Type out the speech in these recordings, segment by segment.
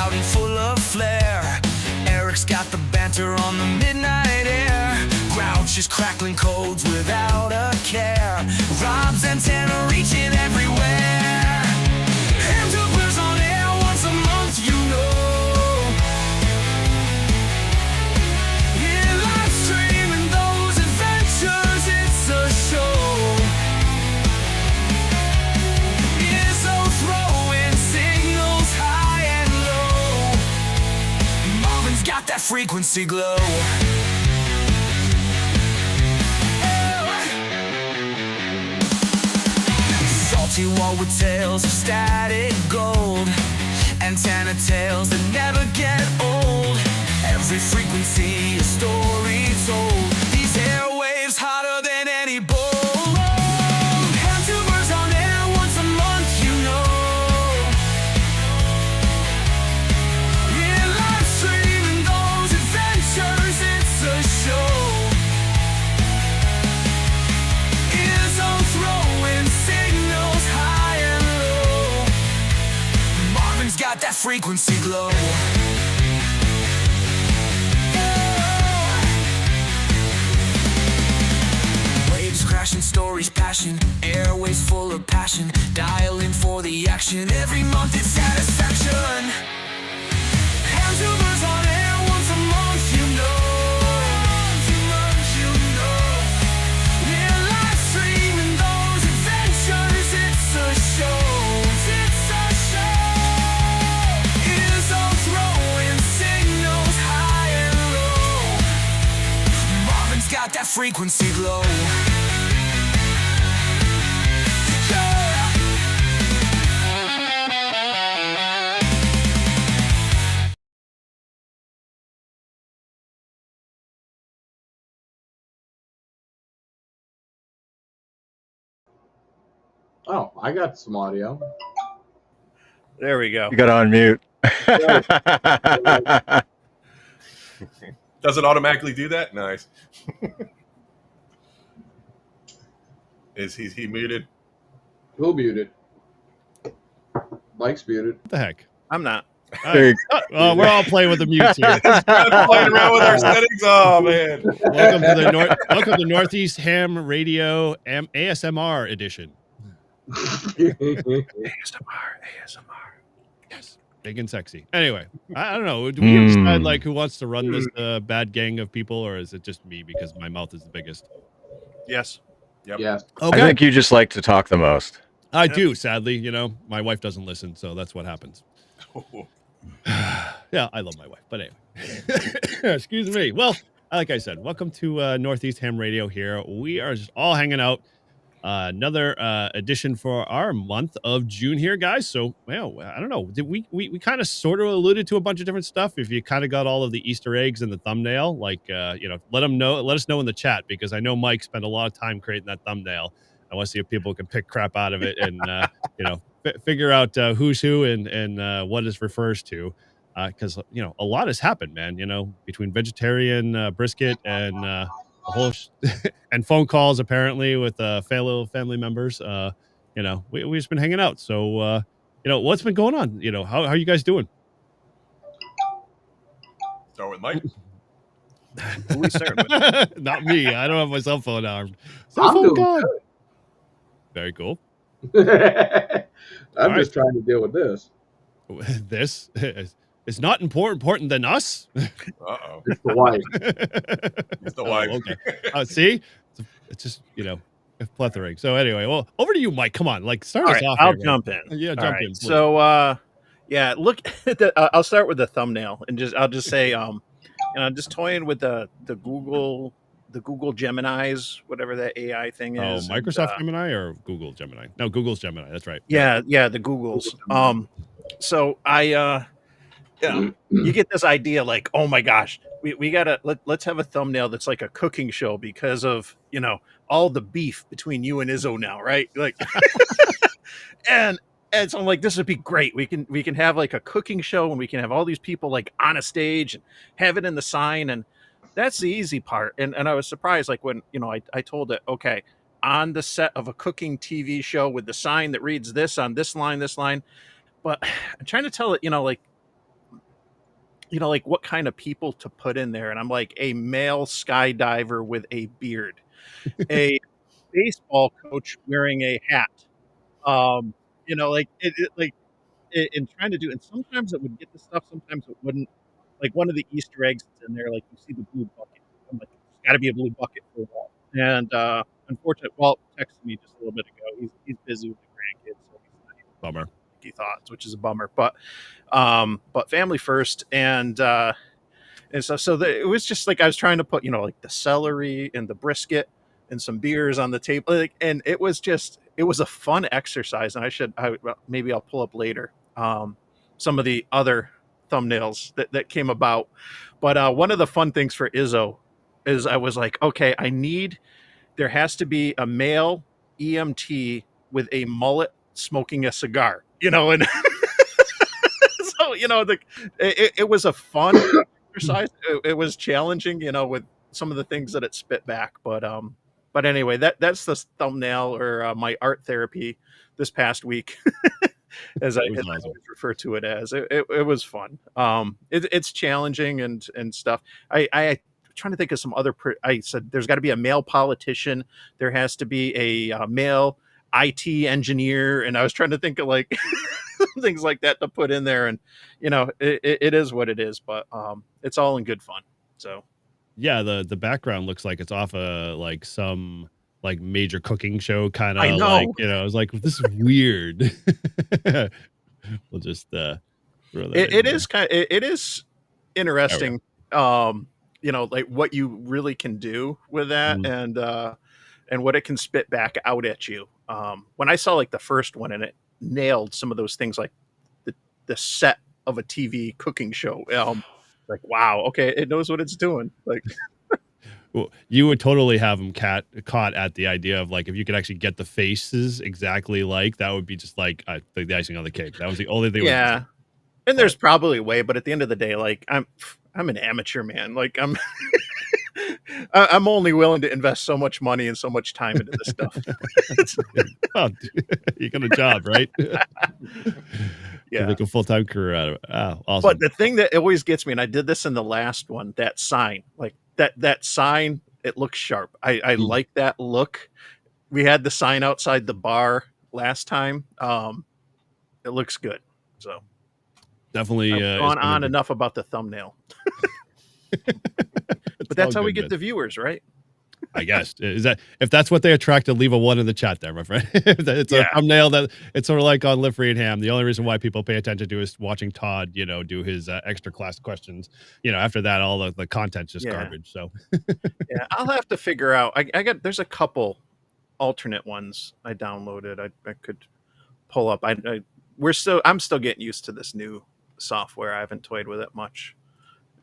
loud and full of flair. Eric's got the banter on the midnight air. Grouch is crackling codes without a care. Rob's antenna reaching everywhere. Hamtubers on air once a month, you know. Yeah, live streaming those adventures, it's a show. Izzo throwing signals high and low. Marvin's got that frequency glow. Wall with tales of static gold, antenna tales that never get old. Every frequency a story told. These airwaves hotter than any bowl. Hamtubers on air once a month, you know. Yeah, live streaming those adventures, it's a show. Izzo throwing signals high and low. Marvin's got that frequency glow. Waves crashing, stories passion, airways full of passion. Dial in for the action, every month it's satisfaction. Hamtubers on air once a month, you know. Got that frequency glow. Oh, I got some audio. There we go. You got on mute. Does it automatically do that? Nice. Is he muted? Who muted? Mike's muted. What the heck? I'm not. We're all playing with the mutes here. Playing around with our settings. Oh man! Welcome to Northeast Ham Radio ASMR edition. ASMR. Yes, big and sexy. Anyway, I don't know. Do we decide like who wants to run this bad gang of people, or is it just me because my mouth is the biggest? Yes. Yep. Yes. Okay. I think you just like to talk the most. I do. Sadly, my wife doesn't listen, so that's what happens. Yeah, I love my wife, but anyway. Excuse me. Well, like I said, welcome to Northeast Ham Radio here. We are just all hanging out. Another edition for our month of June here, guys. So, well, I don't know. Did we kind of sort of alluded to a bunch of different stuff. If you kind of got all of the Easter eggs in the thumbnail, like, let us know in the chat, because I know Mike spent a lot of time creating that thumbnail. I want to see if people can pick crap out of it and, figure out who's who and what it refers to. Because, a lot has happened, man, between vegetarian brisket and a whole and phone calls, apparently, with fellow family members. We've just been hanging out. So, what's been going on? How are you guys doing? Start with Mike. Who we starting with? Not me. I don't have my cell phone armed. I'm doing good. Very cool. I'm just trying to deal with this. This is not important than us. Uh-oh. It's the wife. It's the wife. Okay. See, it's just a plethora. So anyway, well, over to you, Mike. Come on, start us off. I'll here, jump in. Yeah, jump in. Please. So, look at I'll start with the thumbnail and I'll just say, just toying with the Google Geminis, whatever that AI thing is. Oh, Microsoft Gemini or Google Gemini? No, Google's Gemini. That's right. Yeah, the Googles. So you get this idea like, oh my gosh, we gotta let's have a thumbnail that's like a cooking show because of all the beef between you and Izzo now, right? Like, and so I'm like, this would be great. We can have like a cooking show and we can have all these people like on a stage and have it in the sign, and that's the easy part. And I was surprised, like when I told it, okay, on the set of a cooking TV show with the sign that reads this on this line, but I'm trying to tell it, like you know, like what kind of people to put in there. And I'm like, a male skydiver with a beard, a baseball coach wearing a hat. Um, you know, like like in trying to do, and sometimes it would get the stuff, sometimes it wouldn't. Like one of the Easter eggs that's in there, like you see the blue bucket. I'm like, there's got to be a blue bucket for a wall. And unfortunately, Walt texted me just a little bit ago. He's busy with the grandkids, so he's not even Bummer. like he thought, which is a bummer. But family first, and it was just like I was trying to put, you know, like the celery and the brisket and some beers on the table, like, and it was a fun exercise. And maybe I'll pull up later some of the other thumbnails that came about. But one of the fun things for Izzo is I was like, okay, there has to be a male EMT with a mullet smoking a cigar, you know, and so, you know, it was a fun exercise. It was challenging, you know, with some of the things that it spit back. But anyway, that's the thumbnail, or my art therapy this past week, as I Awesome. always refer to it as. It was fun. It's challenging and stuff. I trying to think of some other. I said there's got to be a male politician. There has to be a male IT engineer, and I was trying to think of like things like that to put in there. And you know, it is what it is, but it's all in good fun. So yeah, the background looks like it's off like some like major cooking show kind I of, know. like, you know, I was like, this is weird. We'll just throw that It in is it is interesting. You know, like what you really can do with that, and what it can spit back out at you. When I saw like the first one, and it nailed some of those things, like the set of a TV cooking show. Like, wow, okay, it knows what it's doing. Like, Well, you would totally have them caught at the idea of like, if you could actually get the faces exactly like that, would be just like the icing on the cake. That was the only thing. yeah. And there's probably a way, but at the end of the day, like I'm an amateur, man. Like I'm only willing to invest so much money and so much time into this stuff. Oh, you got a job, right? Yeah. Like a full-time career out of it. Oh, awesome. But the thing that always gets me, and I did this in the last one, that sign, like that sign, it looks sharp. I like that look. We had the sign outside the bar last time. It looks good. So definitely I've gone on enough about the thumbnail. But that's how we get the viewers, right? I guess. Is that, if that's what they attracted, leave a 1 in the chat there, my friend. It's a thumbnail that it's sort of like on Live Free and Ham. The only reason why people pay attention to is watching Todd, you know, do his extra class questions. You know, after that, all the content's just garbage. So yeah, I'll have to figure out. There's a couple alternate ones I downloaded. I could pull up. I'm still getting used to this new software. I haven't toyed with it much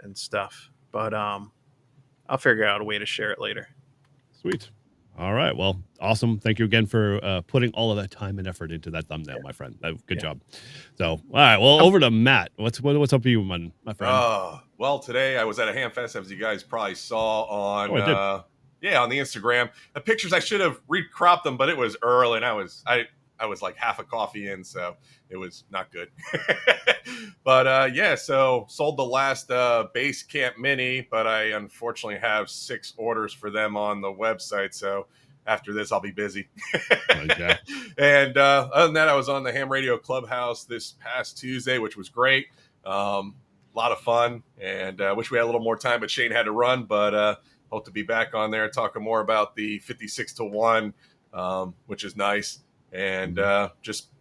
and stuff, but I'll figure out a way to share it later. Sweet. All right. Well, awesome. Thank you again for putting all of that time and effort into that thumbnail, my friend. Good job. So, all right. Well, over to Matt. What's up with you, my friend? Well, today I was at a ham fest, as you guys probably saw on on the Instagram. The pictures, I should have recropped them, but it was early, and I was like half a coffee in, so it was not good. But so sold the last base camp mini, but I unfortunately have 6 orders for them on the website. So after this, I'll be busy. And other than that, I was on the Ham Radio Clubhouse this past Tuesday, which was great. A lot of fun, and wish we had a little more time, but Shane had to run. But hope to be back on there talking more about the 56-1, which is nice. And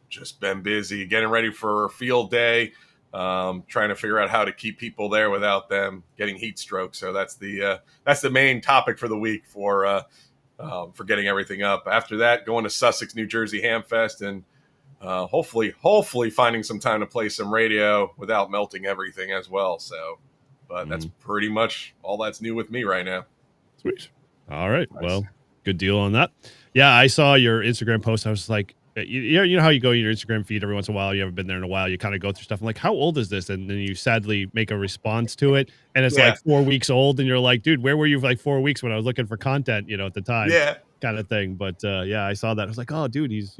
just been busy getting ready for field day, trying to figure out how to keep people there without them getting heat stroke. So that's the main topic for the week for getting everything up. After that, going to Sussex, New Jersey Hamfest, and hopefully finding some time to play some radio without melting everything as well. So, but that's pretty much all that's new with me right now. Sweet. All right. Nice. Well, good deal on that. Yeah, I saw your Instagram post. I was like, you know how you go in your Instagram feed every once in a while, you haven't been there in a while, you kind of go through stuff. I'm like, how old is this? And then you sadly make a response to it, and it's like 4 weeks old, and you're like, dude, where were you for like 4 weeks when I was looking for content, you know, at the time? Yeah. Kind of thing. But I saw that. I was like, oh, dude, he's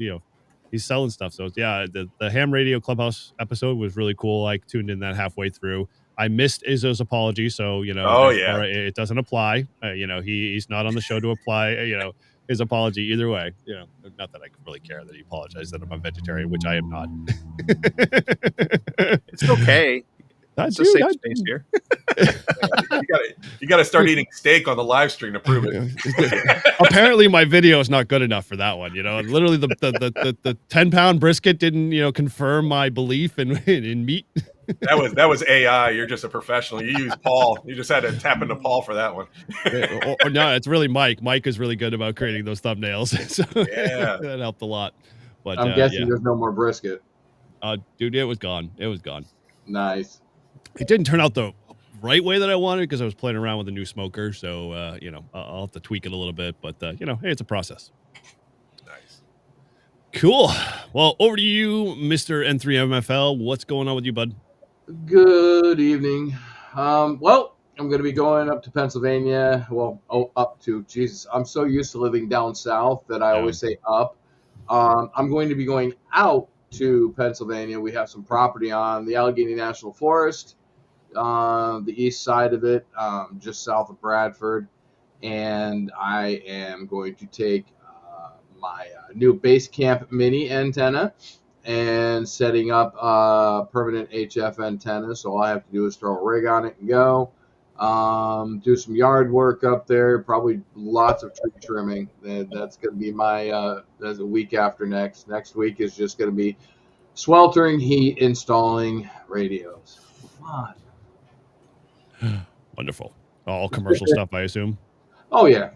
selling stuff. So yeah, the Ham Radio Clubhouse episode was really cool. I tuned in that halfway through. I missed Izzo's apology, so Oh, yeah. it doesn't apply. He's not on the show to apply. His apology either way. Not that I really care that he apologized that I'm a vegetarian, which I am not. It's okay. It's a safe space here. You got to start eating steak on the live stream to prove it. Apparently, my video is not good enough for that one. Literally the 10-pound brisket didn't confirm my belief in meat. That was AI. You're just a professional. You use Paul. You just had to tap into Paul for that one. or no, it's really Mike. Mike is really good about creating those thumbnails. So yeah, that helped a lot. But I'm guessing there's no more brisket. Dude, it was gone. It was gone. Nice. It didn't turn out the right way that I wanted because I was playing around with a new smoker. So I'll have to tweak it a little bit. But hey, it's a process. Nice. Cool. Well, over to you, Mr. N3MFL. What's going on with you, bud? Good evening. Well, I'm going to be going up to Pennsylvania. Well, up to Jesus. I'm so used to living down south that I always say up. I'm going to be going out to Pennsylvania. We have some property on the Allegheny National Forest, the east side of it, just south of Bradford, and I am going to take my new base camp mini antenna and setting up a permanent HF antenna. So all I have to do is throw a rig on it and go. Do some yard work up there, probably lots of tree trimming. That's going to be my that's a week after next. Next week is just going to be sweltering heat installing radios. Fun. Wonderful. All commercial stuff, I assume. Oh yeah,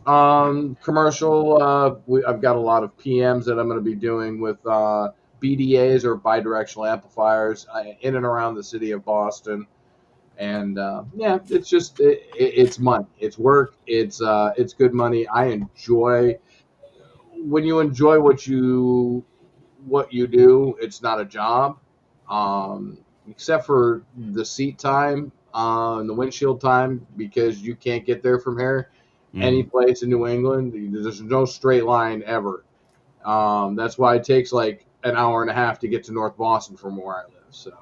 commercial. I've got a lot of PMs that I'm going to be doing with BDAs or bidirectional amplifiers in and around the city of Boston. And yeah, it's just it's money, it's work, it's good money. I enjoy when you enjoy what you do. It's not a job, except for the seat time and the windshield time, because you can't get there from here. Any place in New England, there's no straight line ever. That's why it takes like an hour and a half to get to North Boston from where I live. So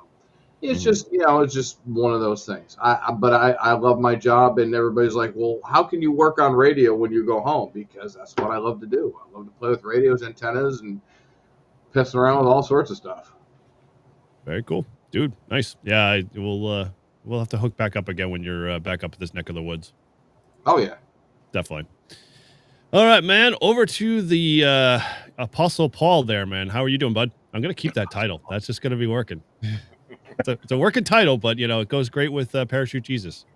it's just, it's just one of those things. But I love my job, and everybody's like, well, how can you work on radio when you go home? Because that's what I love to do. I love to play with radios, antennas, and pissing around with all sorts of stuff. Very cool, dude. Nice. Yeah, we'll have to hook back up again when you're back up at this neck of the woods. Oh yeah, definitely. All right, man. Over to the Apostle Paul there, man. How are you doing, bud? I'm gonna keep that title. That's just gonna be working. It's a working title, but it goes great with Parachute Jesus.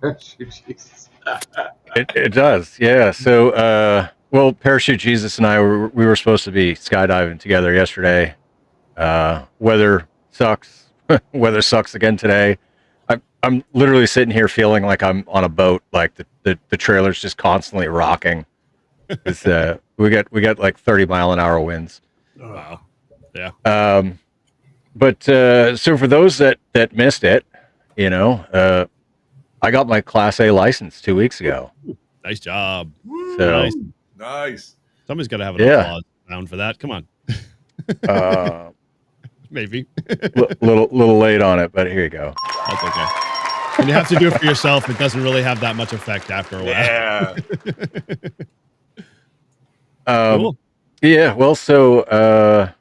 Parachute Jesus. It does, yeah. So, well, Parachute Jesus and I we were supposed to be skydiving together yesterday. Weather sucks. Weather sucks again today. I'm literally sitting here feeling like I'm on a boat. Like the trailer's just constantly rocking. It's we got like 30-mile-an-hour winds. Oh, wow. Yeah. But so for those that missed it, I got my Class A license 2 weeks ago. Nice job. So nice. Somebody's got to have an applause round for that. Come on. Maybe. little late on it, but here you go. That's okay. When you have to do it for yourself, it doesn't really have that much effect after a while. Yeah. Cool. Yeah. Well, so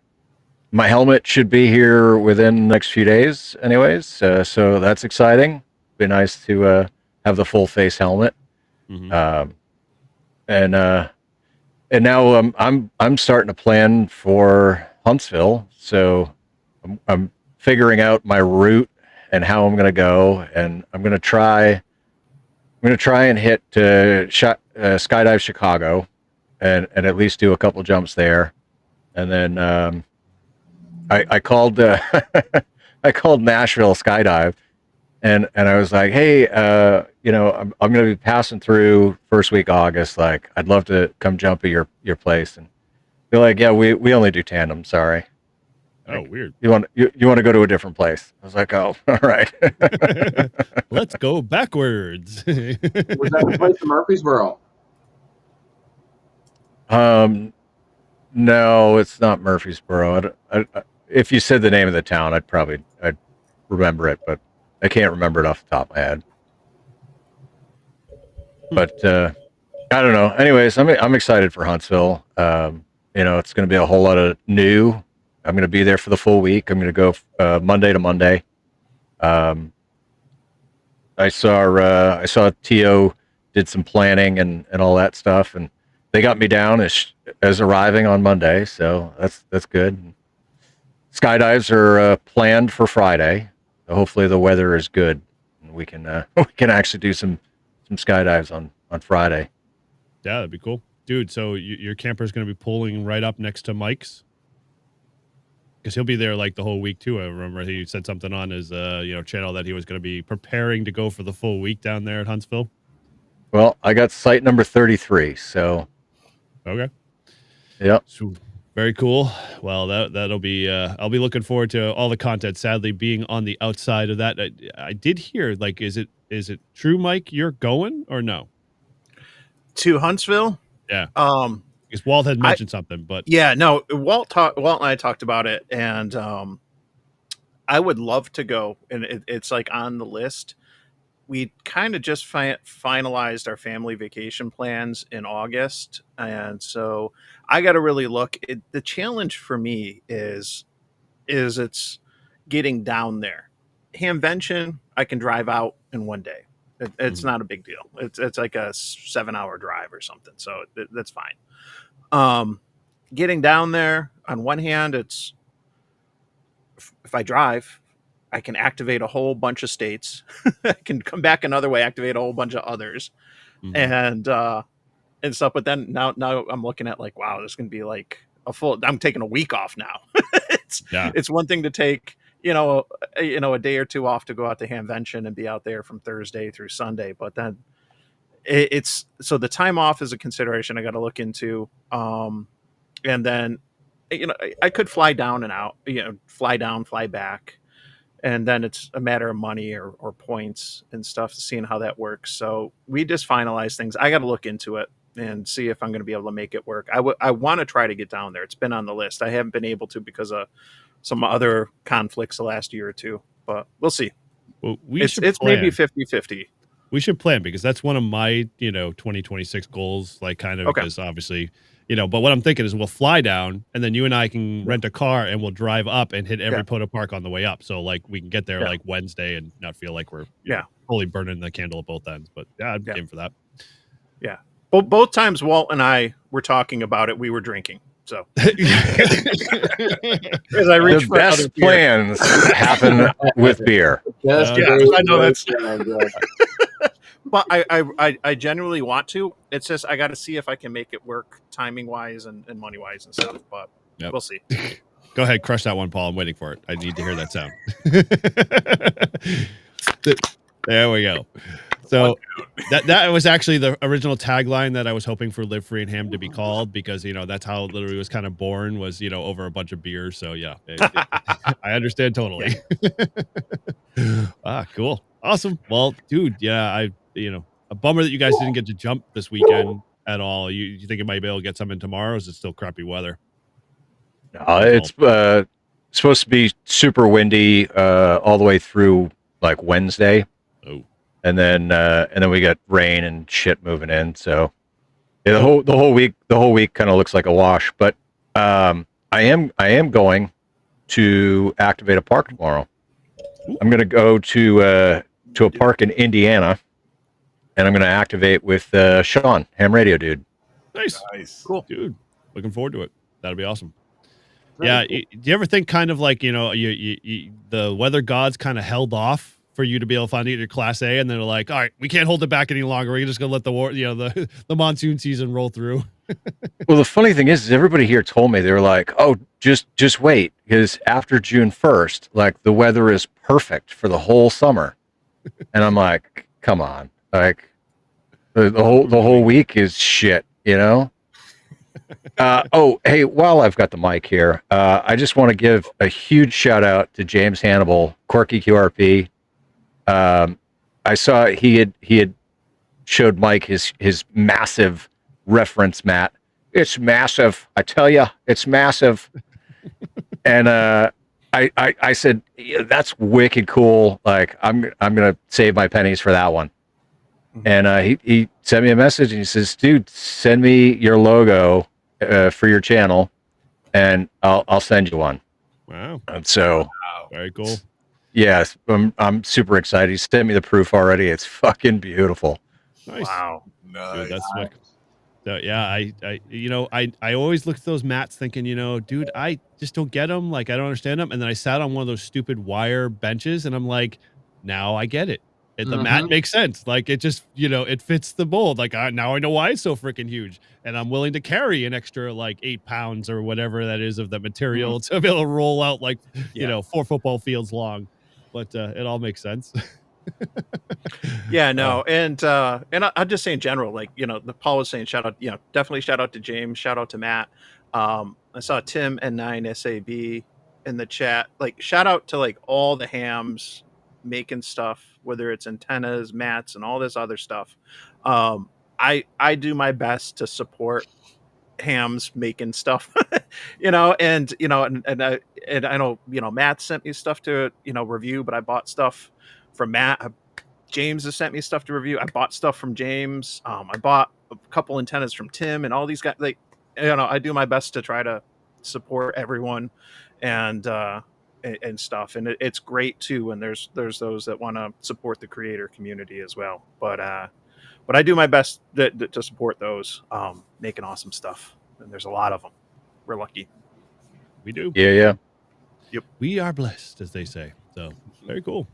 my helmet should be here within the next few days, anyways. So that's exciting. Be nice to have the full face helmet. Mm-hmm. And now I'm starting to plan for Huntsville. So I'm figuring out my route and how I'm going to go, and I'm going to try and hit skydive Chicago, and at least do a couple jumps there, and then I called I called Nashville Skydive, and I was like, hey, I'm going to be passing through first week August. Like, I'd love to come jump at your place, and they're like, yeah, we only do tandem. Sorry. Oh, weird. You want to go to a different place? I was like, oh, all right. Let's go backwards. Was that the place in Murfreesboro? No, it's not Murfreesboro. If you said the name of the town, I'd remember it, but I can't remember it off the top of my head. But I don't know. Anyways, I'm excited for Huntsville. It's going to be a whole lot of new. I'm going to be there for the full week. I'm going to go Monday to Monday. I saw Tio did some planning and all that stuff, and they got me down as arriving on Monday, so that's good. Skydives are planned for Friday. So hopefully the weather is good, and we can actually do some skydives on Friday. Yeah, that'd be cool, dude. So your camper's going to be pulling right up next to Mike's, because he'll be there like the whole week too. I remember he said something on his channel that he was going to be preparing to go for the full week down there at Huntsville. Well, I got site number 33, so okay, yeah, so very cool. Well, that'll be I'll be looking forward to all the content. Sadly, being on the outside of that, I did hear, like, is it true, Mike? You're going or no? To Huntsville? Yeah. Because Walt had mentioned something, but yeah, no. Walt and I talked about it, and I would love to go, and it's like on the list. We kind of just finalized our family vacation plans in August, and so I got to really look. The challenge for me is it's getting down there. Hamvention, I can drive out in one day. It's not a big deal. It's like a 7-hour drive or something, so that's fine. Getting down there, on one hand, it's if I drive, I can activate a whole bunch of states. I can come back another way, activate a whole bunch of others, and stuff. But then now I'm looking at like, wow, this is gonna be like I'm taking a week off now. It's one thing to take a day or two off to go out to Hamvention and be out there from Thursday through Sunday, but then it's so the time off is a consideration I got to look into. And then I could fly down and out, fly down, fly back, and then it's a matter of money or points and stuff, seeing how that works. So we just finalized things. I got to look into it and see if I'm going to be able to make it work. I want to try to get down there. It's been on the list. I haven't been able to because of some other conflicts the last year or two, but we'll see. Well, it's maybe 50-50. We should plan, because that's one of my 2026 goals, like kind of, because obviously, but what I'm thinking is we'll fly down, and then you and I can rent a car and we'll drive up and hit every Poda Park on the way up. So like we can get there like Wednesday and not feel like we're fully burning the candle at both ends. But I'd game for that. Yeah. Both times Walt and I were talking about it, we were drinking. So as I reach the best plans happen with beer. I know that's. But I genuinely want to. It's just I got to see if I can make it work timing wise and money wise and stuff. But we'll see. Go ahead, crush that one, Paul. I'm waiting for it. I need to hear that sound. There we go. So that was actually the original tagline that I was hoping for Live Free and Ham to be called, because that's how it literally was kind of born, was over a bunch of beers. So yeah, I understand totally. Cool, awesome. Well, dude, yeah, a bummer that you guys didn't get to jump this weekend at all. You think it might be able to get some in tomorrow? Or is it still crappy weather? It's supposed to be super windy all the way through like Wednesday. Oh. And then we got rain and shit moving in. So the whole week kind of looks like a wash. But I am going to activate a park tomorrow. I'm going to go to a park in Indiana, and I'm going to activate with Sean, Ham Radio Dude. Nice, cool, dude. Looking forward to it. That'll be awesome. Very cool. Do you ever think kind of like the weather gods kind of held off for you to be able to find your Class A, and they're like, all right, we can't hold it back any longer. We're just gonna let the monsoon season roll through. Well, the funny thing is everybody here told me, they were like, oh, just wait, because after June 1st, like the weather is perfect for the whole summer. And I'm like, come on, like the whole week is shit, Oh, hey, while I've got the mic here, I just want to give a huge shout out to James Hannibal, Quirky QRP. I saw he had showed Mike his massive reference mat. It's massive, I tell you, it's massive. And I said, yeah, that's wicked cool. Like I'm gonna save my pennies for that one. And he sent me a message and he says, dude, send me your logo for your channel, and I'll send you one. Wow. And so, very cool. Yes, I'm super excited. He sent me the proof already. It's fucking beautiful. Nice. Wow. Nice. Dude, that's like, so yeah, I always look at those mats thinking, dude, I just don't get them. Like, I don't understand them. And then I sat on one of those stupid wire benches and I'm like, now I get it. The mat makes sense. Like, it just, it fits the mold. Like, now I know why it's so freaking huge. And I'm willing to carry an extra like 8 pounds or whatever that is of the material to be able to roll out like, 4 football fields long. But it all makes sense. Yeah, no, and I'll just say in general, like, the Paul was saying, shout out, definitely shout out to James, shout out to Matt. I saw Tim and 9SAB in the chat. Like, shout out to like all the hams making stuff, whether it's antennas, mats, and all this other stuff. I do my best to support hams making stuff, and I know, Matt sent me stuff to review, but I bought stuff from Matt. James has sent me stuff to review. I bought stuff from James. I bought a couple antennas from Tim and all these guys. Like, I do my best to try to support everyone and stuff. And it's great too. And there's those that want to support the creator community as well. But I do my best to support those making awesome stuff. And there's a lot of them. We're lucky. We do. Yeah. Yep. We are blessed, as they say. So very cool.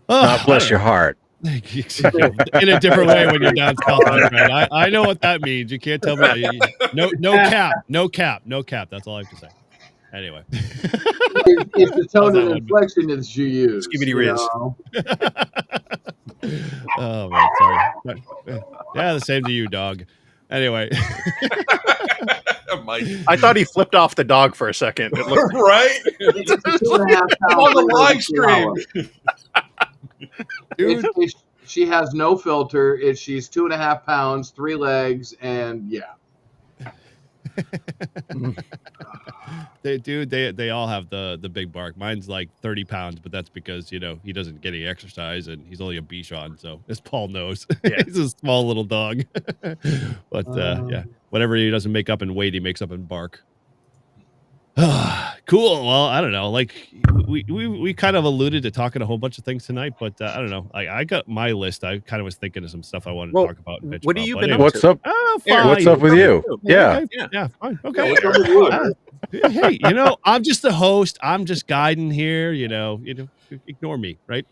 God bless your heart. In a different way when you're down south, my friend. I know what that means. You can't tell me. No cap. That's all I have to say. Anyway, it's the tone and inflection that you use. Skibidi Riz. Oh man, sorry. Yeah, the same to you, dog. Anyway, Mike. I thought he flipped off the dog for a second. It looked Right? On the live stream. Dude, she has no filter. She's 2.5 pounds, 3 legs, and yeah. They all have the big bark. Mine's like 30 pounds, but that's because he doesn't get any exercise and he's only a Bichon, so as Paul knows. Yeah. He's a small little dog. But yeah, whatever he doesn't make up in weight, he makes up in bark. Cool. Well, I don't know. Like we kind of alluded to talking a whole bunch of things tonight, but I don't know. I got my list. I kind of was thinking of some stuff I wanted to talk about. And what have you been up What's to? up? Oh, Fine. What's up with you? Yeah. Yeah. Fine. Okay. What's up with you? Hey, I'm just the host. I'm just guiding here. Ignore me, right?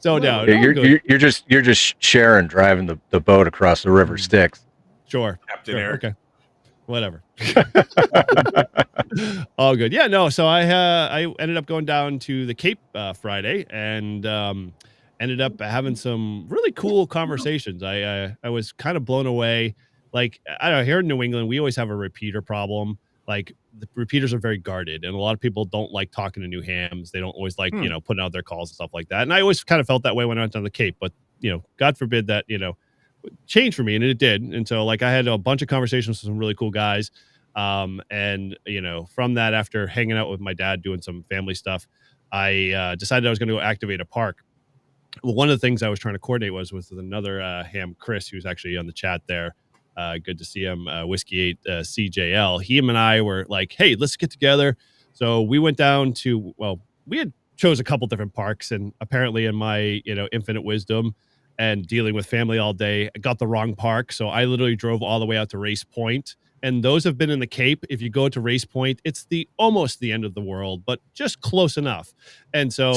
So no, You're just Sharon driving the boat across the river Styx. Sure. Captain Eric. Okay. Whatever. All good. Yeah, no. So I ended up going down to the Cape Friday and ended up having some really cool conversations. I was kind of blown away. Like, I don't know, here in New England, we always have a repeater problem. Like, the repeaters are very guarded, and a lot of people don't like talking to new hams. They don't always like, putting out their calls and stuff like that. And I always kind of felt that way when I went down the Cape, but God forbid that, change for me, and it did. And so like I had a bunch of conversations with some really cool guys, and from that, after hanging out with my dad doing some family stuff, I decided I was going to go activate a park. Well, one of the things I was trying to coordinate was with another ham, Chris, who's actually on the chat there. Good to see him. Whiskey 8 CJL. Him and I were like, hey, let's get together. So we went down to, we had chose a couple different parks, and apparently in my infinite wisdom and dealing with family all day, I got the wrong park. So I literally drove all the way out to Race Point. And those have been in the Cape. If you go to Race Point, it's almost the end of the world, but just close enough. And so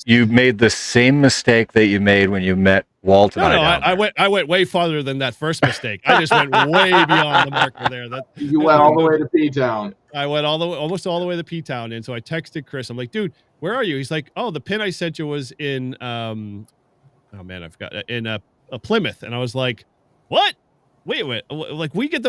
you made the same mistake that you made when you met Walt and I went way farther than that first mistake. I just went way beyond the marker there. You went all the way to P-Town. I went almost all the way to P-Town. And so I texted Chris. I'm like, dude, where are you? He's like, oh, the pin I sent you was in oh man, I forgot, in a Plymouth. And I was like, what? Wait, like we get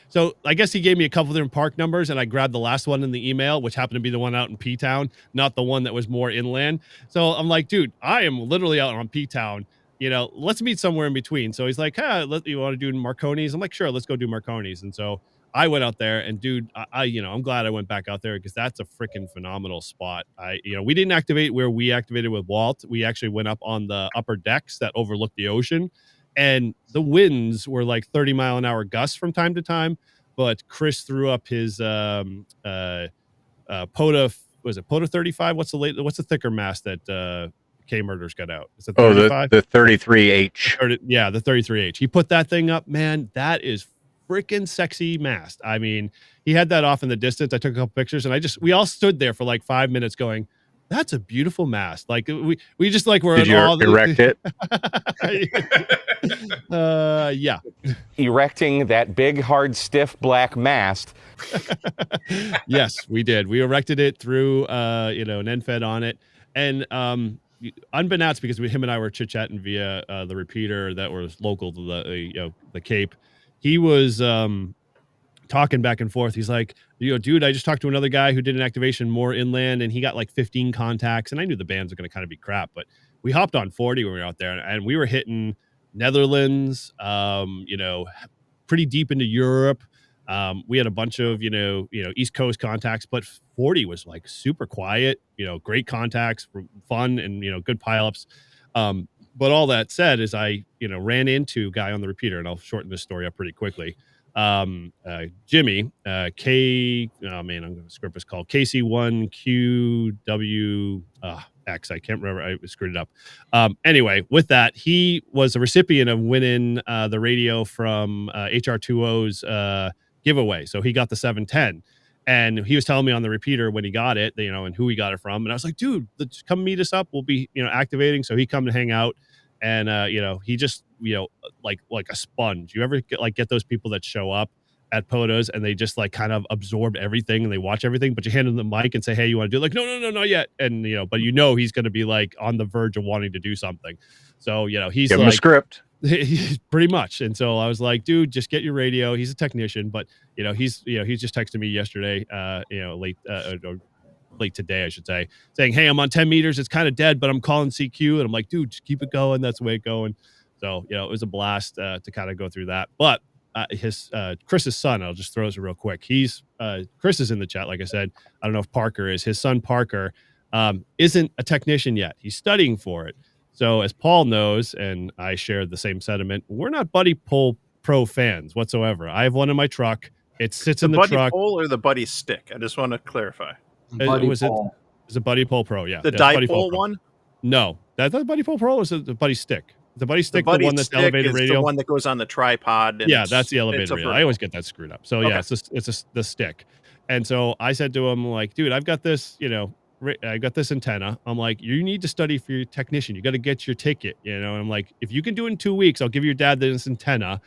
so I guess he gave me a couple different park numbers, and I grabbed the last one in the email, which happened to be the one out in P-Town, not the one that was more inland. So I'm like, dude, I am literally out on P-Town. Let's meet somewhere in between. So he's like, you want to do Marconi's? I'm like, sure, let's go do Marconi's. And so I went out there, and dude, I'm glad I went back out there because that's a freaking phenomenal spot. We didn't activate where we activated with Walt. We actually went up on the upper decks that overlook the ocean, and the winds were like 30-mile-an-hour gusts from time to time. But Chris threw up his POTA. Was it POTA 35? What's the thicker mast that K Murder's got out? Is it 35? The 33H. Yeah, the 33H. He put that thing up, man. That is freaking sexy mast. I mean, he had that off in the distance. I took a couple pictures, and we all stood there for like 5 minutes going, that's a beautiful mast. Like we just like were Did you erect it? Yeah. Erecting that big, hard, stiff black mast. Yes, we did. We erected it through an end fed on it. And unbeknownst, because him and I were chit-chatting via the repeater that was local to the Cape, he was talking back and forth. He's like, dude, I just talked to another guy who did an activation more inland, and he got like 15 contacts. And I knew the bands were going to kind of be crap, but we hopped on 40 when we were out there, and we were hitting Netherlands, pretty deep into Europe. We had a bunch of, East Coast contacts, but 40 was like super quiet, great contacts, fun, and, good pileups. But all that said is I, ran into a guy on the repeater, and I'll shorten this story up pretty quickly. Jimmy, I'm going to script is called KC1QW, X. I can't remember. I screwed it up. Anyway, with that, he was a recipient of winning the radio from HR2O's giveaway. So he got the 710, and he was telling me on the repeater when he got it, and who he got it from. And I was like, dude, let's come meet us up. We'll be, activating. So he come to hang out, and he just, like a sponge. You ever get those people that show up at POTAs and they just like kind of absorb everything and they watch everything, but you hand them the mic and say, hey, you want to do it? Like, no, not yet. And, but he's going to be like on the verge of wanting to do something. So, he's Give like him a script. Pretty much. And so I was like, dude, just get your radio. He's a technician, but he's just texted me yesterday, late today, I should say, saying, hey, I'm on 10 meters. It's kind of dead, but I'm calling CQ. And I'm like, dude, just keep it going. That's the way it's going. So, it was a blast to kind of go through that. But Chris's son, I'll just throw this real quick. Chris is in the chat. Like I said, I don't know if Parker is. His son, Parker, isn't a technician yet. He's studying for it. So as Paul knows, and I share the same sentiment, we're not Buddy Pole Pro fans whatsoever. I have one in my truck. It sits in the Buddy truck. Pole or the Buddy Stick? I just want to clarify. Buddy Pole. It's a Buddy Pole Pro, yeah. The dipole one? No. That's the Buddy Pole Pro, or is it the Buddy Stick? The Buddy Stick, the one that's the elevated radio? The one that goes on the tripod. And yeah, that's the elevated radio. I always get that screwed up. So, yeah, it's the stick. And so I said to him, like, dude, I've got this, I got this antenna. I'm like, you need to study for your technician. You got to get your ticket, And I'm like, if you can do it in 2 weeks, I'll give your dad this antenna.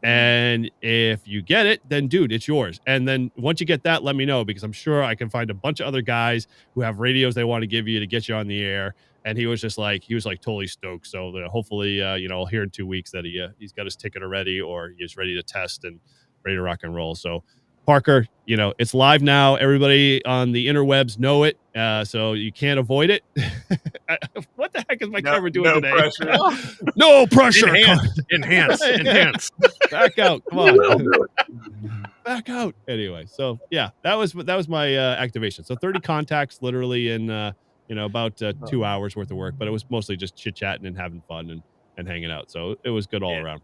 And if you get it, then dude, it's yours. And then once you get that, let me know, because I'm sure I can find a bunch of other guys who have radios they want to give you to get you on the air. And he was totally stoked. So hopefully, I'll hear in 2 weeks that he's got his ticket already, or he's ready to test and ready to rock and roll. So Parker, it's live now. Everybody on the interwebs know it, so you can't avoid it. What the heck is my camera doing today? Pressure. No pressure. Enhance. Back out. Come on. Back out. Anyway, so yeah, that was my activation. So 30 contacts, literally in about 2 hours worth of work, but it was mostly just chit chatting and having fun and hanging out. So it was good all around.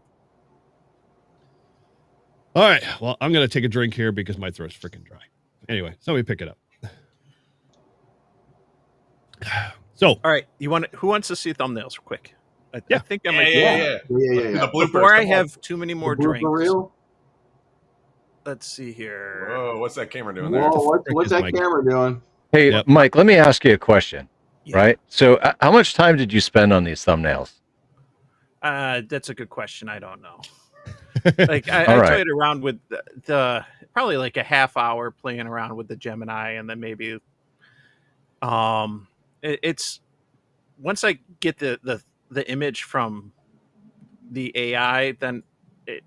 All right. Well, I'm going to take a drink here because my throat's freaking dry. Anyway, somebody pick it up. So, all right. Who wants to see thumbnails quick? I think I might. Yeah. The Before I have too many more drinks. Reel? Let's see here. Whoa, what's that camera doing there? Whoa, what's that camera doing? Hey, Yep. Mike, let me ask you a question. Yeah. Right? So how much time did you spend on these thumbnails? That's a good question. I don't know. Like I played around with the probably like a half hour playing around with the Gemini, and then maybe it's once I get the image from the AI, then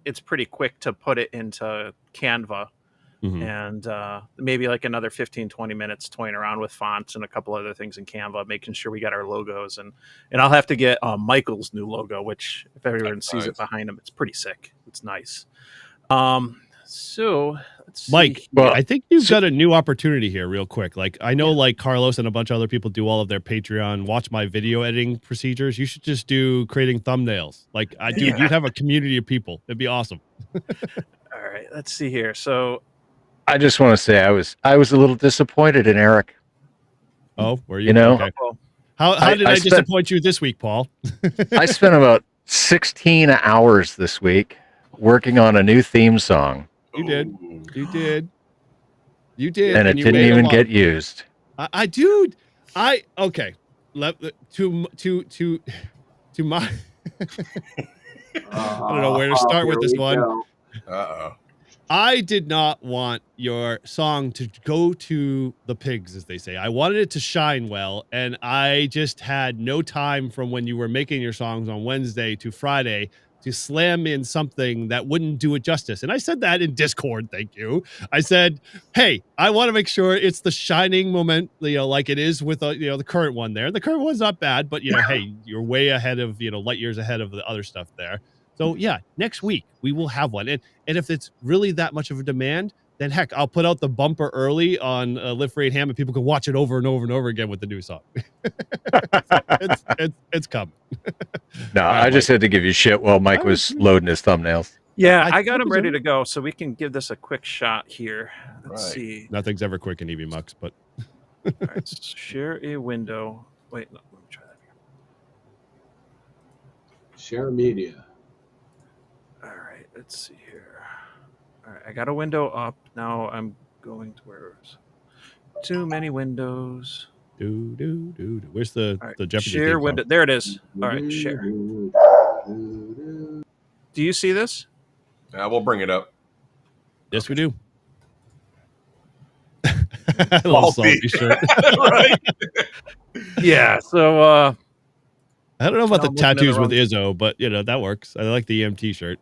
it's pretty quick to put it into Canva. And maybe like another 15-20 minutes toying around with fonts and a couple other things in Canva, making sure we got our logos, and I'll have to get Michael's new logo, which if everyone sees it behind him, it's pretty sick. It's nice. So let's let's Mike, see. Well, I think you've got a new opportunity here real quick. Like I know like Carlos and a bunch of other people do all of their Patreon watch my video editing procedures. You should just do creating thumbnails. Like dude, you'd have a community of people. It'd be awesome. All right, let's see here. So I just want to say I was a little disappointed in Eric. Oh, were you? You know, Okay. well, How did I I spent- disappoint you this week, Paul? I spent about 16 hours this week working on a new theme song, You did. Ooh. You did. You did. and it you didn't waited a even lot. get used. Dude, okay. To my I don't know where to start with this one. Uh-oh. I did not want your song to go to the pigs, as they say. I wanted it to shine well, and I just had no time from when you were making your songs on Wednesday to Friday to slam in something that wouldn't do it justice. And I said that in Discord, thank you. I said, hey, I want to make sure it's the shining moment, like it is with the current one there. The current one's not bad, but hey, you're way ahead of, light years ahead of the other stuff there. So yeah, next week we will have one. And if it's really that much of a demand, then heck, I'll put out the bumper early on Live Free and Ham, and people can watch it over and over and over again with the new song. It's coming. No, All right, I just had to give you shit while Mike was loading his thumbnails. yeah, I I got think him it's ready a- to go, so we can give this a quick shot here. Let's Right. see. Nothing's ever quick in EV Mux, but All right, share a window. Wait, no, let me try that again. Share media. All right, let's see here. All right, I got a window up. Now I'm going to where it was. Too many windows. do. Where's the All right, Jeopardy share theme song? window. There it is. All right, share. Do you see this? We'll bring it up. Yes, we do. Salty. Little salty shirt. Right? Yeah. So I don't know about the I'm looking in the tattoos with wrong- Izzo, but that works. I like the EMT shirt.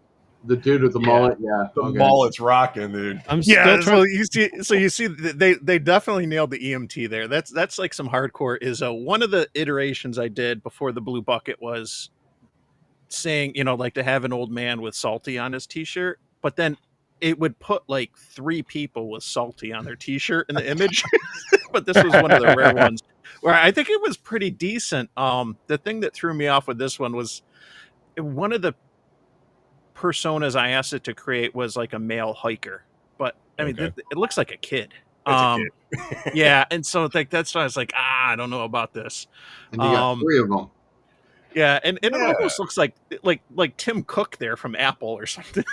The dude with the mullet, yeah. The okay. mullet's rocking, dude. I'm yeah. still So trying. you see, they definitely nailed the EMT there. That's like some hardcore Izzo. One of the iterations I did before the blue bucket was saying, like to have an old man with salty on his t-shirt, but then it would put like 3 people with salty on their t-shirt in the image. But this was one of the rare ones where I think it was pretty decent. The thing that threw me off with this one was one of the personas I asked it to create was like a male hiker, but I mean, Okay. it looks like a kid. That's a kid. Yeah, and so like that's why I was like, I don't know about this. And you got 3 of them. Yeah, and it Yeah. almost looks like Tim Cook there from Apple or something.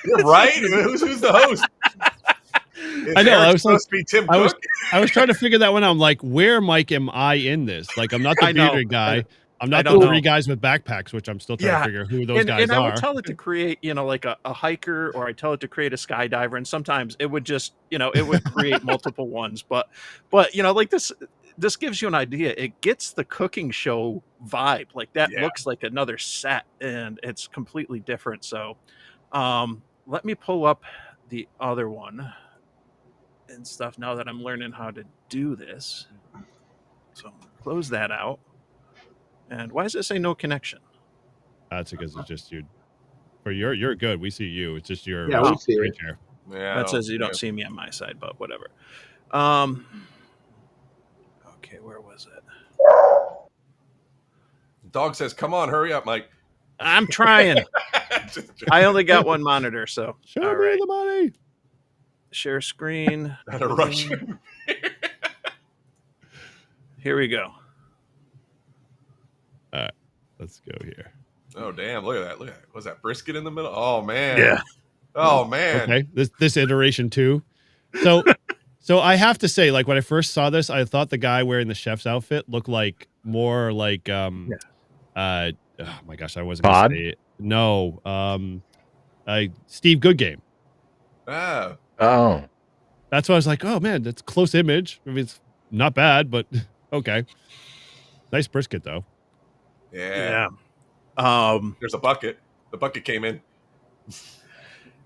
You're right. Who's the host? I know, I was supposed to be Tim I was Cook. I was trying to figure that one out. I'm like, where, Mike, am I in this? Like, I'm not the I know. bearded guy. I'm not I the don't know. 3 guys with backpacks, which I'm still trying Yeah, to figure who those guys and I are. would tell it to create, like a hiker, or I tell it to create a skydiver, and sometimes it would just, it would create multiple ones. But like this gives you an idea. It gets the cooking show vibe. Like that Yeah. looks like another set, and it's completely different. So, let me pull up the other one and stuff now that I'm learning how to do this. So close that out. And why does it say no connection? That's because it's just you. For you're good. We see you. It's just your Yeah, we see screen it. share. Yeah, That says you yeah. don't see me on my side, but whatever. Okay, where was it? The dog says, "Come on, hurry up, Mike." I'm trying. Just- I only got one monitor, so Show all me right. the money. Share screen. Not a rush. Here we go. Let's go here. Oh damn! Look at that! Look at that! Was that brisket in the middle? Oh man! Yeah. Oh man! Okay, this iteration too. So I have to say, like when I first saw this, I thought the guy wearing the chef's outfit looked like more like oh my gosh, I wasn't Todd? gonna say it. No, Steve Goodgame. Ah, Oh, That's why I was like, oh man, that's a close image. I mean, it's not bad, but okay. Nice brisket though. yeah. Yeah. There's a bucket. The bucket came in.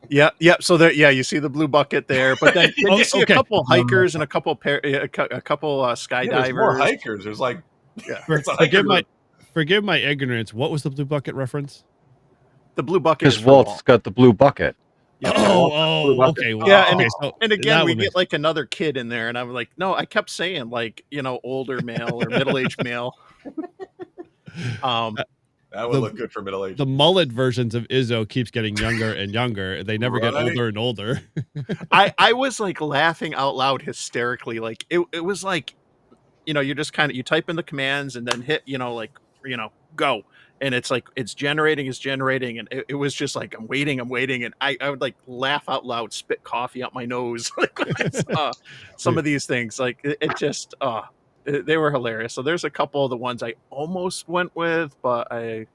Yeah. So there. Yeah, you see the blue bucket there, but then Oh, you see okay. a couple hikers and a couple skydivers. Yeah, there's more hikers. There's like it's a hiker group. Forgive my ignorance. What was the blue bucket reference? The blue bucket is because for Walt's Walt. got the blue bucket. Okay. Well, Yeah, okay. So and again, that we would get make like another kid in there, and I'm like, no, I kept saying like, older male or middle-aged male. That would look good for middle age. the mullet versions of Izzo keeps getting younger and younger. They never get Right. older and older. I was like laughing out loud hysterically. Like it was like, you're just kind of, you type in the commands and then hit, go. And it's like, it's generating, and it was just like, I'm waiting. And I would like laugh out loud, spit coffee out my nose. Like when I saw some of these things, like it just, they were hilarious. So there's a couple of the ones I almost went with, but the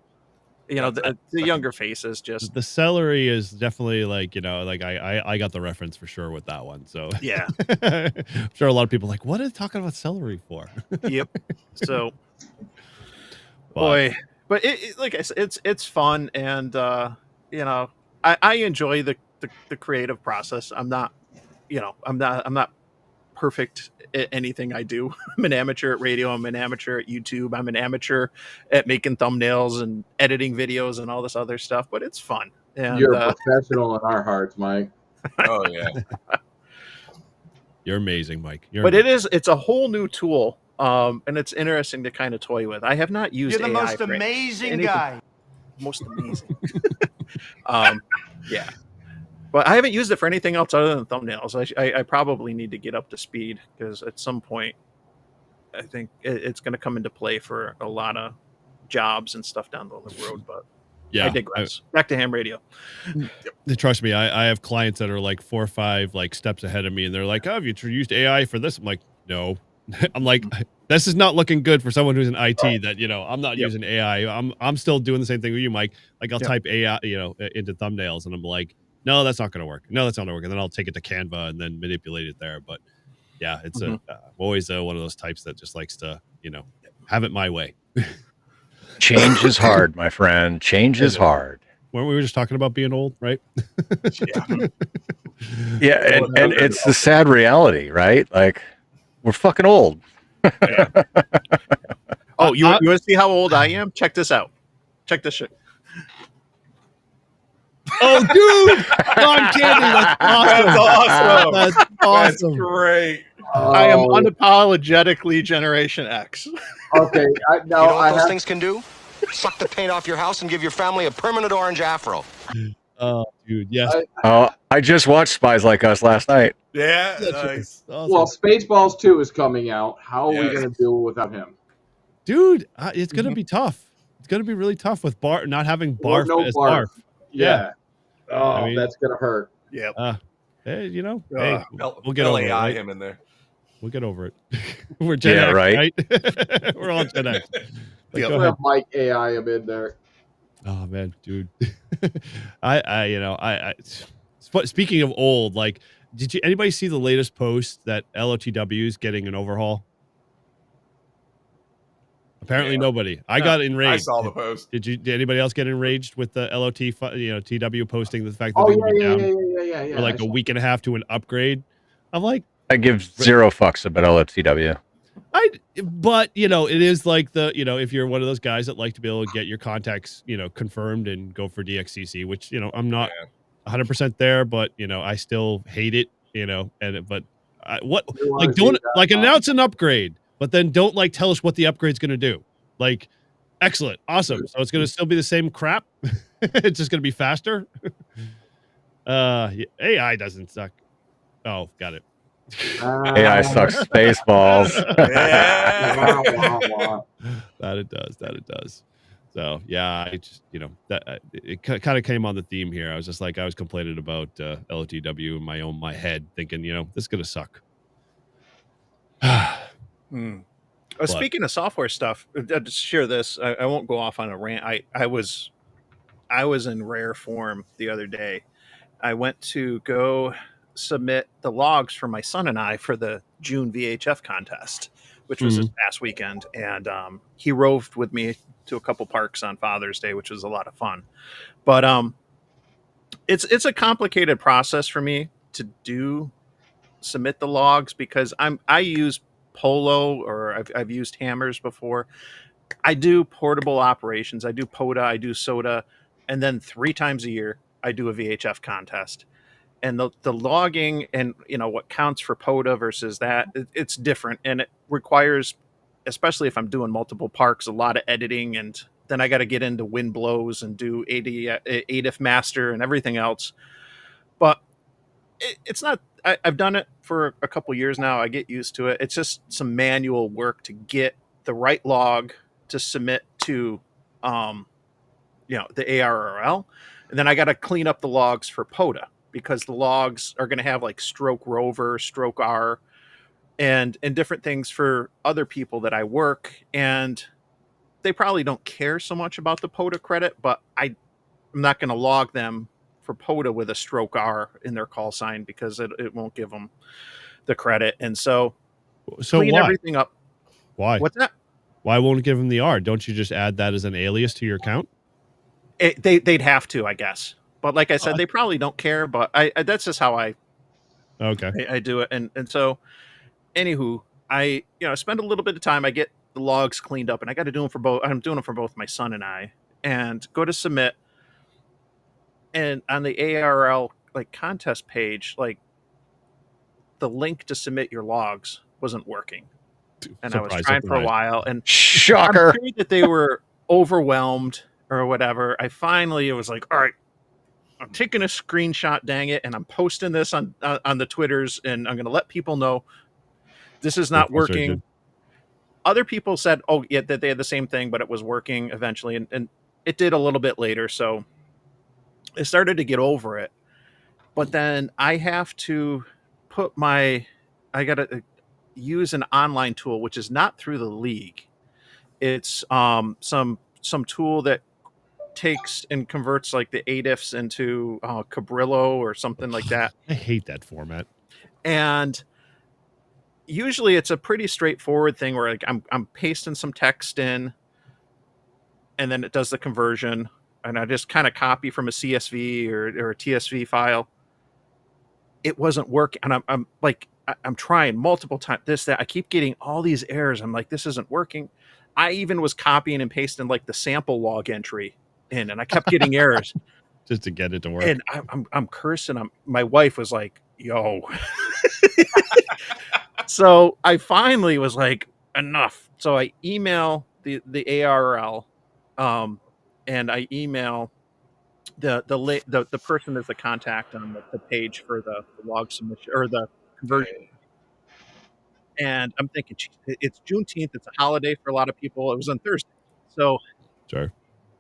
younger faces just, The celery is definitely like, like I got the reference for sure with that one. So yeah. I'm sure a lot of people are like, what are they talking about celery for? Yep. So But boy, but like I said, it's fun, and I enjoy the creative process. I'm not perfect at anything I do. I'm an amateur at radio. I'm an amateur at YouTube. I'm an amateur at making thumbnails and editing videos and all this other stuff. But it's fun, and You're a professional in our hearts, Mike. Oh yeah. you're amazing, Mike. but it's a whole new tool. And it's interesting to kind of toy with. I have not used. You're the AI most for amazing anything. guy. Most amazing. Yeah. But I haven't used it for anything else other than thumbnails. I probably need to get up to speed, because at some point, I think it's going to come into play for a lot of jobs and stuff down the road. But yeah, I digress. Back to ham radio. Trust me, I have clients that are like 4 or 5 like steps ahead of me, and they're like, "Oh, have you used AI for this?" I'm like, "No." I'm like, this is not looking good for someone who's in IT. That I'm not using AI. I'm still doing the same thing with you, Mike. Like I'll type AI, into thumbnails, and I'm like, no, that's not going to work. No, that's not going to work. And then I'll take it to Canva and then manipulate it there. But yeah, it's always one of those types that just likes to, have it my way. Change is hard, my friend. Change is hard. Weren't we were just talking about being old, right? Yeah, and it's the sad reality, right? Like, we're fucking old. Oh, you want to see how old I am? Check this out. Check this shit. Oh, dude! John Candy, that's awesome. That's awesome. That's awesome. That's great. I am unapologetically Generation X. Okay, You know what those things can do? Suck the paint off your house and give your family a permanent orange afro. Oh, dude, yes. I just watched Spies Like Us last night. Yeah, nice. Awesome. Well, Spaceballs 2 is coming out. How are we going to do without him? Dude, it's going to be tough. It's going to be really tough with not having Barf as Barf. Yeah. Oh, I mean, that's going to hurt. Yeah. Hey, We'll get over it. Right? him in there. We'll get over it. We're Gen X, right? We're all Gen X. Like, we'll have Mike AI him in there. Oh man, dude. Speaking of old, like, did anybody see the latest post that LOTW is getting an overhaul? Apparently nobody. I got enraged. I saw the post. Did anybody else get enraged with the TW posting the fact that they would be down for like a week and a half to an upgrade? I'm like, I give zero fucks about LFCW. But it is like if you're one of those guys that like to be able to get your contacts, confirmed and go for DXCC, which, I'm not 100% there, but, I still hate it, announce an upgrade, but then don't tell us what the upgrade's going to do. Like, excellent. Awesome. So it's going to still be the same crap. It's just going to be faster. AI doesn't suck. Oh, got it. AI sucks Spaceballs. That it does. So yeah, I just that it kind of came on the theme here. I was just like, I was complaining about LTW in my head, thinking this is gonna suck. Speaking of software stuff, to share this, I won't go off on a rant. I was in rare form the other day. I went to go submit the logs for my son and I for the June VHF contest, which was this past weekend, and he roved with me to a couple parks on Father's Day, which was a lot of fun. But it's a complicated process for me to submit the logs, because I use Polo, or I've used Hammers before. I do portable operations. I do POTA, I do SOTA, and then 3 times a year I do a VHF contest. and the logging and what counts for POTA versus that, it's different, and it requires, especially if I'm doing multiple parks, a lot of editing, and then I got to get into wind blows and do ADIF master and everything else. But it's not. I've done it for a couple years now. I get used to it. It's just some manual work to get the right log to submit to, the ARRL, and then I got to clean up the logs for POTA, because the logs are going to have like stroke rover, stroke R, and different things for other people that I work, and they probably don't care so much about the POTA credit, but I'm not going to log them for POTA with a stroke R in their call sign, because it won't give them the credit. And so clean why? everything up. Why? What's that? Why won't it give them the R? Don't you just add that as an alias to your account? They'd have to, I guess. But like I said, they probably don't care. But I that's just how I do it. And so, anywho, I spend a little bit of time. I get the logs cleaned up, and I got to do them for both. I'm doing them for both my son and I. And go to submit, and on the ARL like contest page, like the link to submit your logs wasn't working, and I was trying for a while, and Shocker. I'm sure that they were overwhelmed or whatever. I finally, it was like, all right, I'm taking a screenshot, dang it, and I'm posting this on the Twitters, and I'm going to let people know this is not working. Other people said, oh yeah, that they had the same thing, but it was working eventually, and it did a little bit later. So I started to get over it, but then I have to I got to use an online tool, which is not through the league. It's some tool that takes and converts like the ADIFs into Cabrillo or something like that. I hate that format. And usually it's a pretty straightforward thing where like I'm pasting some text in, and then it does the conversion, and I just kind of copy from a CSV or a TSV file. It wasn't working, and I'm like, I'm trying multiple times, this, that. I keep getting all these errors. I'm like, this isn't working. I even was copying and pasting like the sample log entry in, and I kept getting errors just to get it to work. And I'm cursing. My wife was like, yo. So I finally was like, enough. So I email the ARL, and I email the person that's the contact on the page for the log submission or the conversion. And I'm thinking, it's Juneteenth. It's a holiday for a lot of people. It was on Thursday. So sure.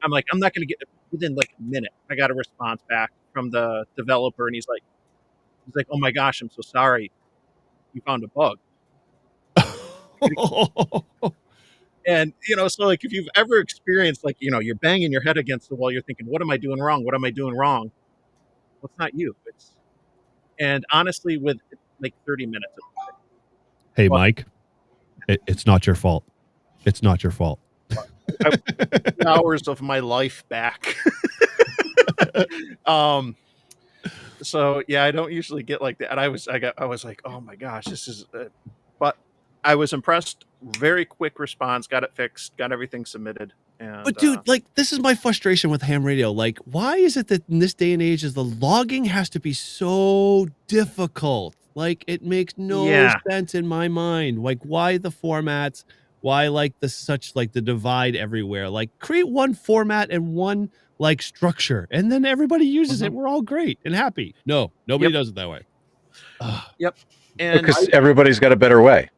I'm like, I'm not going to get within like a minute. I got a response back from the developer, and he's like, oh my gosh, I'm so sorry. You found a bug. And, so like if you've ever experienced like, you're banging your head against the wall, you're thinking, what am I doing wrong? What am I doing wrong? Well, it's not you. And honestly, with like 30 minutes. Hey, Mike, it's not your fault. It's not your fault. Hours of my life back. So yeah, I don't usually get like that. And I was like, oh my gosh, this is, but I was impressed. Very quick response, got it fixed, got everything submitted. And, but dude, like, this is my frustration with ham radio. Like, why is it that in this day and age, is the logging has to be so difficult? Like, it makes no sense in my mind. Like, why the formats? Why like the divide everywhere? Like, create one format and one like structure, and then everybody uses it. We're all great and happy. No, nobody does it that way. Yep. And because everybody's got a better way.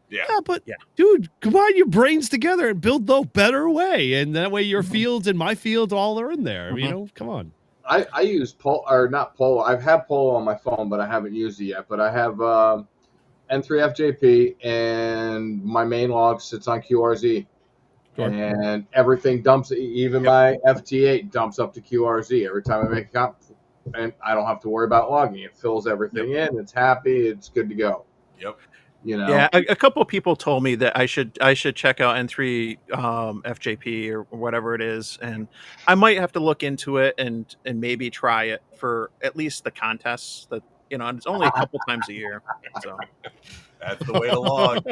Yeah, but dude, combine your brains together and build the better way, and that way your fields and my fields all are in there. Come on. I use not Polo. I've had Polo on my phone, but I haven't used it yet. But I have N3FJP, and my main log sits on QRZ. Sure. And everything dumps, even my FT8 dumps up to QRZ every time I make a comp, and I don't have to worry about logging. It fills everything in. It's happy. It's good to go. Yep. Yeah, a couple of people told me that I should check out N3 FJP or whatever it is, and I might have to look into it and maybe try it for at least the contests that and it's only a couple times a year. So That's the way to log.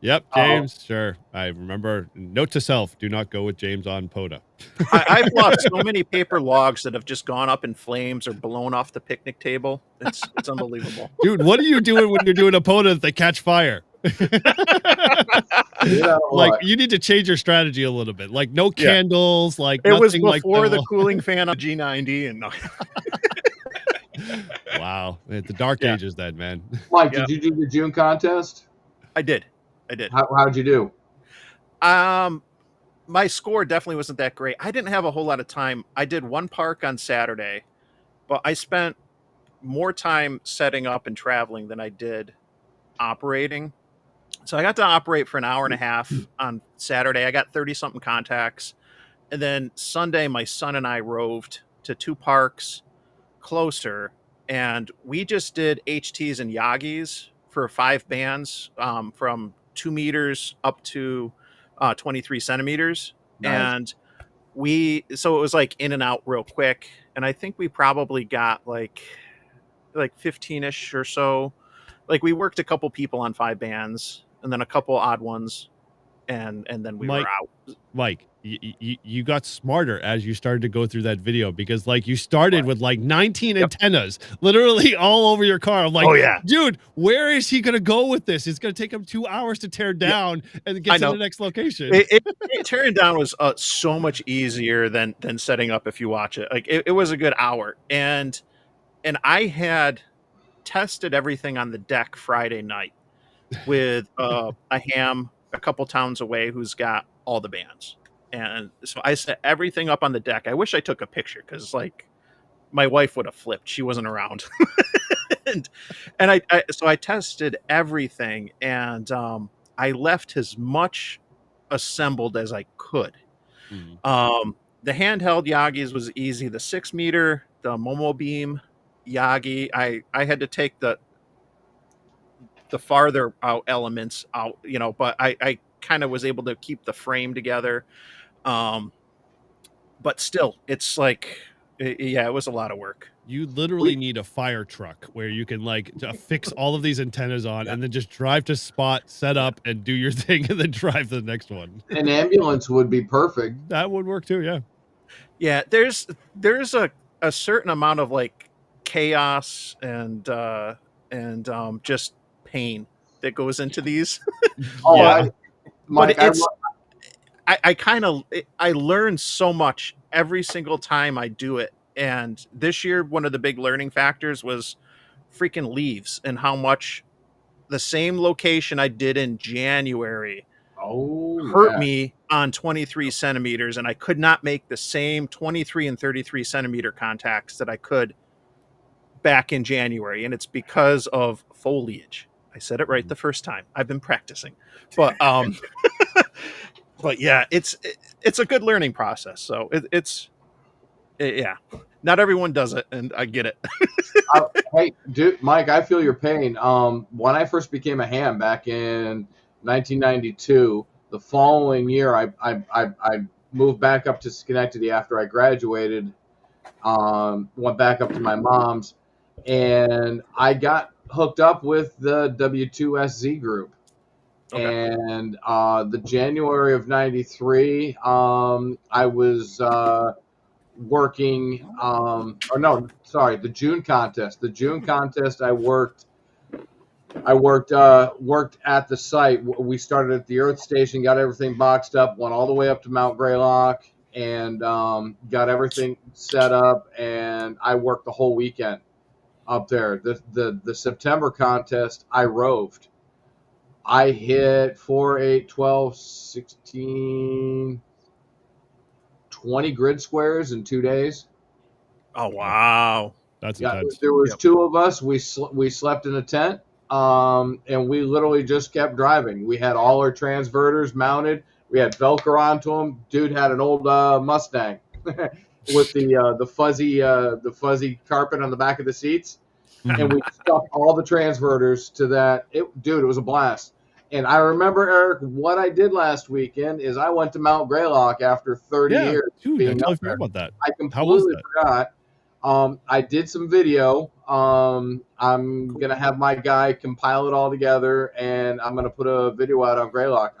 Yep, James. Sure, I remember. Note to self: do not go with James on POTA. I've lost so many paper logs that have just gone up in flames or blown off the picnic table. It's unbelievable. Dude, what are you doing when you're doing a POTA that they catch fire? Like, you need to change your strategy a little bit. Like, no candles. Like, it was nothing before like the cooling fan on G90, and wow, the dark ages, then, man. Mike, did you do the June contest? I did. How'd you do? My score definitely wasn't that great. I didn't have a whole lot of time. I did one park on Saturday, but I spent more time setting up and traveling than I did operating. So I got to operate for an hour and a half on Saturday. I got 30-something contacts. And then Sunday, my son and I roved to 2 parks closer, and we just did HTs and Yagis for 5 bands from 2 meters up to 23 centimeters. Nice. And so it was like in and out real quick. And I think we probably got like 15-ish or so. Like, we worked a couple people on 5 bands and then a couple odd ones. And then we were out. Mike, you got smarter as you started to go through that video, because like you started with like 19 antennas literally all over your car. I'm like, oh yeah, dude, where is he gonna go with this? It's gonna take him 2 hours to tear down and get to the next location. Tearing down was so much easier than setting up. If you watch it, like it was a good hour, and I had tested everything on the deck Friday night with a ham a couple towns away who's got all the bands. And so I set everything up on the deck. I wish I took a picture, because like my wife would have flipped. She wasn't around. and I tested everything, and I left as much assembled as I could. The handheld Yagis was easy. The 6 meter, the Momo Beam Yagi, I had to take the farther out elements out, but I kind of was able to keep the frame together. But still, it's like, it was a lot of work. You literally need a fire truck where you can like fix all of these antennas on and then just drive to spot, set up, and do your thing, and then drive to the next one. An ambulance would be perfect. That would work too, yeah. Yeah, there's a certain amount of like chaos and just pain that goes into these. Mike, but I learn so much every single time I do it. And this year, one of the big learning factors was freaking leaves, and how much the same location I did in January hurt me on 23 centimeters, and I could not make the same 23 and 33 centimeter contacts that I could back in January. And it's because of foliage. I said it right the first time. I've been practicing, but but yeah, it's a good learning process. So yeah, not everyone does it, and I get it. Hey, dude, Mike, I feel your pain. When I first became a ham back in 1992, the following year, I moved back up to Schenectady after I graduated. Went back up to my mom's, and I got hooked up with the W2SZ group. Okay. And the January of 93, I was working, the June contest. The June contest, I worked at the site. We started at the Earth Station, got everything boxed up, went all the way up to Mount Greylock, and got everything set up, and I worked the whole weekend up there. The September contest, I roved. I hit 4, 8, 12, 16, 20 grid squares in 2 days. Oh, wow. That's intense. There was 2 of us. We slept in a tent, and we literally just kept driving. We had all our transverters mounted. We had Velcro onto them. Dude had an old Mustang with the fuzzy carpet on the back of the seats. And we stuck all the transverters to that. It was a blast. And I remember, Eric, what I did last weekend is I went to Mount Greylock after 30 years. Dude, I totally forgot about that. I completely forgot. I did some video I'm going to have my guy compile it all together, and I'm going to put a video out on Greylock.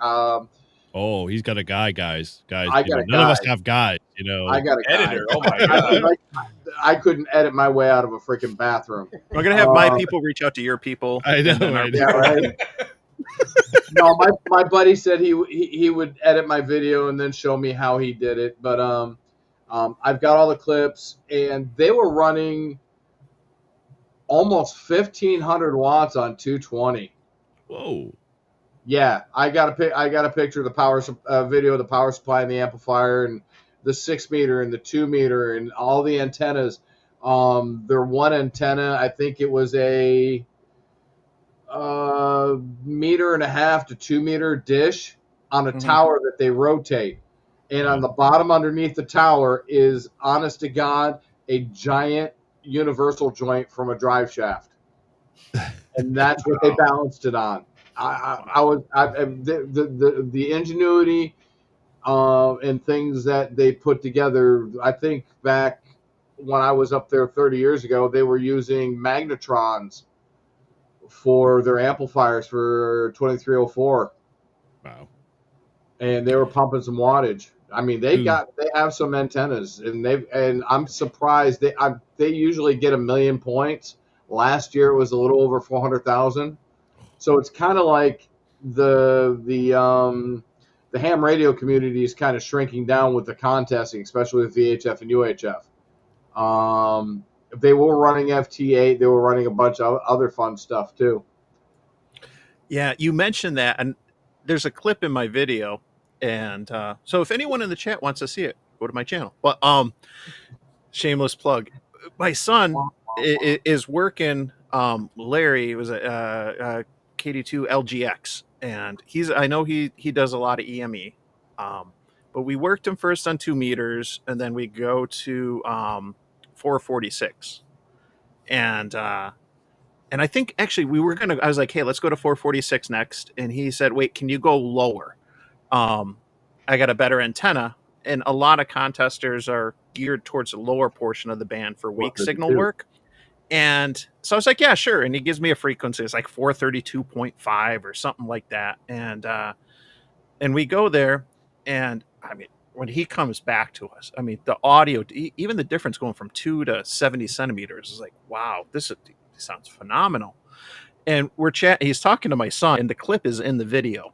Oh, he's got a guy, guys. I got a None of us guy. have guys, you know. I got a guy. Editor. Oh my god. I couldn't edit my way out of a freaking bathroom. We're gonna have my people reach out to your people. I know, and then our I know. Yeah, right. No, my buddy said he would edit my video and then show me how he did it. But I've got all the clips, and they were running almost 1,500 watts on 220. Whoa. Yeah, I got a picture of the power video of the power supply and the amplifier and the 6 meter and the 2 meter and all the antennas. Their one antenna, I think it was a 1.5 to 2 meter dish on a tower that they rotate. And on the bottom underneath the tower is, honest to God, a giant universal joint from a drive shaft. And that's what they balanced it on. The ingenuity and things that they put together. I think back when I was up there 30 years ago, they were using magnetrons for their amplifiers for 2304. Wow. And they were pumping some wattage. I mean, they have some antennas, and I'm surprised they usually get 1 million points. Last year it was a little over 400,000. So it's kind of like the ham radio community is kind of shrinking down with the contesting, especially with VHF and UHF. They were running FT8. They were running a bunch of other fun stuff too. Yeah, you mentioned that, and there's a clip in my video, and so if anyone in the chat wants to see it, go to my channel. But shameless plug. My son is working. Larry was a KD2 LGX, and I know he does a lot of EME. But we worked him first on 2 meters, and then we go to 446, and I think actually I was like, hey, let's go to 446 next, and he said, wait, can you go lower? I got a better antenna, and a lot of contesters are geared towards the lower portion of the band for weak signal work. And so I was like, yeah, sure. And he gives me a frequency. It's like 432.5 or something like that. And we go there, and I mean, when he comes back to us, I mean, the audio, even the difference going from 2 to 70 centimeters is like, wow, this sounds phenomenal. And he's talking to my son, and the clip is in the video.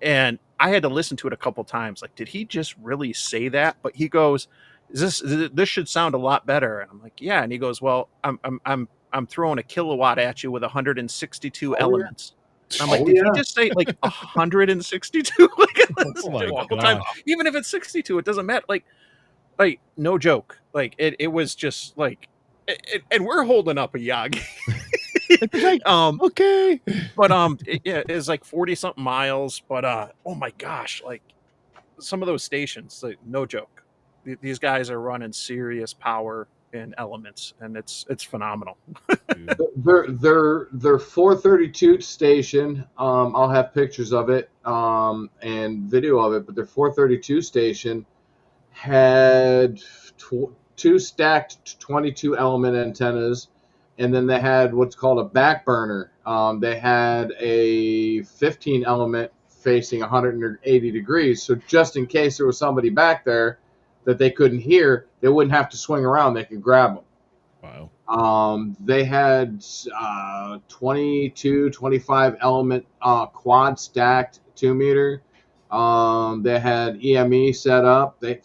And I had to listen to it a couple times. Like, did he just really say that? But he goes, this should sound a lot better. And I'm like, yeah. And he goes, well, I'm throwing a kilowatt at you with 162 elements. And I'm like, did he just say like 162? Like, even if it's 62, it doesn't matter. Like no joke. Like it was just like, and we're holding up a Yagi. Okay. But it's like 40 something miles. But oh my gosh, like some of those stations, like no joke. These guys are running serious power in elements, and it's phenomenal. Their 432 station, I'll have pictures of it and video of it, but their 432 station had two stacked 22 element antennas, and then they had what's called a back burner. They had a 15 element facing 180 degrees, so just in case there was somebody back there that they couldn't hear, they wouldn't have to swing around. They could grab them. Wow. They had 22, 25 element quad stacked 2 meter. They had EME set up. They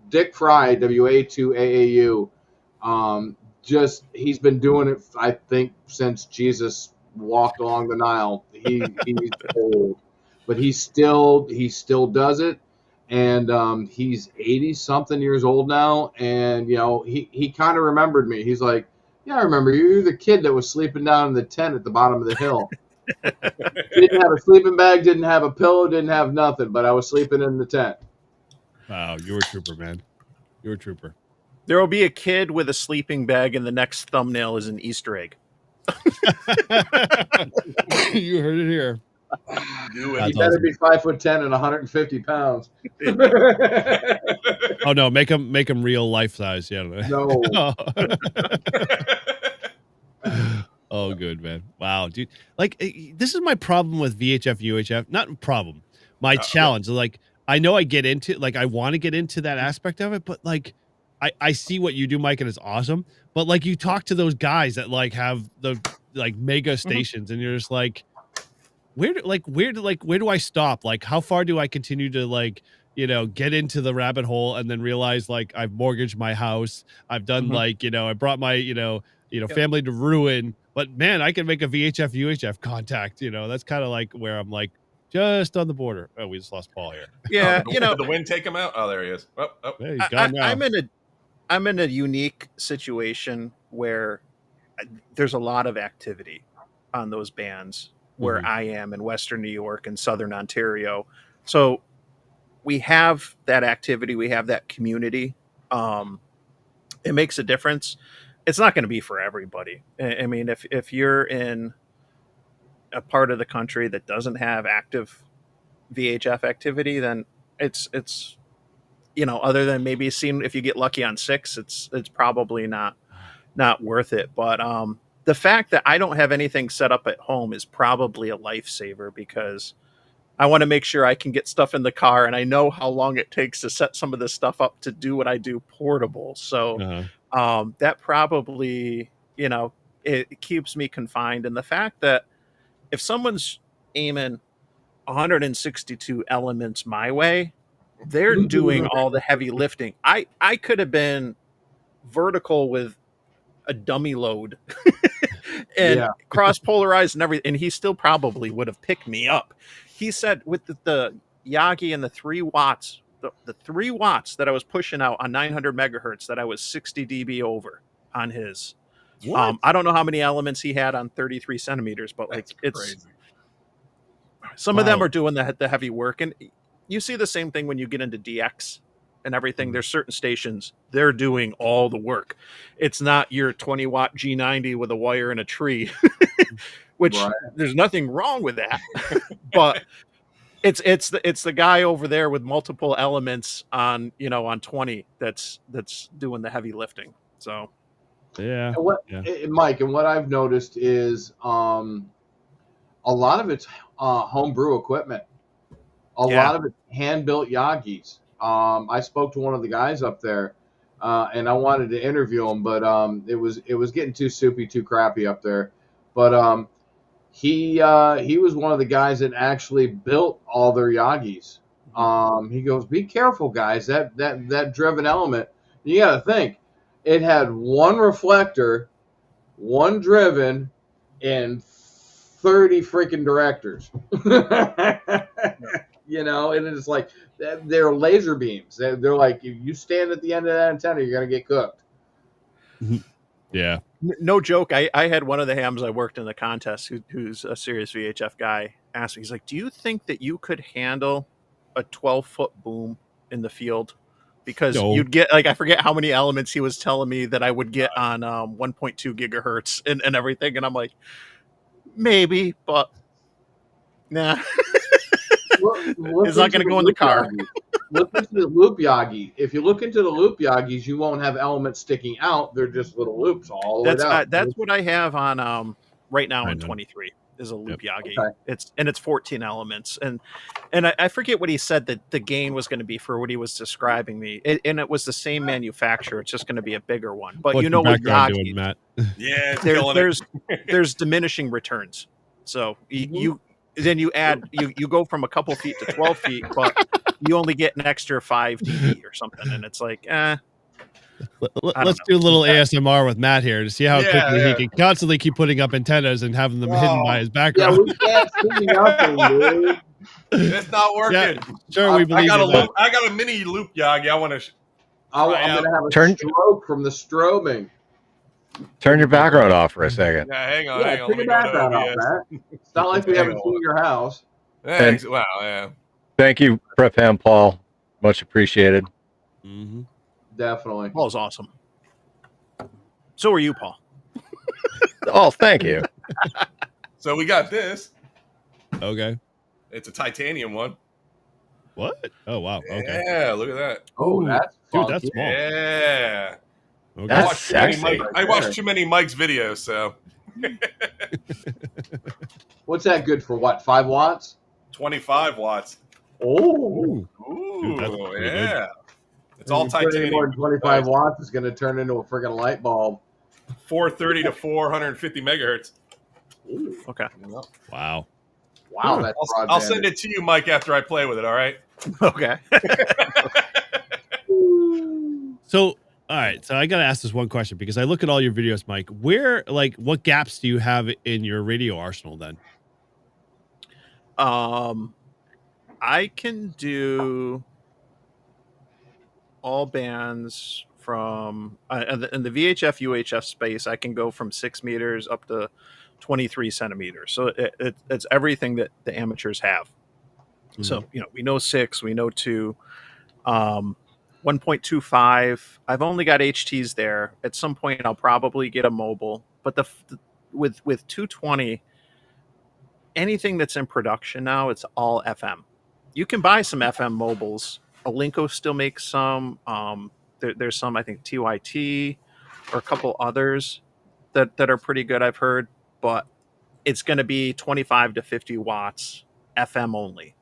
Dick Fry, WA2AAU. He's been doing it, I think, since Jesus walked along the Nile. He's old, but he still does it. And he's 80 something years old now, and he kind of remembered me. He's like, yeah, I remember you. You're the kid that was sleeping down in the tent at the bottom of the hill. Didn't have a sleeping bag, didn't have a pillow, didn't have nothing, but I was sleeping in the tent. Wow, you're a trooper, man. You're a trooper. There will be a kid with a sleeping bag, and the next thumbnail is an Easter egg. You heard it here. You better be 5'10" and 150 pounds. Oh no, make them real life size. Yeah. No. Oh, good, man. Wow, dude. Like, this is my problem with VHF, UHF. Not problem. My challenge. Like, I know I get into, like, I want to get into that aspect of it, but like, I see what you do, Mike, and it's awesome. But like, you talk to those guys that like have the like mega stations, and you're just like, where do I stop? Like, how far do I continue to like, get into the rabbit hole and then realize like I've mortgaged my house. I've done like, I brought my, family to ruin, but man, I can make a VHF UHF contact. That's kind of like where I'm like just on the border. Oh, we just lost Paul here. Yeah, Did the wind take him out? Oh, there he is. Oh. Hey, he's gone now. I'm in a unique situation where there's a lot of activity on those bands where I am in Western New York and Southern Ontario. So we have that activity, we have that community. It makes a difference. It's not going to be for everybody. I mean, if you're in a part of the country that doesn't have active VHF activity, then it's other than maybe seeing if you get lucky on 6, it's probably not worth it. But the fact that I don't have anything set up at home is probably a lifesaver, because I want to make sure I can get stuff in the car, and I know how long it takes to set some of this stuff up to do what I do portable. So that probably, it keeps me confined. And the fact that if someone's aiming 162 elements my way, they're doing all the heavy lifting. I could have been vertical with a dummy load and cross polarized and everything, and he still probably would have picked me up. He said with the Yagi and the 3 watts, the 3 watts that I was pushing out on 900 megahertz, that I was 60 dB over on his. I don't know how many elements he had on 33 centimeters, but like, it's crazy. Some of them are doing the heavy work, and you see the same thing when you get into DX and everything. There's certain stations, they're doing all the work. It's not your 20 watt G90 with a wire and a tree, which there's nothing wrong with that. But it's the guy over there with multiple elements on 20 that's doing the heavy lifting. So Mike, and what I've noticed is a lot of it's homebrew equipment. A lot of it hand-built Yagis. I spoke to one of the guys up there, and I wanted to interview him, but it was getting too soupy, too crappy up there. But he was one of the guys that actually built all their Yagis. He goes, "Be careful, guys. That driven element. You got to think, it had one reflector, one driven, and 30 freaking directors." And it's like they're laser beams. They're like, if you stand at the end of that antenna, you're gonna get cooked. Yeah, no joke. I had one of the hams I worked in the contest, who's a serious VHF guy, asked me, he's like, "Do you think that you could handle a 12-foot boom in the field?" Because you'd get, like, I forget how many elements he was telling me that I would get on 1.2 gigahertz and everything, and I'm like, maybe, but nah. It's not going to go in the car. Look into the loop Yagi. If you look into the loop Yagis, you won't have elements sticking out. They're just little loops all the way down. That's what I have on right now on 23 is a loop Yagi. Okay. It's 14 elements, and I forget what he said that the gain was going to be for what he was describing me, and it was the same manufacturer. It's just going to be a bigger one. But with Yagi, doing, Matt? there's diminishing returns. So then you add, you go from a couple feet to 12 feet, but you only get an extra 5 dB or something. And it's like, let's do a little ASMR with Matt here to see how quickly he can constantly keep putting up antennas and having them hidden by his background. Yeah, we can't see nothing, dude. It's not working. Yeah, sure, we believe I got a mini loop Yagi. I'm going to have a stroke from the strobing. Turn your background off for a second. Yeah, hang on. Turn your background off, Matt. It's not like we haven't seen your house. Thanks. Wow, yeah. Thank you, Prep Ham Paul. Much appreciated. Mm-hmm. Definitely. Paul's awesome. So are you, Paul. Oh, thank you. So we got this. Okay. It's a titanium one. What? Oh wow. Okay. Yeah, look at that. Oh, Ooh, that's dude, funky. that's small. Yeah. Okay. That's watched too many sexy. Mike, I watched too many Mike's videos, so What's that good for? What, 5 watts? 25 watts. Oh, Ooh, dude, that's Ooh, pretty good. yeah. It's all you put any more titanium. than 25 watts, it's going to turn into a freaking light bulb. 430 to 450 megahertz. Ooh, Okay. Wow. wow, that's broadband. I'll send it to you, Mike, after I play with it. All right. Okay. So, all right. So I got to ask this one question because I look at all your videos, Mike. Where, like, what gaps do you have in your radio arsenal then? I can do all bands from in the VHF UHF space. I can go from 6 meters up to 23 centimeters. So it's everything that the amateurs have. So we know 6, we know 2, 1.25. I've only got HTs there. At some point, I'll probably get a mobile. But with 220, anything that's in production now, it's all FM. You can buy some FM mobiles. Alinco still makes some. There's some, I think, TYT or a couple others that are pretty good, I've heard. But it's going to be 25 to 50 watts FM only.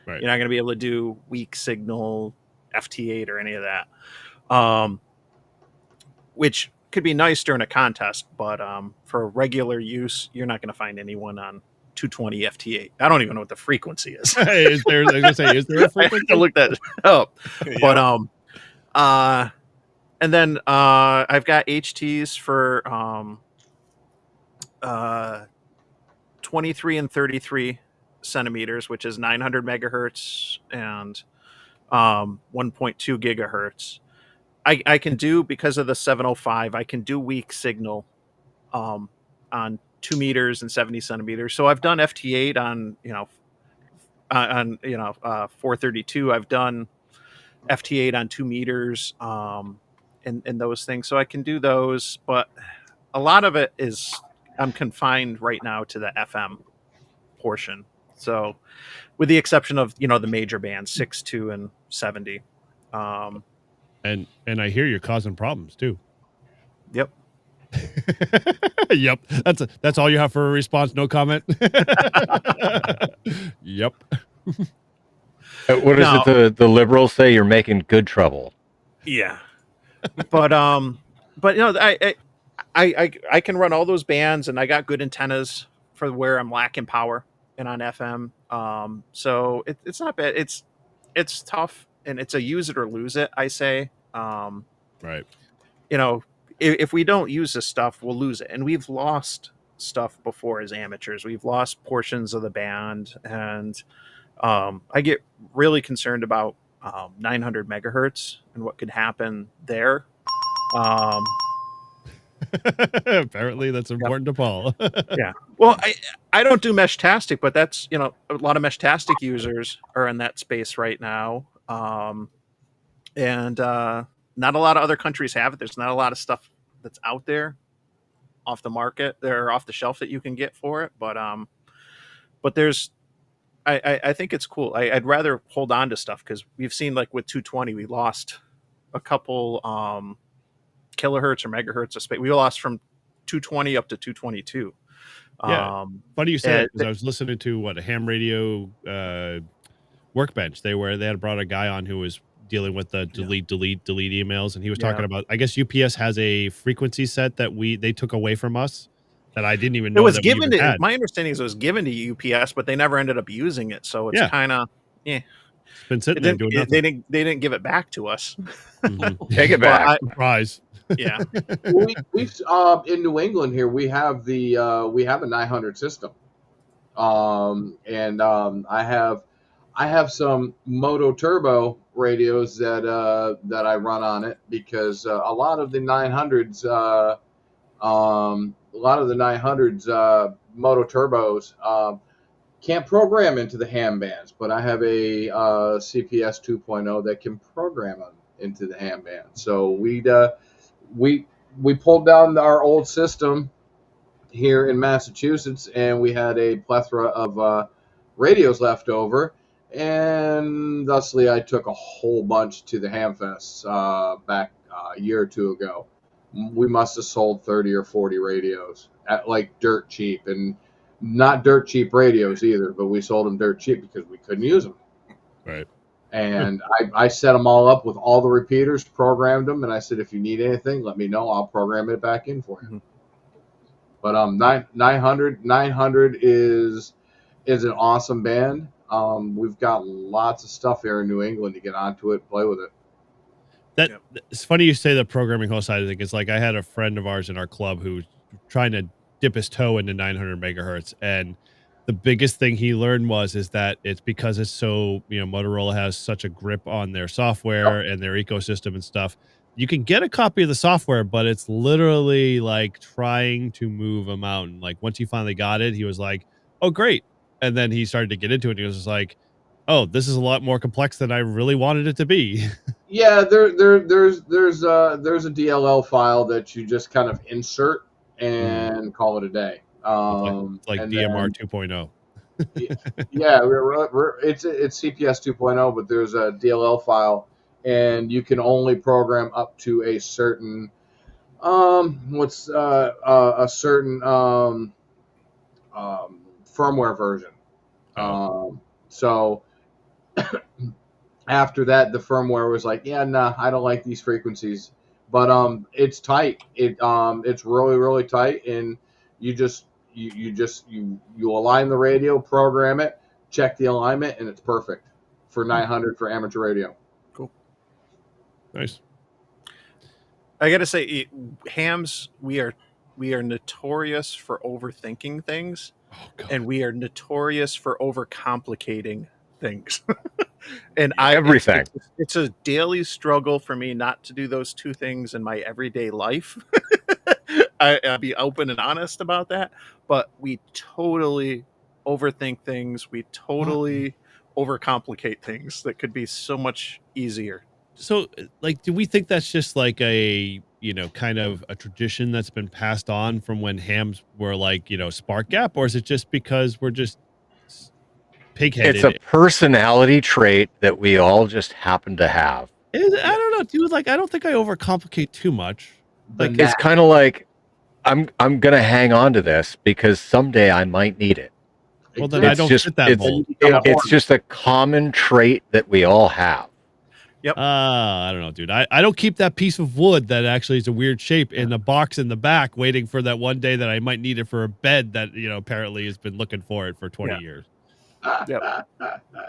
Right. You're not going to be able to do weak signal, FT8 or any of that, which could be nice during a contest. But for regular use, you're not going to find anyone on 220 FT8. I don't even know what the frequency is. Is there? I was gonna say, is there a I have frequency? to look that up. Yeah. But and then I've got HTs for 23 and 33 centimeters, which is 900 megahertz and 1.2 gigahertz. I can do, because of the 705, I can do weak signal on 2 meters and 70 centimeters. So I've done FT8 on 432. I've done FT8 on 2 meters and those things. So I can do those, but a lot of it is I'm confined right now to the FM portion. So with the exception of, the major bands, 6, 2, and 70. And I hear you're causing problems too. Yep. Yep. That's all you have for a response. No comment. Yep. What is it the liberals say? You're making good trouble. Yeah. But I can run all those bands, and I got good antennas for where I'm lacking power and on FM. So it's not bad. It's tough, and it's a use it or lose it, I say. Right. If we don't use this stuff, we'll lose it. And we've lost stuff before as amateurs. We've lost portions of the band, and I get really concerned about 900 megahertz and what could happen there. Apparently that's important to Paul. Yeah. Well, I don't do Meshtastic, but that's, a lot of Meshtastic users are in that space right now. And not a lot of other countries have it. There's not a lot of stuff that's out there off the market. They're off the shelf that you can get for it. But there's, I think it's cool. I'd rather hold on to stuff, because we've seen, like with 220, we lost a couple kilohertz or megahertz of space. We lost from 220 up to 222. Yeah. Funny you said, because I was listening to a ham radio workbench. They had brought a guy on who was dealing with the delete emails, and he was talking about, I guess UPS has a frequency set that they took away from us that I didn't even know. It was that given we to, had. my understanding is it was given to UPS, but they never ended up using it. So it's kind of, It's been sitting there doing nothing. They didn't give it back to us. Take it back. Surprise. Yeah. We've in New England here, we have a 900 system. I have some Moto Turbo radios that I run on it, because a lot of the 900s Moto Turbos can't program into the ham bands, but I have a CPS 2.0 that can program them into the ham band. So we pulled down our old system here in Massachusetts, and we had a plethora of radios left over. And thusly, I took a whole bunch to the Hamfests back a year or two ago. We must have sold 30 or 40 radios at like dirt cheap, and not dirt cheap radios either, but we sold them dirt cheap because we couldn't use them. Right. And I set them all up with all the repeaters, programmed them, and I said, if you need anything, let me know. I'll program it back in for you. Mm-hmm. But 900 is an awesome band. We've got lots of stuff here in New England to get onto it, play with it. It's funny you say the programming whole side of things. It's like I had a friend of ours in our club who's trying to dip his toe into 900 megahertz, and the biggest thing he learned is that it's because it's so, Motorola has such a grip on their software and their ecosystem and stuff. You can get a copy of the software, but it's literally like trying to move a mountain. Like once he finally got it, he was like, "Oh, great!" And then he started to get into it. And he was just like, "Oh, this is a lot more complex than I really wanted it to be." Yeah, there's a DLL file that you just kind of insert and call it a day. It's like and DMR then- 2.0. Yeah, it's CPS 2.0, but there's a DLL file, and you can only program up to a certain a certain firmware version. So after that, the firmware was like, yeah, nah, I don't like these frequencies, but it's tight. It's really, really tight, and you align the radio, program it, check the alignment, and it's perfect for 900 for amateur radio. Cool. Nice. I gotta say, hams, we are notorious for overthinking things, and we are notorious for overcomplicating things. And everything. It's a daily struggle for me not to do those two things in my everyday life. I'll be open and honest about that, but we totally overthink things. We totally overcomplicate things that could be so much easier. So, like, do we think that's just like a, kind of a tradition that's been passed on from when hams were like, spark gap, or is it just because we're just pig-headed? It's a personality trait that we all just happen to have. I don't know, dude. Like, I don't think I overcomplicate too much. Like, it's kind of like I'm gonna hang on to this because someday I might need it. Well, then I don't fit that mold. It's just a common trait that we all have. Yep. I don't know, dude. I don't keep that piece of wood that actually is a weird shape in the box in the back, waiting for that one day that I might need it for a bed that, apparently has been looking for it for 20 years. Yep.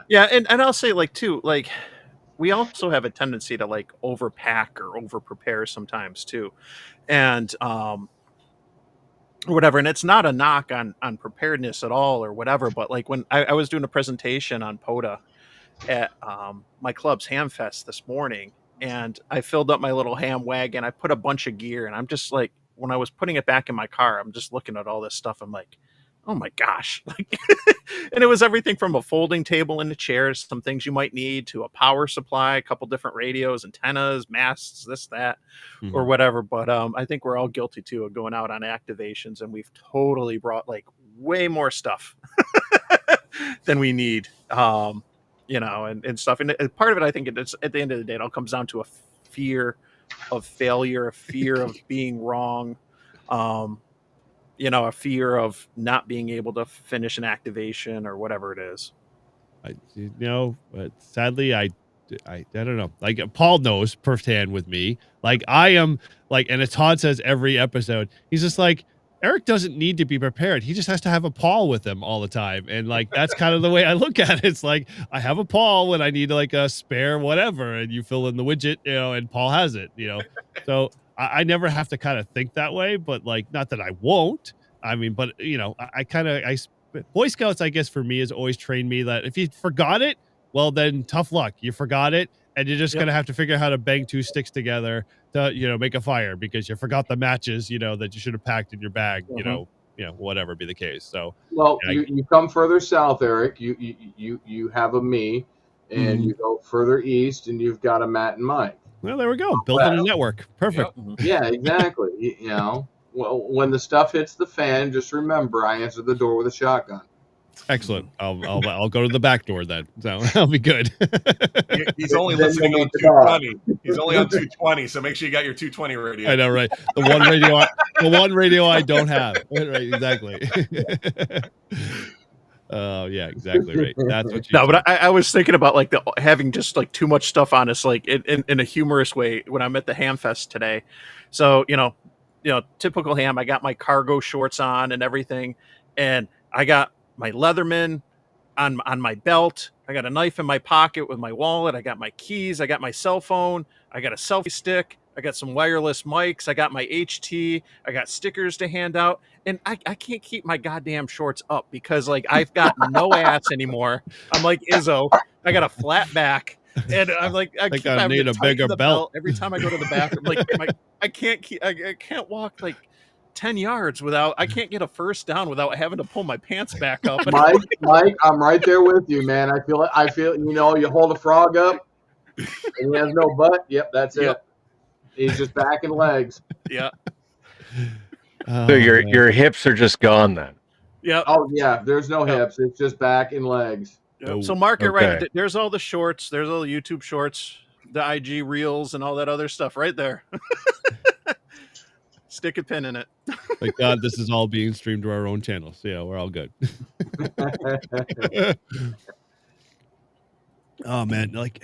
Yeah, and I'll say, like, too, like, we also have a tendency to like overpack or over prepare sometimes too, and whatever. And it's not a knock on preparedness at all or whatever, but like when I was doing a presentation on POTA at my club's Hamfest this morning, and I filled up my little ham wagon. I put a bunch of gear, and I'm just like, when I was putting it back in my car, I'm just looking at all this stuff. I'm like, oh my gosh. Like, and it was everything from a folding table and a chair, some things you might need, to a power supply, a couple different radios, antennas, masts, this, that, or whatever. But I think we're all guilty too of going out on activations, and we've totally brought like way more stuff than we need. And stuff. And part of it, I think it's at the end of the day, it all comes down to a fear of failure, a fear of being wrong, a fear of not being able to finish an activation or whatever it is. But sadly, I don't know. Like, Paul knows firsthand with me. Like, I am like, and as Todd says every episode, he's just like, Eric doesn't need to be prepared. He just has to have a Paul with him all the time. And like, that's kind of the way I look at it. It's like, I have a Paul when I need like a spare whatever, and you fill in the widget, and Paul has it, So I never have to kind of think that way, but like, not that I won't. I mean, but Boy Scouts, I guess for me, has always trained me that if you forgot it, well, then tough luck. You forgot it, and you're just gonna have to figure out how to bang two sticks together to make a fire because you forgot the matches, that you should have packed in your bag, whatever be the case. So, well, you come further south, Eric. You have a me, and you go further east, and you've got a Matt and Mike. Well, there we go. Building a network. Perfect. Yeah, exactly. Well, when the stuff hits the fan, just remember, I answered the door with a shotgun. Excellent. I'll go to the back door then. So I'll be good. He's only Then listening you'll on make the call. 220. He's only on 220, so make sure you got your 220 radio. I know, right? The one radio I don't have. Right, exactly. Oh yeah, exactly right. That's what you No, said. but I was thinking about like having just like too much stuff on us, like in a humorous way when I'm at the Ham Fest today. So typical ham. I got my cargo shorts on and everything, and I got my Leatherman on my belt. I got a knife in my pocket with my wallet. I got my keys. I got my cell phone. I got a selfie stick. I got some wireless mics. I got my HT. I got stickers to hand out. And I can't keep my goddamn shorts up because like I've got no ass anymore. I'm like Izzo. I got a flat back. And I'm like, I Think keep I having need to a tighten bigger the belt. every time I go to the bathroom. Like I can't walk like 10 yards without, I can't get a first down without having to pull my pants back up. Mike, I'm right there with you, man. I feel you hold a frog up and he has no butt. Yep, that's Yep. it. He's just back and legs. Yeah. So your hips are just gone then. Yep. Oh yeah, there's no Yep. hips. It's just back and legs. Yep. So mark it right. Okay. There's all the shorts. There's all the YouTube shorts, the IG reels, and all that other stuff right there. Stick a pin in it. Thank God this is all being streamed to our own channel. So yeah, we're all good. Oh man, like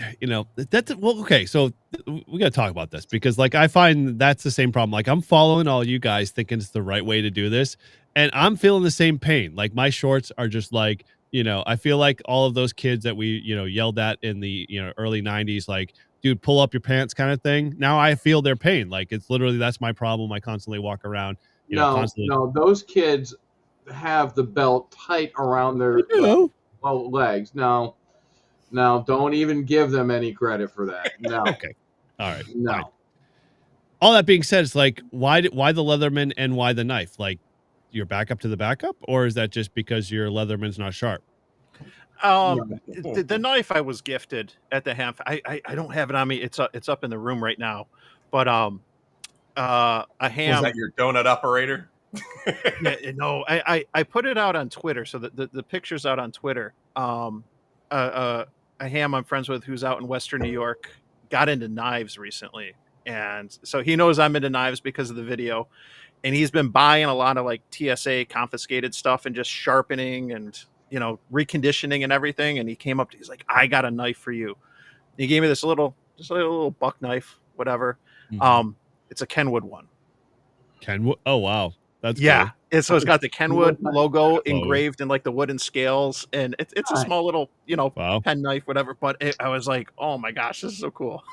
that's well, okay. So we gotta talk about this because like I find that's the same problem. Like I'm following all you guys thinking it's the right way to do this, and I'm feeling the same pain. Like my shorts are just like, I feel like all of those kids that we, yelled at in the early 90s, like, dude, pull up your pants kind of thing. Now I feel their pain. Like it's literally that's my problem. I constantly walk around, constantly. No, those kids have the belt tight around their legs. Now, don't even give them any credit for that. No. Okay. All right. No. Fine. All that being said, it's like, why the Leatherman and why the knife? Like, you're back up to the backup, or is that just because your Leatherman's not sharp? The knife I was gifted at the Ham. I don't have it on me. It's up in the room right now. But a ham. Was that your donut operator? Yeah, no, I put it out on Twitter, so the picture's out on Twitter. A ham I'm friends with who's out in Western New York got into knives recently, and so he knows I'm into knives because of the video, and he's been buying a lot of like TSA confiscated stuff and just sharpening and reconditioning and everything. And he came up to, he's like, I got a knife for you. He gave me this little buck knife, whatever. Mhm. It's a Kenwood one. Kenwood. Oh wow, that's yeah. cool. And so it's got the Kenwood logo engraved in like the wooden scales, and it's a small little Wow. pen knife, whatever. But I was like, oh my gosh, this is so cool.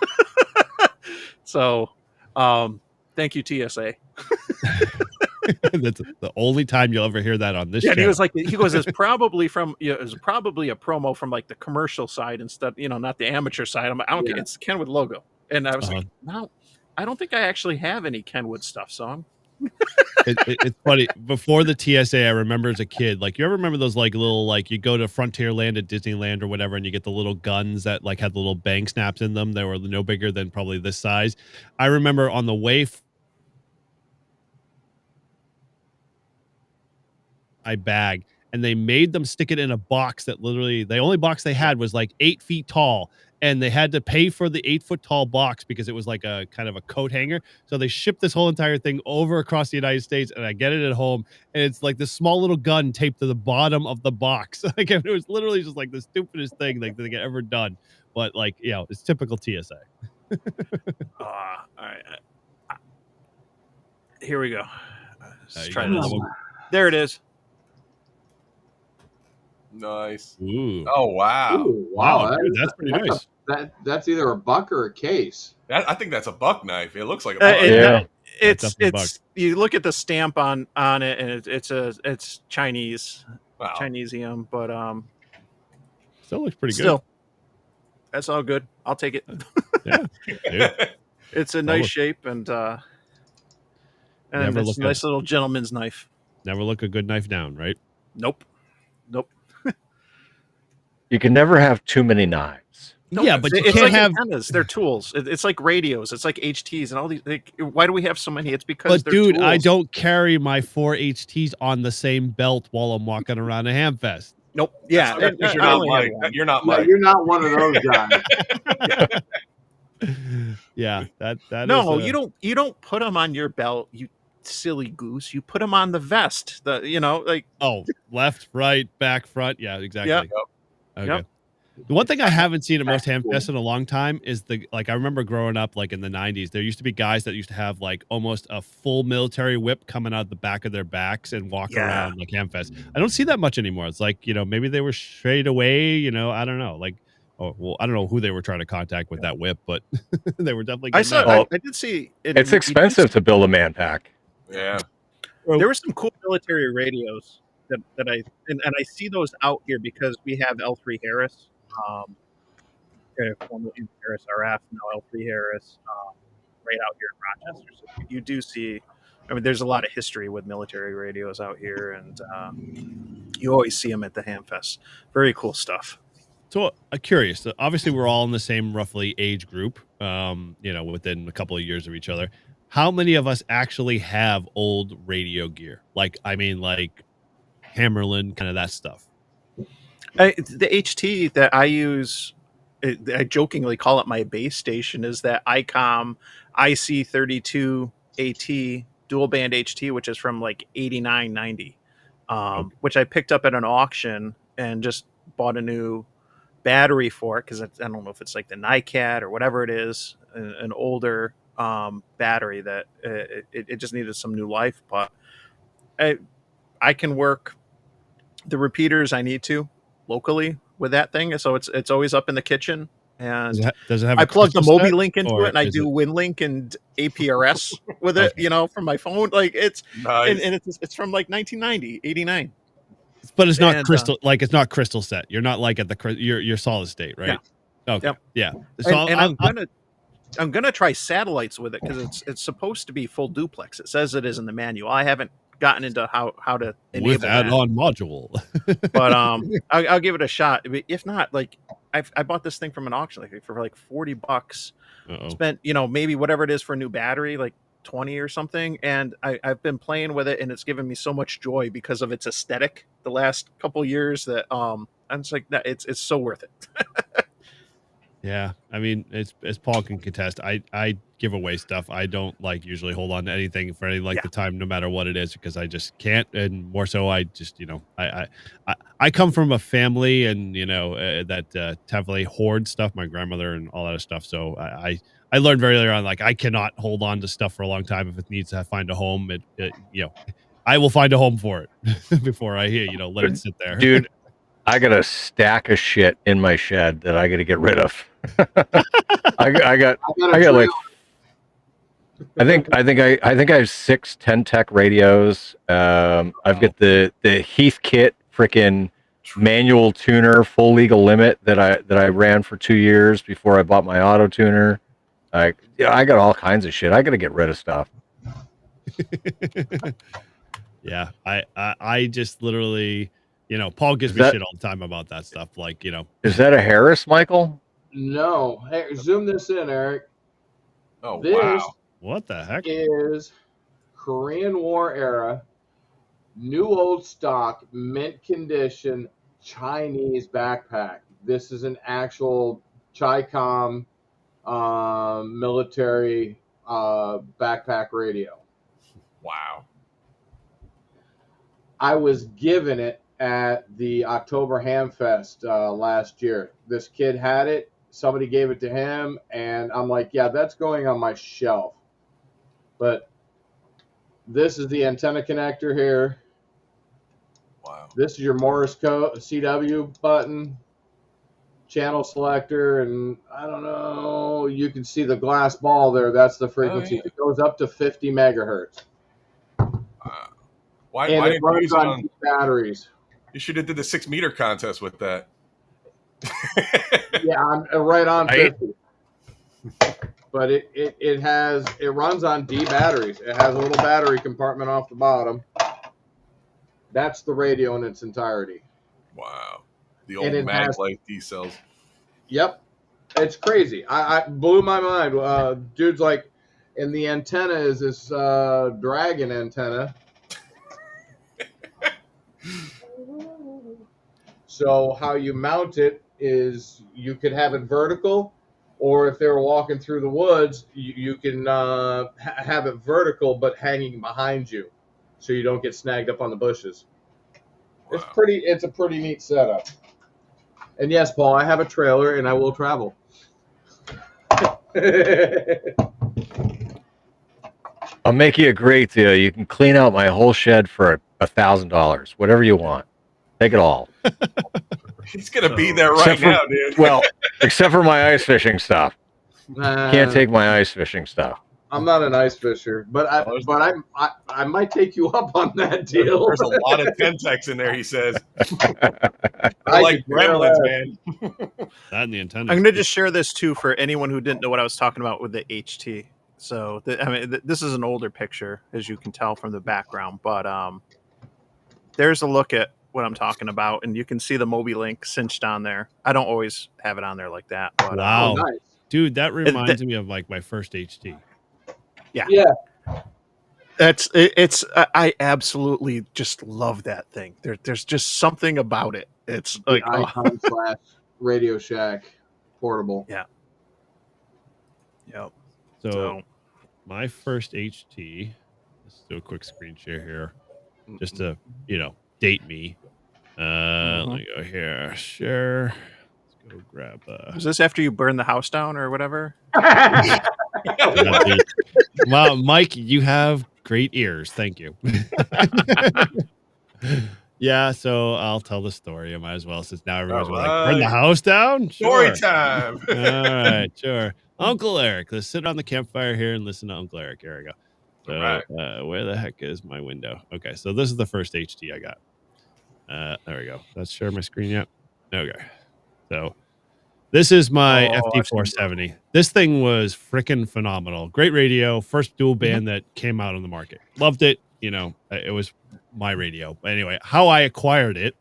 So, thank you, TSA. That's the only time you'll ever hear that on this. Yeah, and channel. he goes, it's probably from it's probably a promo from like the commercial side instead, not the amateur side. I don't care. It's the Kenwood logo, and I was like, no, I don't think I actually have any Kenwood stuff. So I'm. It's funny. Before the TSA, I remember as a kid, like you ever remember those like little like you go to Frontierland at Disneyland or whatever, and you get the little guns that like had the little bang snaps in them. They were no bigger than probably this size. I remember on the way. I bag and they made them stick it in a box that literally the only box they had was like 8 feet tall, and they had to pay for the 8-foot tall box because it was like a kind of a coat hanger. So they shipped this whole entire thing over across the United States, and I get it at home, and it's like this small little gun taped to the bottom of the box. Like it was literally just like the stupidest thing like they get ever done. But like, it's typical TSA. All right. Here we go. Let's try got this. another one. There it is. Nice. Ooh. Oh wow. Ooh, wow, Dude, that's pretty nice. That's either a buck or a case. I think that's a buck knife. It looks like a buck. It's definitely buck. you look at the stamp on it, and it's Chinese, Wow. Chinesium, but Still looks pretty still, that's all good. I'll take it. good. Yeah. Dude. It's a nice shape, and Never it's a nice little gentleman's knife. Never look a good knife down, right? Nope. You can never have too many knives. Yeah, but you it's can't like have. antennas. They're tools. It's like radios. It's like HTs and all these. Why do we have so many? It's because But they're dude, tools. I don't carry my 4 HTs on the same belt while I'm walking around a ham fest. Nope. Yeah, That's because you're I not only have Mike. one. You're not Yeah, Mike. you're not one of those guys. Yeah, that is. No, you don't put them on your belt, you silly goose. You put them on the vest. Like Oh, left, right, back, front. Yeah, exactly. Okay. Yep. The one thing I haven't seen at most That's ham fests cool. in a long time is I remember growing up like in the 90s, there used to be guys that used to have like almost a full military whip coming out the back of their backs and walk Yeah. around like ham fest. I don't see that much anymore. It's like, maybe they were straight away, I don't know. Like, oh, well, I don't know who they were trying to contact with that whip, but they were definitely I getting saw. out. Well, I did see. It's expensive to build a man pack. Yeah. There were some cool military radios that and I see those out here because we have L3 Harris, formerly Harris RF, now L3 Harris, right out here in Rochester. So you do see. I mean, there's a lot of history with military radios out here, and you always see them at the Hamfest. Very cool stuff. So I'm curious. Obviously, we're all in the same roughly age group. Within a couple of years of each other. How many of us actually have old radio gear? Like Hammerlin, kind of that stuff. The HT that I use, I jokingly call it my base station, is that ICOM IC32 AT dual band HT, which is from like 89, 90, which I picked up at an auction and just bought a new battery for it because I don't know if it's like the NiCad or whatever it is, an older battery that it just needed some new life. But I can work the repeaters I need to locally with that thing, so it's always up in the kitchen. And does it have? I plug the Moby set, Link into it, and I do WinLink and APRS with it, from my phone. Like it's Nice. and it's from like 1990, 89. But it's not crystal. It's not crystal set. You're not like at the you're solid state, right? Yeah. Okay. Yep. Yeah. So I'm gonna try satellites with it because it's supposed to be full duplex. It says it is in the manual. I haven't gotten into how to enable with that add-on module, but I'll give it a shot. If not, like I bought this thing from an auction for like $40. Spent maybe whatever it is for a new battery, like 20 or something, and I've been playing with it, and it's given me so much joy because of its aesthetic the last couple years that I'm just like that it's so worth it. Yeah, I mean, as Paul can contest, I give away stuff. I don't usually hold on to anything for any length of time, no matter what it is, because I just can't. And more so, I just I come from a family, and that heavily hoard stuff. My grandmother and all that stuff. So I learned very early on, I cannot hold on to stuff for a long time. If it needs to find a home, I will find a home for it before I let it sit there, dude. I got a stack of shit in my shed that I got to get rid of. I think I have 6 10-tech radios. I've got the Heathkit freaking manual tuner, full legal limit that I ran for 2 years before I bought my auto tuner. I got all kinds of shit. I got to get rid of stuff. Yeah, I just literally. Paul gives me shit all the time about that stuff. Is that a Harris, Michael? No. Hey, zoom this in, Eric. Oh, this wow. What the heck? Is Korean War era, new old stock, mint condition, Chinese backpack. This is an actual Chi-Com military backpack radio. Wow. I was given it at the October Hamfest last year. This kid had it. Somebody gave it to him, and I'm like, yeah, that's going on my shelf. But this is the antenna connector here. Wow. This is your Morse code CW button, channel selector, and I don't know. You can see the glass ball there. That's the frequency. It goes up to 50 megahertz. Why it didn't you runs use it on batteries. You should have did the 6-meter contest with that. Yeah, I'm right on 50. But it runs on D batteries. It has a little battery compartment off the bottom. That's the radio in its entirety. Wow. The old Maglite D cells. Yep. It's crazy. I blew my mind. Dude's like, and the antenna is this dragon antenna. So how you mount it is you could have it vertical, or if they're walking through the woods, you can have it vertical but hanging behind you, so you don't get snagged up on the bushes. Wow. It's a pretty neat setup. And yes, Paul, I have a trailer and I will travel. I'll make you a great deal. You can clean out my whole shed for $1,000. Whatever you want. Take it all. He's gonna be there right now, dude. Well, except for my ice fishing stuff. Can't take my ice fishing stuff. I'm not an ice fisher, but I might take you up on that deal. There's a lot of Tentex in there, he says. I Like can feel gremlins, that. man. That and the antenna. I'm going to just share this too for anyone who didn't know what I was talking about with the HT. So, this is an older picture, as you can tell from the background, but there's a look at what I'm talking about, and you can see the Moby Link cinched on there. I don't always have it on there like that. But, wow. Nice. Dude, that reminds me of like my first HT. Yeah. I absolutely just love that thing. There's just something about it. It's like Icon / Radio Shack portable. Yeah. Yep. So my first HT, let's do a quick screen share here just to, date me. Let me go here. Share. Let's go grab Is this after you burn the house down or whatever? Wow, Mike, you have great ears. Thank you. Yeah, so I'll tell the story. I might as well, since now everyone's like, burn the house down? Story time. All right, sure. Uncle Eric. Let's sit on the campfire here and listen to Uncle Eric. Here we go. So, Right. where the heck is my window? Okay, so this is the first HT I got. There we go. Let's share my screen yet. Okay. So this is my FD470. This thing was freaking phenomenal. Great radio. First dual band that came out on the market. Loved it. It was my radio. But anyway, how I acquired it.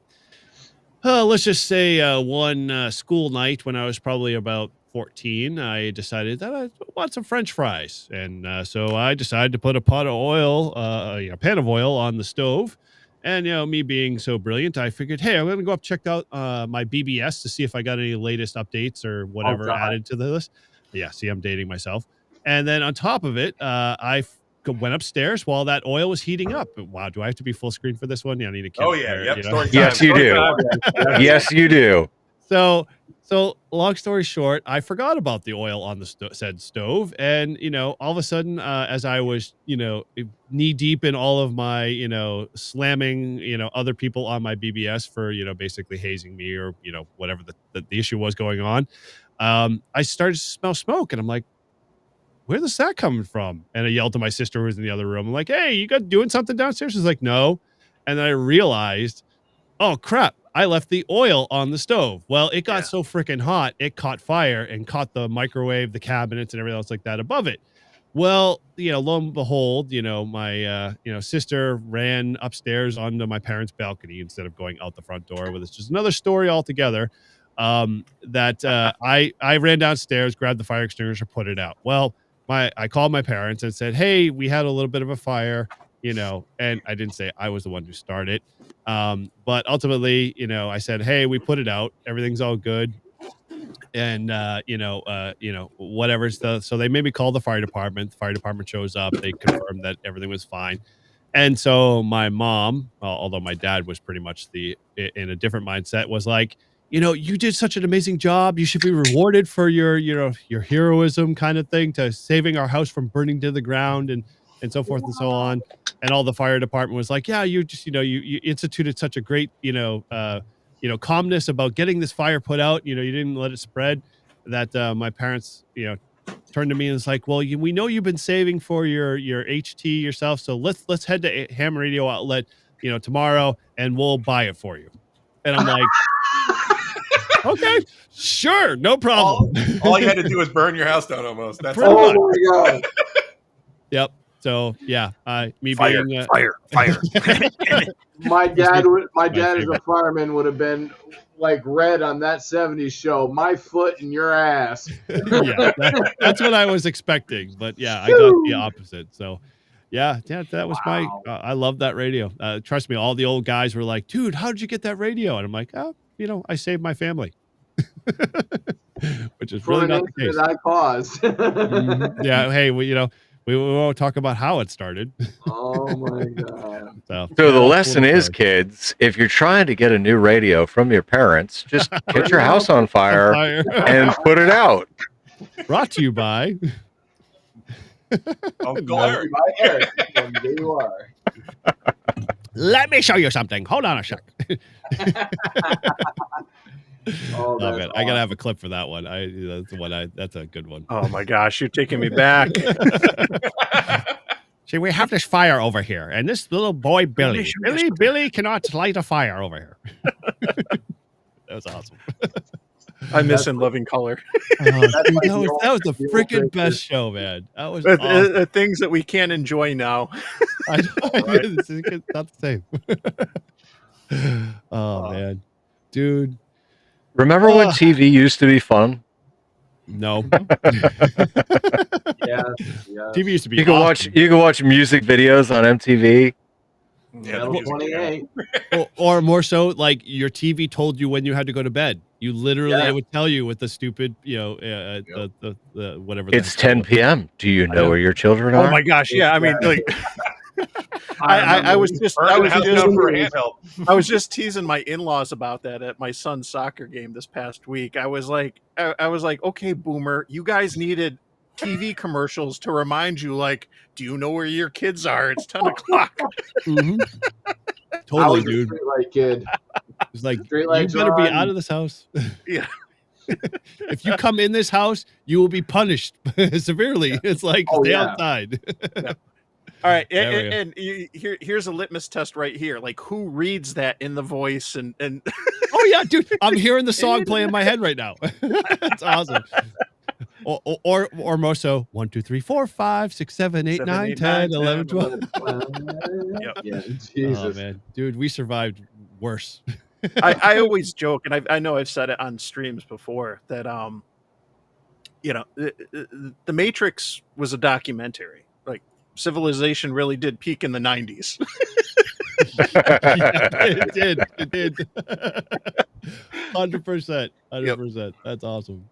Let's just say one school night when I was probably about 14, I decided that I want some French fries. And so I decided to put a pot of oil, a pan of oil on the stove. And, me being so brilliant, I figured, hey, I'm going to go up check out my BBS to see if I got any latest updates or whatever added to the list. Yeah, see, I'm dating myself. And then on top of it, I went upstairs while that oil was heating up. Wow, do I have to be full screen for this one? Yeah, I need a camera. Oh, yeah. Yep. Story time. Yes, you Story do. time. Yes, you do. So long story short, I forgot about the oil on the said stove. And, all of a sudden, as I was, knee deep in all of my, slamming, other people on my BBS for, basically hazing me or, whatever the issue was going on, I started to smell smoke. And I'm like, where's that coming from? And I yelled to my sister who was in the other room. I'm like, hey, you got doing something downstairs? She's like, no. And then I realized, oh, crap. I left the oil on the stove. Well, it got so freaking hot, it caught fire and caught the microwave, the cabinets, and everything else like that above it. Well, lo and behold, my, sister ran upstairs onto my parents' balcony instead of going out the front door. With it's just another story altogether. I ran downstairs, grabbed the fire extinguisher, put it out. Well, I called my parents and said, hey, we had a little bit of a fire. And I didn't say I was the one who started. But ultimately, I said, hey, we put it out. Everything's all good. And, whatever. So they made me call the fire department. The fire department shows up. They confirmed that everything was fine. And so my mom, although my dad was pretty much in a different mindset, was like, you did such an amazing job. You should be rewarded for your heroism kind of thing, to saving our house from burning to the ground and so forth and so on. And all the fire department was like, yeah, you just, you instituted such a great, calmness about getting this fire put out. You didn't let it spread. That my parents, turned to me and was like, well, we know you've been saving for your HT yourself. So let's head to Ham Radio Outlet, tomorrow, and we'll buy it for you. And I'm like, okay, sure, no problem. All you had to do was burn your house down almost. That's Oh my God. Yep. So yeah, Fire. My dad as a fireman would have been like red on that 70s show. My foot in your ass. Yeah, that's what I was expecting, but yeah, I got the opposite. So yeah, that was I love that radio. Trust me, all the old guys were like, dude, how did you get that radio? And I'm like, oh, I saved my family. Which is For really an not the case. incident I caused. Yeah, hey, we won't talk about how it started. Oh my god. So So the yeah, lesson cool is, story. kids, if you're trying to get a new radio from your parents, just catch your it house out. on fire Fire. and put it out. Brought to you by Uncle No. Eric. By Eric. And there you are. Let me show you something. Hold on a sec. Oh, Oh that's man, I gotta have a clip for that one. That's a good one. Oh my gosh, you're taking me back. See, we have this fire over here, and this little boy Billy, Billy cannot light a fire over here. That was awesome. I miss In Living Color. Oh, dude, like that was the the freaking old best show, man. That was awesome. Things that we can't enjoy now. I know, it's not the same. Oh man, dude. Remember when TV used to be fun? No. Yeah. TV used to be You can awesome. watch music videos on MTV. Yeah, the Level music 28. or more so, like your TV told you when you had to go to bed. You literally, Yeah. it would tell you with the stupid, the whatever. the It's heck it 10 was. p.m. Do you know where your children Oh are? my gosh, yeah. I mean, like, I was just I was just teasing my in-laws about that at my son's soccer game this past week. I was like, okay, boomer, you guys needed TV commercials to remind you, like, do you know where your kids are? It's 10 o'clock. Mhm. I Totally, was a dude. streetlight kid. It's like, Street you lights better be on. out of this house. Yeah. If you come in this house, you will be punished severely. It's like, Oh, stay yeah. outside. All right, There we go. and here's a litmus test right here. Like, who reads that in the voice and Oh yeah, dude, I'm hearing the song play in my head right now. It's awesome. Or more so 1, 2, 3, 4, 5, 6, 7, 8, 9, 10, 11, 12. Yep. Yeah, Oh Jesus. man, dude, we survived worse. I always joke, and I know I've said it on streams before, that the Matrix was a documentary. Like, civilization really did peak in the 90s. Yeah, it did 100%. That's awesome.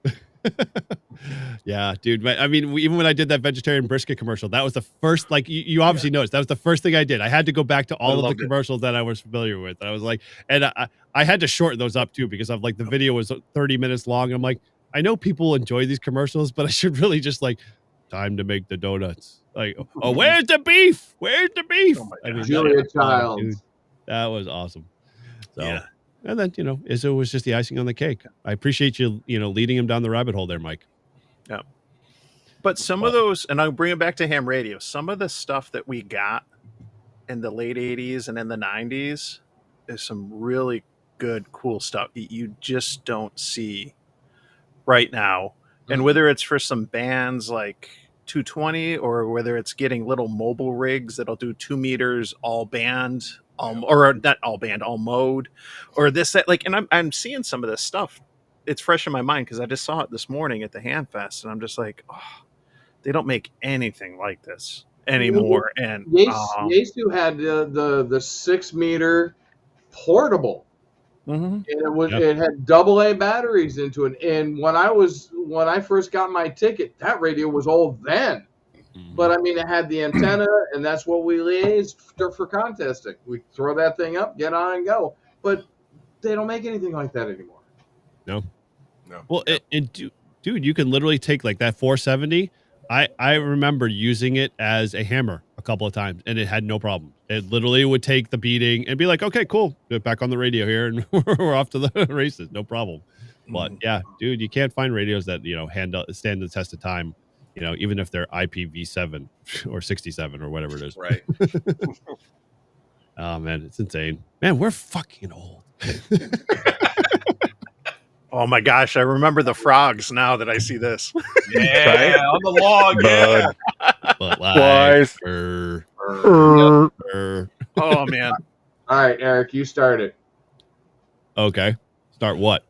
Yeah, dude. I mean, even when I did that vegetarian brisket commercial, that was the first, like, you obviously noticed, that was the first thing I did. I had to go back to all of the loved it. commercials that I was familiar with. I was like, and I had to shorten those up too, because of like the video was 30 minutes long. And I'm like, I know people enjoy these commercials, but I should really just like, time to make the donuts. Like, oh, where's the beef? Where's the beef? Oh my I mean, God. Julia that was fun, Childs. dude. That was awesome. So, Yeah. and then, Izzo was just the icing on the cake. I appreciate you, leading him down the rabbit hole there, Mike. Yeah. But some of those, and I'll bring it back to ham radio, some of the stuff that we got in the late 80s and in the 90s is some really good, cool stuff you just don't see right now. And whether it's for some bands like 220, or whether it's getting little mobile rigs that'll do 2 meters all band, or not all band, all mode, or this, that, like, and I'm seeing some of this stuff. It's fresh in my mind because I just saw it this morning at the Hamfest, and I'm just like, oh, they don't make anything like this anymore. And Yaesu had the 6 meter portable. mhm. And it had AA batteries into it. And when I first got my ticket, that radio was old then. But I mean, it had the antenna, and that's what we liaised for contesting. We throw that thing up, get on, and go. But they don't make anything like that anymore. No. No. Well, dude, you can literally take like that 470. I remember using it as a hammer a couple of times, and it had no problem. It literally would take the beating and be like, okay, cool, get back on the radio here, and we're off to the races, no problem. But yeah, dude, you can't find radios that stand the test of time. Even if they're IPv7 or 67 or whatever it is. Right. Oh man, it's insane. Man, we're fucking old. Oh my gosh, I remember the frogs now that I see this. Yeah, on the log. Yeah. But Wise. Oh man. All right, Eric, you start it. Okay. Start what?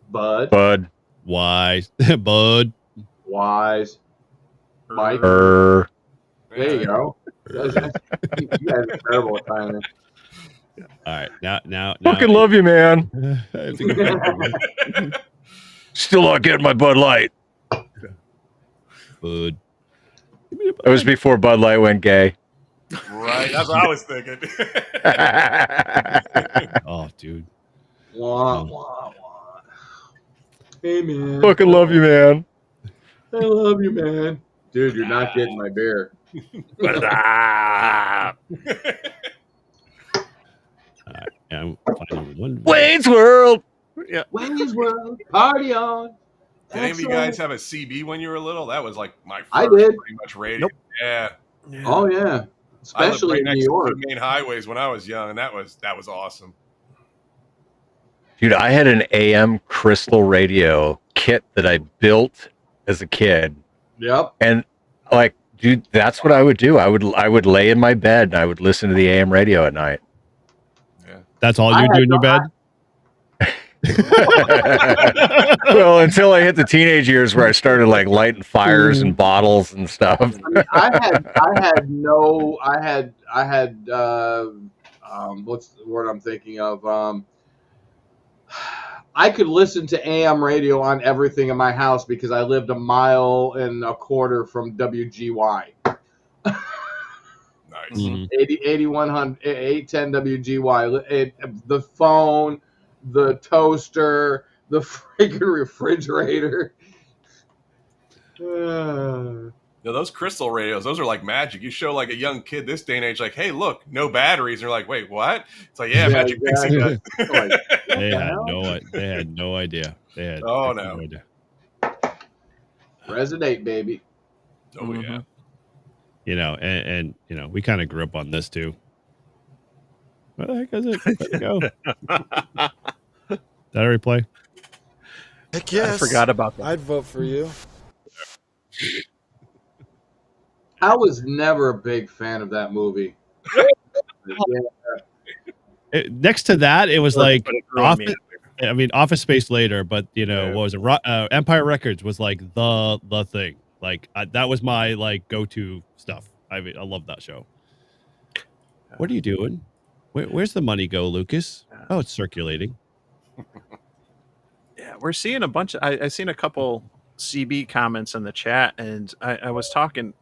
Bud. Wise. Bud. Wise. Mike. Er. There you go. You guys are terrible at timing. All right, now. Fucking love you, man. I have to get back to this. Still not getting my Bud Light. Bud. It was before Bud Light went gay. Right. That's what I was thinking. Oh, dude. Wah, wah, wah. Hey, man. Fucking love you, man. I love you, man. Dude, you're not getting my beer. I'm finding one. Wayne's World. Yeah. Wayne's World, party on. Did any of you guys have a CB when you were little? That was like my first I did. pretty much radio. Nope. Yeah. Oh, yeah. Especially in New York. to the main highways when I was young, and that was awesome. Dude, I had an AM crystal radio kit that I built as a kid. Yep. And like, dude, that's what I would do. I would lay in my bed and I would listen to the AM radio at night. Yeah. That's all you do in your bed? Well, until I hit the teenage years where I started like lighting fires and bottles and stuff. I mean, I had what's the word I'm thinking of? I could listen to AM radio on everything in my house because I lived 1.25 miles from WGY. Nice. Mhm. 8100 810 WGY. The phone, the toaster, the freaking refrigerator. No, those crystal radios, those are like magic. You show like a young kid this day and age, like, hey, look, no batteries. And they're like, wait, what? It's like, yeah, magic pixie exactly. dust. Like, They had hell? no idea. They had Oh, no no. idea. Resonate, baby. Oh, yeah. You know, and you know, we kind of grew up on this too. What the heck is it? Let it go. Did I replay? Heck yes. I forgot about that. I'd vote for you. I was never a big fan of that movie. Next to that, it was like But it grew on me. Office Space later, but you know, Yeah. what was it? Empire Records was like the thing. Like that was my like go-to stuff. I love that show. What are you doing? Where's the money go, Lucas? Oh, it's circulating. Yeah, we're seeing a bunch of. I seen a couple CB comments in the chat, and I was talking.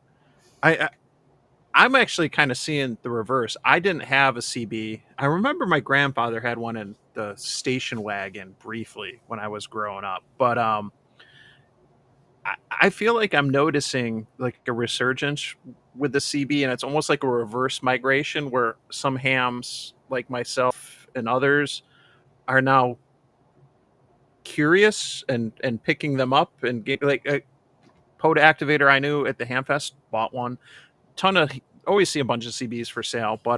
I'm actually kind of seeing the reverse. I didn't have a CB. I remember my grandfather had one in the station wagon briefly when I was growing up, but I feel like I'm noticing like a resurgence with the CB, and it's almost like a reverse migration where some hams like myself and others are now curious and picking them up and get like a POTA activator I knew at the Hamfest bought one. Always see a bunch of CBs for sale, but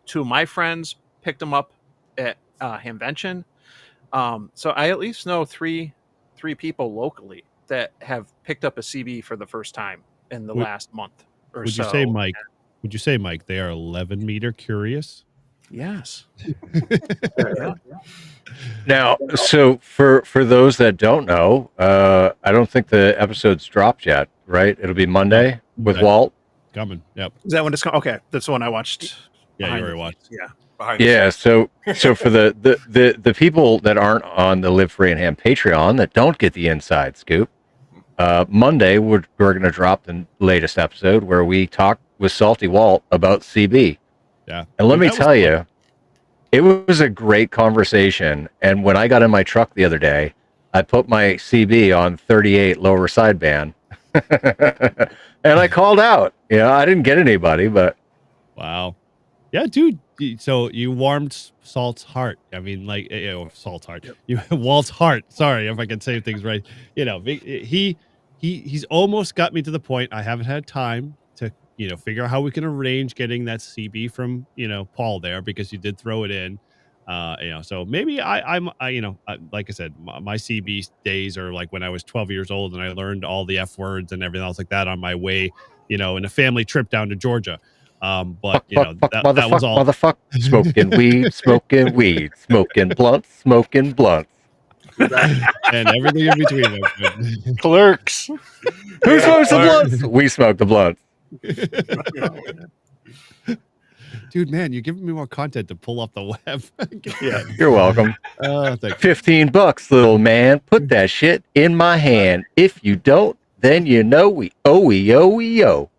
two of my friends picked them up at Hamvention. So I at least know three people locally that have picked up a CB for the first time in the last month or Would so. you say, Mike? Would you say, Mike, they are 11 meter curious? Yes. Yeah. Now, so for those that don't know, I don't think the episode's dropped yet, right? It'll be Monday with Okay. Walt. Coming. Yep. Is that when it's okay? That's the one I watched. Yeah, you behind already the watched. scenes. Yeah. Behind the Yeah, so for the people that aren't on the Live Free and Ham Patreon that don't get the inside scoop, Monday we're going to drop the latest episode where we talk with Salty Walt about CB. Yeah. And let Dude, me that was tell fun. you, it was a great conversation. And when I got in my truck the other day, I put my CB on 38 lower sideband, and I called out. You know, I didn't get anybody, but Wow. Yeah, dude. So you warmed Salt's heart. I mean, like, Salt's heart. You Walt's heart. Sorry if I can say things right. You know, he's almost got me to the point. I haven't had time to, you know, figure out how we can arrange getting that CB from, you know, Paul there, because you did throw it in. You know, so maybe I'm like I said, my CB days are like when I was 12 years old and I learned all the F words and everything else like that on my way, you know, in a family trip down to Georgia. But you know, that was all. Motherfuck, smoking weed, smoking blunts, And everything in between. Them. Clerks. Who smokes the blunts? We smoke the blunts. Dude, man, you're giving me more content to pull off the web. Yeah. You're welcome. Thank you. $15, little man. Put that shit in my hand. If you don't, then you know we owe.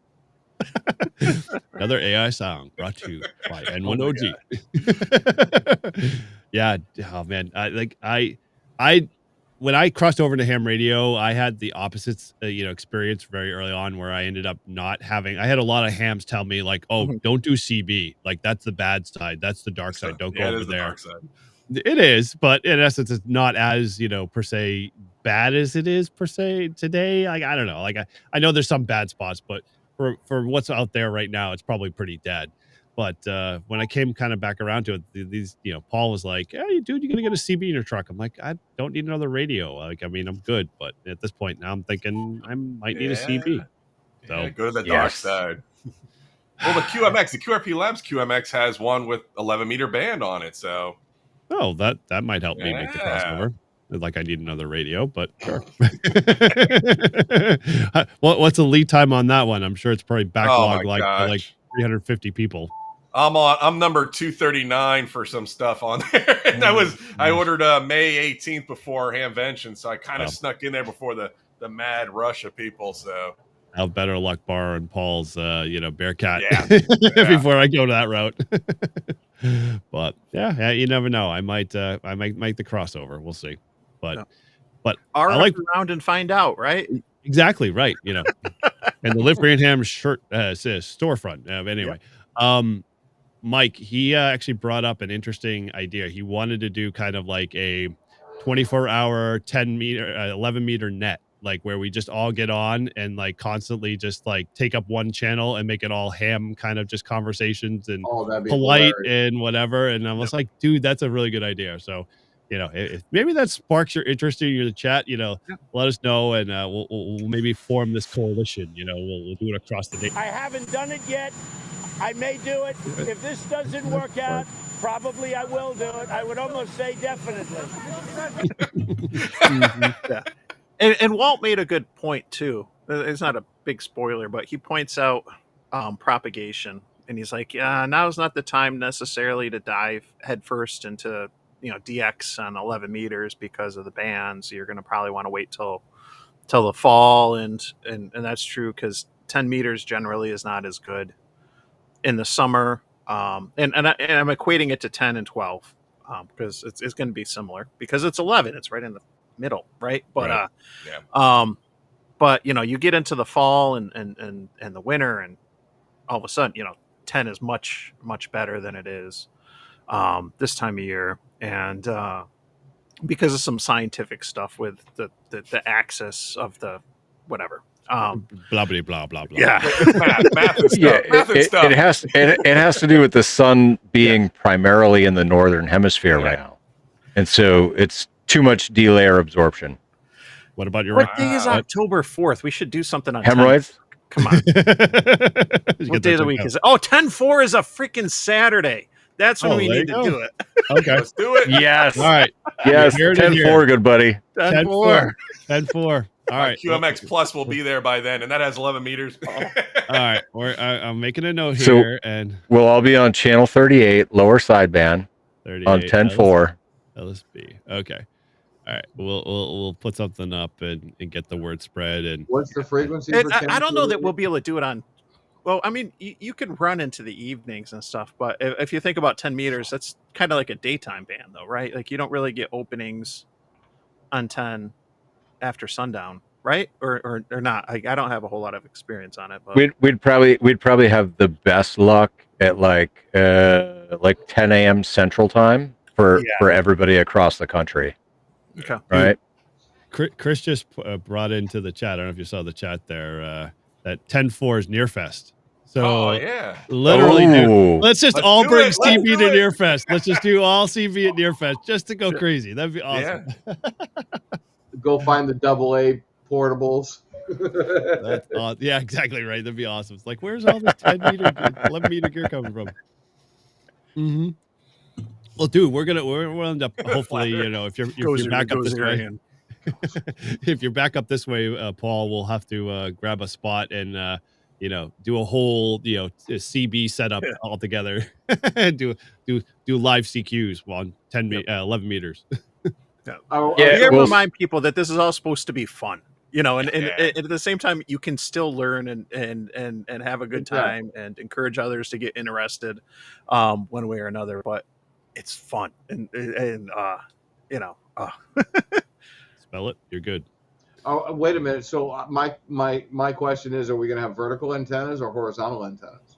Another AI song brought to you by Oh N1OG. Yeah. Oh man. When I crossed over to ham radio, I had the opposites, experience very early on where I ended up not having, I had a lot of hams tell me like, oh, don't do CB. Like that's the bad side. That's the dark side. Don't go over there. Dark side. It is, but in essence, it's not as, per se bad as it is per se today. Like, I don't know. Like I know there's some bad spots, but for what's out there right now, it's probably pretty dead. But when I came kind of back around to it, these, Paul was like, "Hey, dude, you're gonna get a CB in your truck." I'm like, I don't need another radio. Like, I mean, I'm good. But at this point now, I'm thinking I might need a CB. So go to the dark side. Well, the QRP Labs QMX has one with 11-meter band on it. So, that might help me make the crossover. Like I need another radio, but sure. What's the lead time on that one? I'm sure it's probably backlogged like 350 people. I'm number 239 for some stuff on there. And I ordered May 18th before Hamvention, so I kind of snuck in there before the mad rush of people. So I'll have better luck borrowing Paul's Bearcat before I go to that route. But yeah, you never know. I might make the crossover. We'll see. But I like around and find out, right? Exactly right. And the Liv Branham shirt says storefront. Anyway, Mike, he actually brought up an interesting idea. He wanted to do kind of like a 24-hour 11-meter net, like where we just all get on and like constantly just like take up one channel and make it all ham kind of just conversations and polite and whatever. And I was like, dude, that's a really good idea. So if maybe that sparks your interest in the chat, let us know, and we'll maybe form this coalition. We'll do it across the day. I haven't done it yet. I may do it. If this doesn't work out, probably I will do it. I would almost say definitely. And Walt made a good point too. It's not a big spoiler, but he points out propagation, and he's like, "Yeah, now's not the time necessarily to dive headfirst into." DX on 11 meters because of the bands. You're going to probably want to wait till the fall, and that's true because 10 meters generally is not as good in the summer. And I'm equating it to 10 and 12 because it's going to be similar because it's 11. It's right in the middle, right? But but you get into the fall and the winter, and all of a sudden 10 is much better than it is this time of year. And because of some scientific stuff with the axis of the whatever, blah blah blah blah blah. Yeah, math and stuff. It has to do with the sun being primarily in the northern hemisphere right now, and so it's too much delayer absorption. What about your? What day is October 4th? We should do something on hemorrhoids. 10. Come on. What day of the week is it? Oh, 10/4 is a freaking Saturday. That's when we need to do it. Okay. Let's do it. Yes. All right. Yes. 10/4, good buddy. 10/4. 10/4. All right. QMX Plus will be there by then, and that has 11 meters. All right. I'm making a note here, and we'll all be on channel 38, lower sideband, 38, on 10/4. LSB. Okay. All right. We'll put something up and get the word spread. And what's the frequency? I don't know that we'll be able to do it on. Well, I mean, you can run into the evenings and stuff, but if you think about 10 meters, that's kind of like a daytime band, though, right? Like you don't really get openings on 10 after sundown, right? Or not. I don't have a whole lot of experience on it, but we'd probably have the best luck at like 10 a.m. Central Time for everybody across the country. Okay, right. Chris just brought into the chat. I don't know if you saw the chat there. That 10/4 is Nearfest. So literally, dude, let's all bring CB to Nearfest. Let's just do all CB at Nearfest just to go crazy. That'd be awesome. Go find the AA portables. That's yeah, exactly right. That'd be awesome. It's like, where's all this 10-meter, 11-meter gear coming from? Mm-hmm. Well, dude, we'll end up hopefully, if you're back up this way. If you're back up this way, Paul, we'll have to grab a spot and do a whole, CB setup altogether and do live CQs on 11 meters. We gotta remind people that this is all supposed to be fun, and at the same time, you can still learn and have a good time and encourage others to get interested, one way or another. But it's fun and Spell it. You're good. Oh, wait a minute. So my question is: are we going to have vertical antennas or horizontal antennas?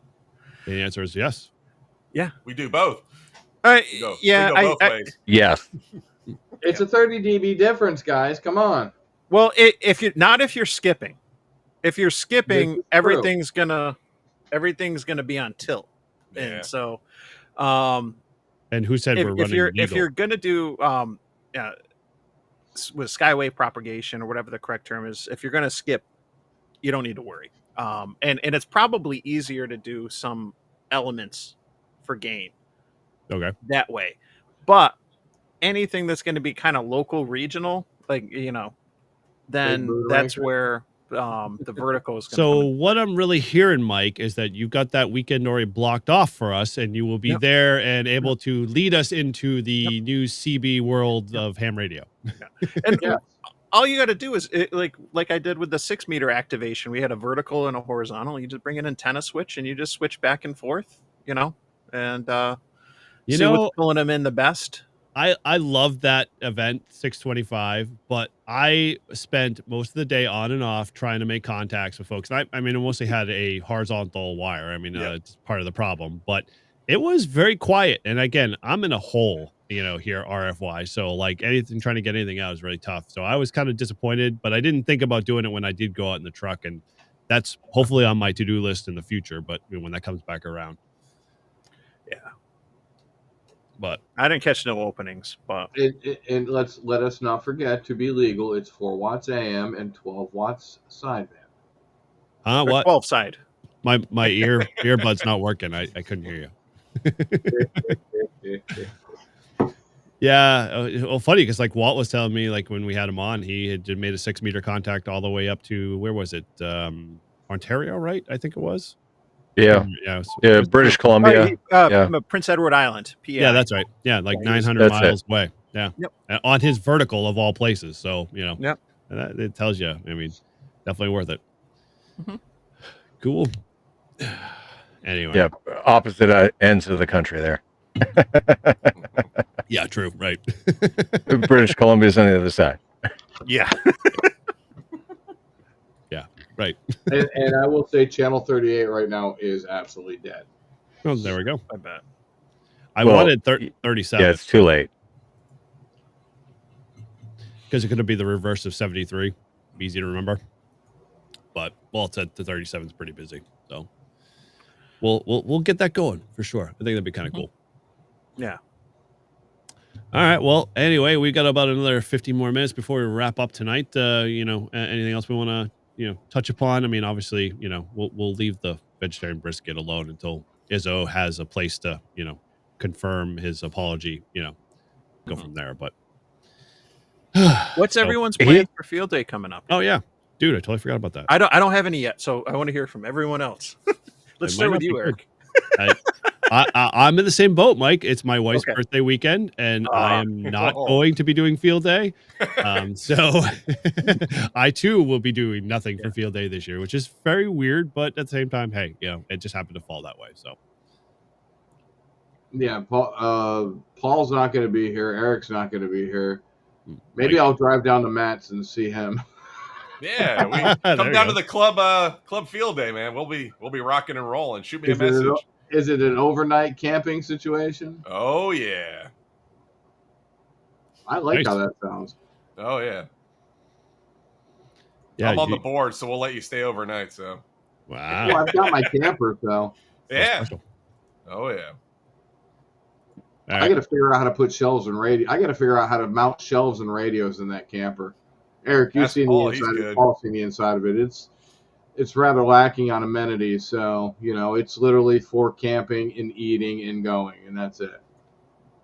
The answer is yes. Yeah, we do both. We go both ways. Yes. It's a 30 dB difference, guys. Come on. Well, if you're skipping, everything's gonna be on tilt, and so, and who said we're running legal? If you're gonna do with skywave propagation or whatever the correct term is, if you're gonna skip, you don't need to worry. And it's probably easier to do some elements for gain. Okay. That way, but anything that's going to be kind of local, regional, then that's where the vertical is. So what I'm really hearing, Mike, is that you've got that weekend already blocked off for us, and you will be there and able to lead us into the new CB world of ham radio. And all you got to do is like I did with the 6 meter activation. We had a vertical and a horizontal. You just bring an antenna switch and you just switch back and forth, and see what's pulling them in the best. I love that event, 625, but I spent most of the day on and off trying to make contacts with folks. And I mostly had a horizontal wire. It's part of the problem, but it was very quiet. And again, I'm in a hole, here RFY. So trying to get anything out is really tough. So I was kind of disappointed, but I didn't think about doing it when I did go out in the truck. And that's hopefully on my to-do list in the future. But when that comes back around. Yeah. But I didn't catch no openings, but and let us not forget, to be legal, it's 4 watts AM and 12 watts sideband. What? 12 side. My earbud's not working. I couldn't hear you. Yeah. Well, funny because Walt was telling me when we had him on, he had made a 6 meter contact all the way up to where was it? Ontario, right? I think it was. Yeah. British Columbia. Prince Edward Island, PA. Yeah, that's right. Yeah, 900 miles away. Yeah. Yep. On his vertical of all places. So, Yep. It tells you, definitely worth it. Mm-hmm. Cool. Anyway. Yeah. Opposite ends of the country there. Yeah, true. Right. British Columbia is on the other side. Yeah. Yeah. Right. and I will say channel 38 right now is absolutely dead. Oh, there we go. I bet. I wanted 37. Yeah, it's too late. Because it could be the reverse of 73. Easy to remember. But Walt said the 37 is pretty busy. So we'll get that going for sure. I think that'd be kind of cool. Yeah. All right. Well, anyway, we got about another 50 more minutes before we wrap up tonight. Anything else we want to touch upon? Obviously, we'll leave the vegetarian brisket alone until Izzo has a place to, confirm his apology, go from there. But what's everyone's plan for field day coming up? Oh yeah, dude, I totally forgot about that. I don't have any yet, so I want to hear from everyone else. Let's start with you, Eric. I'm in the same boat, Mike. It's my wife's birthday weekend, and I am not going to be doing field day. So I too will be doing nothing for field day this year, which is very weird. But at the same time, hey, it just happened to fall that way. So yeah, Paul's not going to be here. Eric's not going to be here. Maybe I'll drive down to Matt's and see him. Yeah, we come down to the club field day, man. We'll be rocking and rolling. Shoot me a message. Is it an overnight camping situation? Oh yeah. I like how that sounds. Oh yeah. Yeah, I'm on the board, so we'll let you stay overnight. So. Wow. Well, I've got my camper, so. Yeah. Oh yeah. I got to figure out how to put shelves and radio. I got to figure out how to mount shelves and radios in that camper. Eric, you've seen the inside. Paul's seen the inside of it. It's rather lacking on amenities. So it's literally for camping and eating and going, and that's it.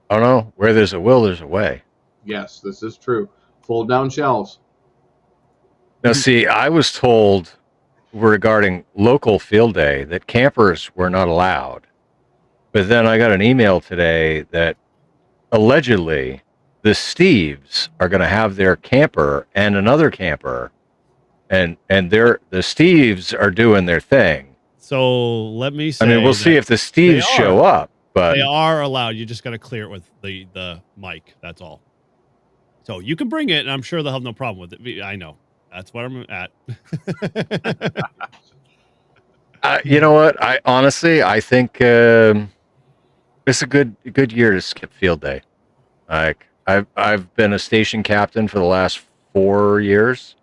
Oh no, where there's a will, there's a way. Yes, this is true. Fold down shelves. Now, see, I was told regarding local field day that campers were not allowed. But then I got an email today that allegedly the Steves are going to have their camper and another camper, and the Steves are doing their thing. So let me say, I mean, we'll see if the Steves show up, but they are allowed. You just got to clear it with the mic. That's all. So you can bring it, and I'm sure they'll have no problem with it. I know. That's what I'm at. you know what? I honestly, I think it's a good year to skip field day. Like I've been a station captain for the last 4 years,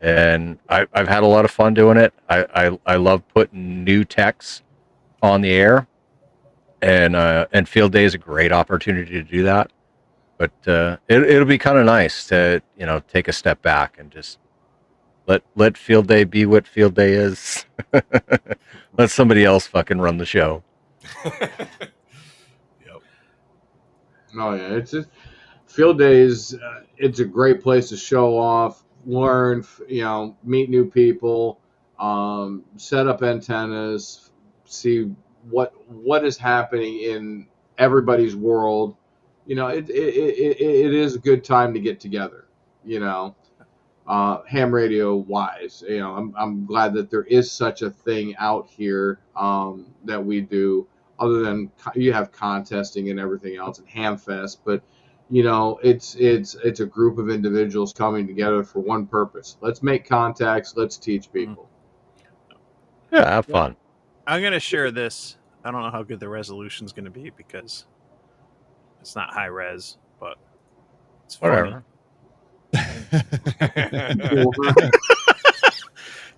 and I've had a lot of fun doing it. I love putting new techs on the air, and field day is a great opportunity to do that. But it'll be kind of nice to take a step back and just let field day be what field day is. Let somebody else fucking run the show. Oh yeah, it's just field days. It's a great place to show off, learn, meet new people, set up antennas, see what is happening in everybody's world. It is a good time to get together. Ham radio wise, I'm glad that there is such a thing out here that we do. Other than you have contesting and everything else and Ham Fest, but it's a group of individuals coming together for one purpose. Let's make contacts. Let's teach people. Yeah, have fun. I'm gonna share this. I don't know how good the resolution's gonna be because it's not high res, but it's funny.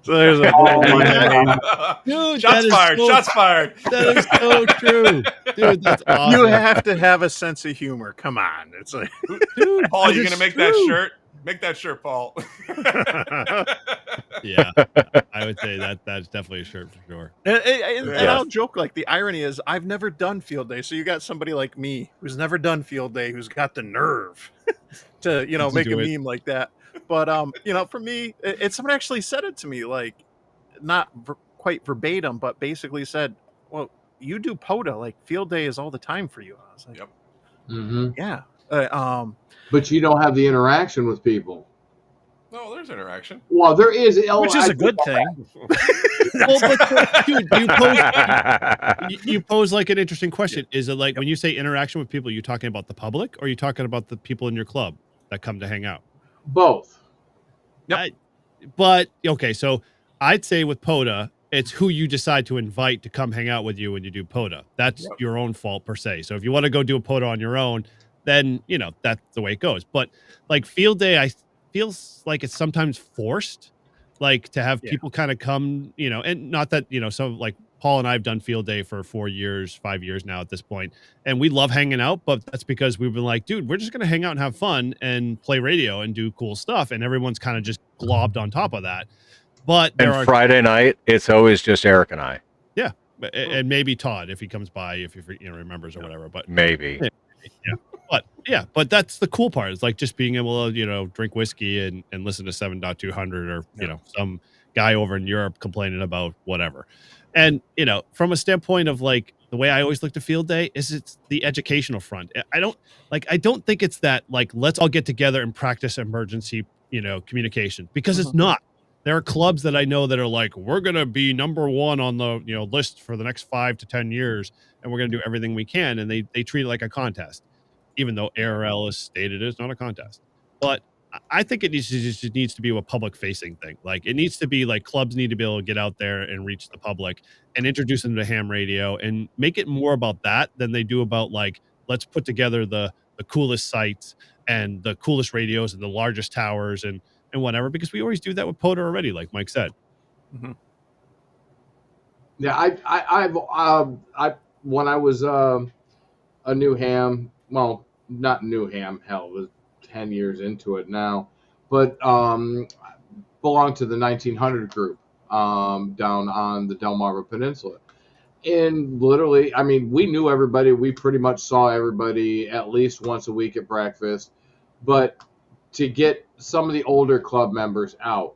So there's a dude, shots fired. Shots fired. That is so true, dude. That's awesome. You have to have a sense of humor. Come on, it's like, dude, Paul, you gonna make that shirt? Make that shirt, Paul. Yeah, I would say that's definitely a shirt for sure. And I'll joke, like, the irony is I've never done field day, so you got somebody like me who's never done field day who's got the nerve to make a meme like that. But for me, someone actually said it to me, like, not quite verbatim, but basically said, "Well, you do POTA, like field day is all the time for you." I was like, "Yep, yeah." But you don't have the interaction with people. No, there's interaction. Well, there is, which is a good thing. Well, but dude, you pose like an interesting question. Is it like when you say interaction with people, you talking about the public, or are you talking about the people in your club that come to hang out? Both. Yep. But okay, so I'd say with POTA, it's who you decide to invite to come hang out with you when you do POTA. That's your own fault per se. So if you want to go do a POTA on your own, then that's the way it goes. But like field day, I feels like it's sometimes forced, like to have people kind of come, and not that some like Paul and I have done field day for 4 years, 5 years now at this point, and we love hanging out. But that's because we've been like, dude, we're just gonna hang out and have fun and play radio and do cool stuff, and everyone's kind of just globbed on top of that. But Friday night, it's always just Eric and I. Yeah, and maybe Todd if he comes by, if he remembers or whatever. But maybe. But that's the cool part. It's like just being able to drink whiskey and listen to 7.200 or some guy over in Europe complaining about whatever. And from a standpoint of like the way I always look to field day is it's the educational front. I don't think it's that like let's all get together and practice emergency communication, because it's not. There are clubs that I know that are like, we're going to be number one on the list for the next 5 to 10 years, and we're going to do everything we can, and they treat it like a contest, even though ARL is stated it's not a contest. But I think it needs to be a public facing thing. Like it needs to be like clubs need to be able to get out there and reach the public and introduce them to ham radio and make it more about that than they do about like, let's put together the coolest sites and the coolest radios and the largest towers and whatever, because we always do that with POTA already, like Mike said. Mm-hmm. Yeah, I when I was a new ham, well, not new ham, hell, it was 10 years into it now, but belonged to the 1900 group down on the Delmarva Peninsula. And literally, I mean, we knew everybody. We pretty much saw everybody at least once a week at breakfast. But to get some of the older club members out,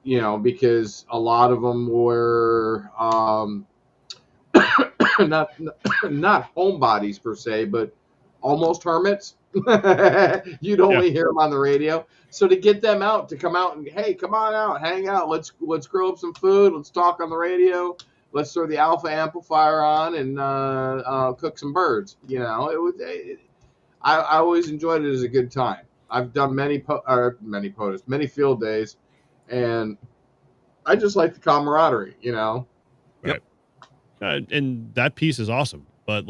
because a lot of them were not homebodies per se, but almost hermits. You'd only hear them on the radio. So to get them out, to come out and, hey, come on out, hang out, let's grill up some food, let's talk on the radio, let's throw the alpha amplifier on and cook some birds. I always enjoyed it as a good time. I've done many field days, and I just like the camaraderie. Right. And that piece is awesome, but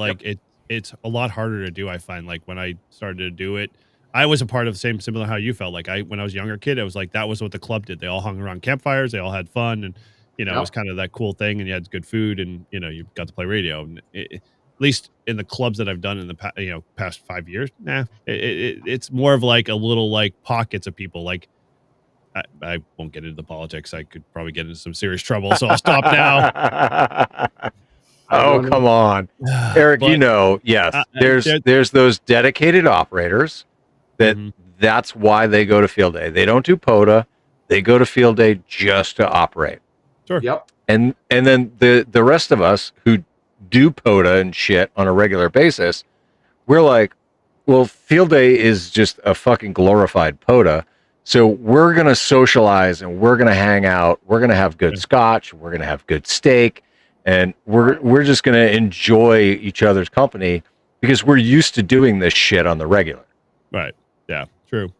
it's a lot harder to do. I find, like, when I started to do it, I was a part of similar how you felt. Like, when I was a younger kid, it was like that was what the club did. They all hung around campfires, they all had fun, and it was kind of that cool thing. And you had good food, and you got to play radio. And at least in the clubs that I've done in the past 5 years, it's more of like a little like pockets of people. Like, I won't get into the politics. I could probably get into some serious trouble, so I'll stop now. Oh, come on, Eric. But, yes, there's those dedicated operators that's why they go to field day. They don't do POTA. They go to field day just to operate. Sure. Yep. And then the rest of us who do POTA and shit on a regular basis, we're like, well, field day is just a fucking glorified POTA. So we're going to socialize and we're going to hang out. We're going to have good scotch. We're going to have good steak. And we're just going to enjoy each other's company because we're used to doing this shit on the regular. Right. Yeah, true.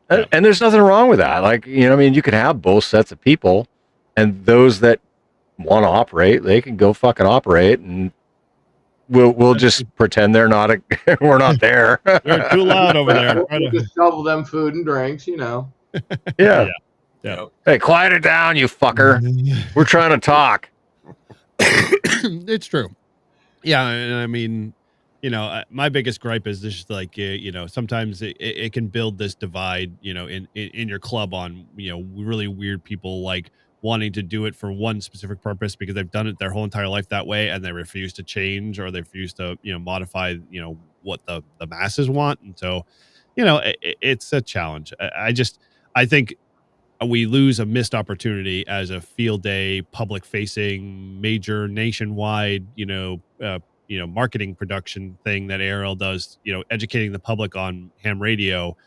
And there's nothing wrong with that. Like, you can have both sets of people, and those that want to operate, they can go fucking operate, and we'll just pretend they're not we're not there. They're too loud over there. We'll just shovel them food and drinks, Yeah. Hey, quiet it down, you fucker. We're trying to talk. It's true. Yeah, and I mean, my biggest gripe is just like, sometimes it can build this divide, in your club on, really weird people like wanting to do it for one specific purpose because they've done it their whole entire life that way, and they refuse to change, or they refuse to, modify, what the masses want. And so, it's a challenge. I think we lose a missed opportunity as a field day, public facing, major nationwide, marketing production thing that ARL does, educating the public on ham radio,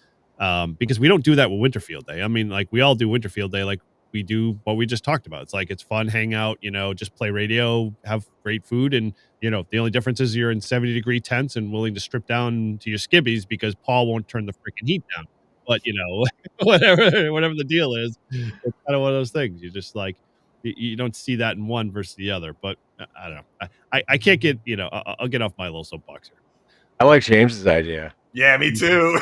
because we don't do that with Winterfield Day. I mean, like, we all do Winterfield Day, like we do what we just talked about. It's like, it's fun, hang out, just play radio, have great food. And, the only difference is you're in 70-degree tents and willing to strip down to your skivvies because Paul won't turn the freaking heat down. But, whatever the deal is, it's kind of one of those things. You just like, you don't see that in one versus the other. But I don't know. I can't get, I'll get off my little soapbox here. I like James's idea. Yeah, me too.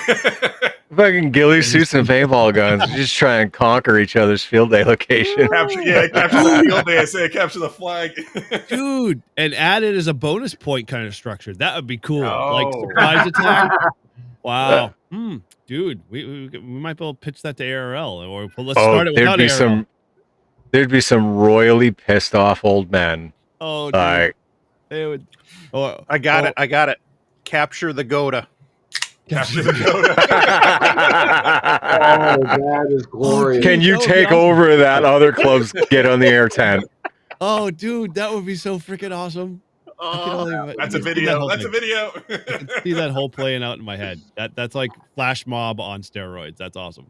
Fucking ghillie suits and paintball guns. Just try and conquer each other's field day location. capture the field day. I say capture the flag. Dude, and add it as a bonus point kind of structure. That would be cool. Oh. Like surprise attack. Wow. Dude, we might be able to pitch that to ARL, or let's start it without ARL. There'd be some royally pissed off old men. Oh, dude. Like, they would. I got it. Capture the Goda. Capture the Goda. Oh, that is glorious. Can you take over that other club's Get on the Air tent? Oh, dude, that would be so freaking awesome. That's a video. That's a video. I can see that whole playing out in my head. That's like Flash Mob on steroids. That's awesome.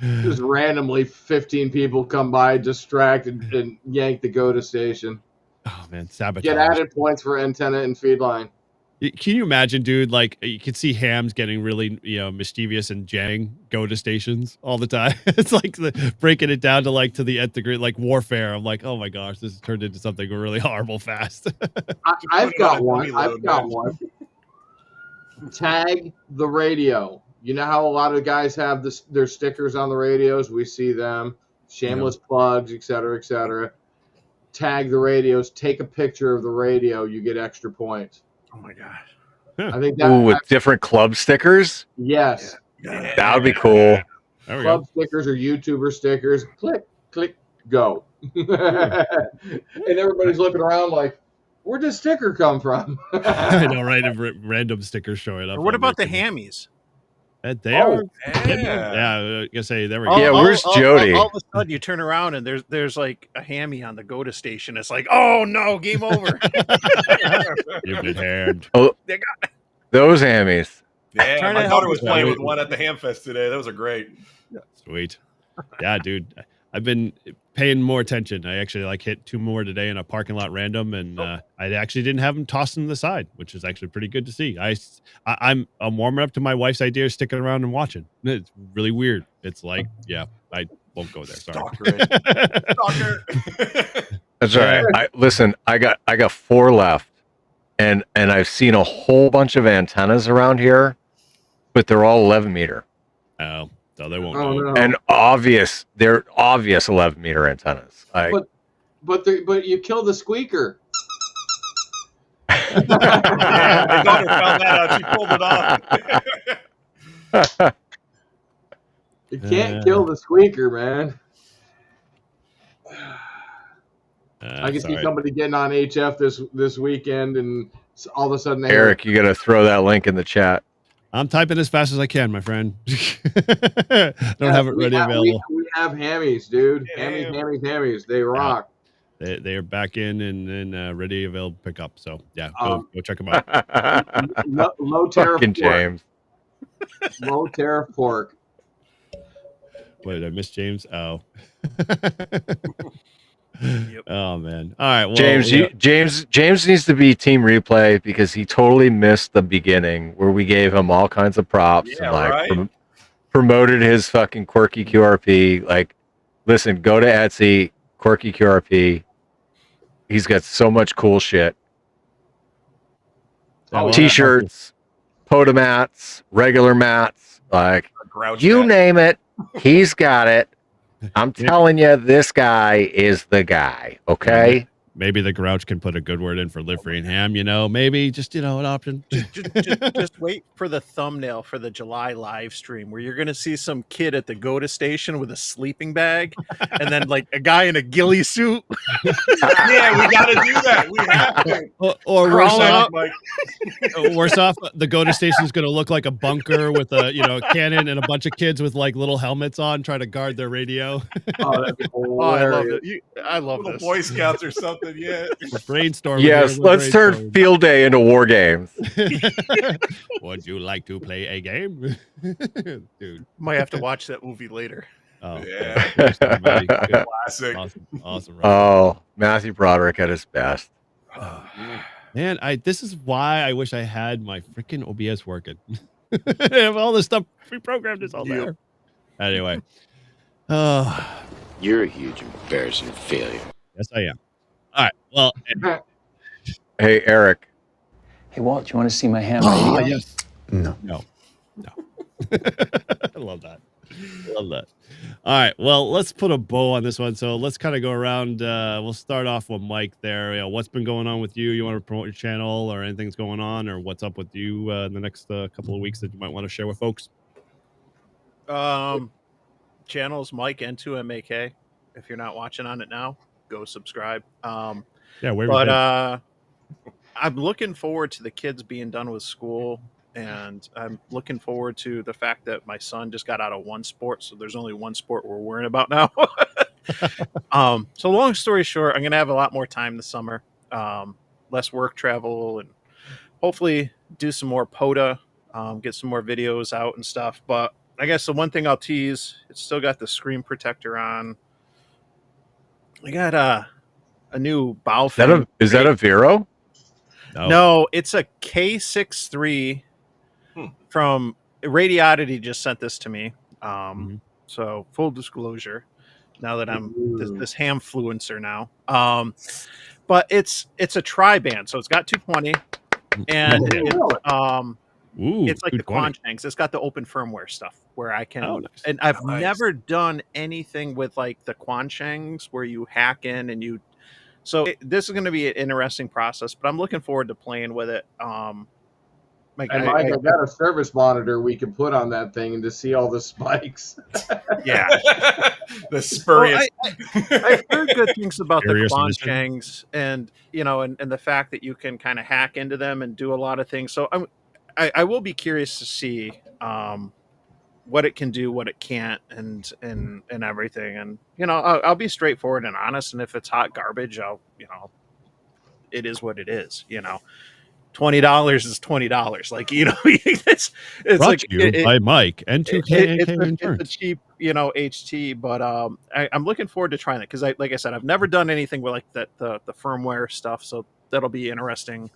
Just randomly 15 people come by, distract, and yank the go to station. Oh man, sabotage. Get added points for antenna and feed line. Can you imagine, dude? Like, you could see hams getting really, mischievous and jamming go to stations all the time. It's like breaking it down to the nth degree, like warfare. I'm like, oh my gosh, this has turned into something really horrible fast. I've got one. Tag the radio. You know how a lot of guys have their stickers on the radios? We see them. Shameless plugs, et cetera, et cetera. Tag the radios. Take a picture of the radio. You get extra points. Oh my gosh. I think that. Ooh, with different club stickers? Yes. Yeah. That would be cool. Club stickers or YouTuber stickers. Click, click, go. And everybody's looking around like, where'd this sticker come from? I know, right? Random stickers showing up. Or what about the hammies? They are. Yeah. I guess say there we go. Yeah, where's Jody? All of a sudden, you turn around and there's like a hammy on the GOTA station. It's like, oh no, game over. You've been hammed. Oh, They got- those hammies. Yeah, Trying my to help daughter was you. playing with one at the Hamfest today. Those are great. Sweet. Yeah, dude. I've been paying more attention. I actually like hit 2 more today in a parking lot random, and I actually didn't have them tossed to the side, which is actually pretty good to see. I'm warming up to my wife's idea of sticking around and watching. It's really weird. It's like, yeah, I won't go there. Sorry. Stalker. That's right. I got 4 left, and I've seen a whole bunch of antennas around here, but they're all 11 meter. Oh, so they won't. Oh, know. no. And they're obvious 11 meter antennas. Like, But you kill the squeaker. Yeah, my daughter found that out. She pulled it off. You can't kill the squeaker, man. I can see somebody getting on HF this weekend, and all of a sudden, Eric, you got to throw that link in the chat. I'm typing as fast as I can, my friend. Don't have it ready available. We have hammies, dude. Yeah, Hammies. They rock. They are back in and ready available to pick up. So yeah, go check them out. Low tariff Fucking pork. James. Low tariff pork. What did I miss, James? Oh. Yep. Oh man. All right. Well, James needs to be team replay because he totally missed the beginning where we gave him all kinds of props and like promoted his fucking quirky QRP. Like, listen, go to Etsy, quirky QRP. He's got so much cool shit. T-shirts, POTA mats, regular mats, like you name it, he's got it. I'm telling you, this guy is the guy. Okay. Maybe the Grouch can put a good word in for Live Free and Ham. Maybe just an option. Just wait for the thumbnail for the July live stream where you're going to see some kid at the GOTA station with a sleeping bag, and then like a guy in a ghillie suit. Yeah, we got to do that. We have to. Or worse off, the GOTA station is going to look like a bunker with a cannon and a bunch of kids with like little helmets on trying to guard their radio. That'd be I love it. I love Little this. Boy Scouts or something. Yeah. Brainstorm. Yes, let's turn field day into war games. Would you like to play a game? Dude. Might have to watch that movie later. Oh, yeah. Classic. Awesome. Oh, Matthew Broderick at his best. Man, this is why I wish I had my freaking OBS working. I have all this stuff pre-programmed. It's all there. Anyway. You're a huge embarrassing failure. Yes, I am. All right. Well. Hey, Eric. Hey, Walt, do you want to see my ham radio? Yes. No. I love that. All right. Well, let's put a bow on this one. So let's kind of go around. We'll start off with Mike there. What's been going on with you? You want to promote your channel or anything's going on, or what's up with you in the next couple of weeks that you might want to share with folks? Channel's Mike N2MAK. If you're not watching on it now, go subscribe. I'm looking forward to the kids being done with school, and I'm looking forward to the fact that my son just got out of one sport, so there's only one sport we're worrying about now. So long story short, I'm going to have a lot more time this summer, less work travel, and hopefully do some more POTA, get some more videos out and stuff. But I guess the one thing I'll tease, it's still got the screen protector on. I got a new bow fin. Is that a Vero? No, it's a K63 from Radiodity. Just sent this to me. So full disclosure, now that I'm this hamfluencer now. But it's a tri-band, so it's got 220, and it's like the Quanshanks. It's got the open firmware stuff where I can, and I've never done anything with like the Quanshanks where you hack in and you. So this is going to be an interesting process, but I'm looking forward to playing with it. Mike, I got a service monitor we can put on that thing and to see all the spikes. Yeah, the spurious. I've heard good things about the Quanshanks, and and the fact that you can kind of hack into them and do a lot of things. So I will be curious to see what it can do, what it can't, and everything. And I'll be straightforward and honest. And if it's hot garbage, it is what it is. $20 is $20. Like it's Brought like to you by Mike and 2K it's Insurance. a cheap HT, but I'm looking forward to trying it because like I said, I've never done anything with like that the firmware stuff, so that'll be interesting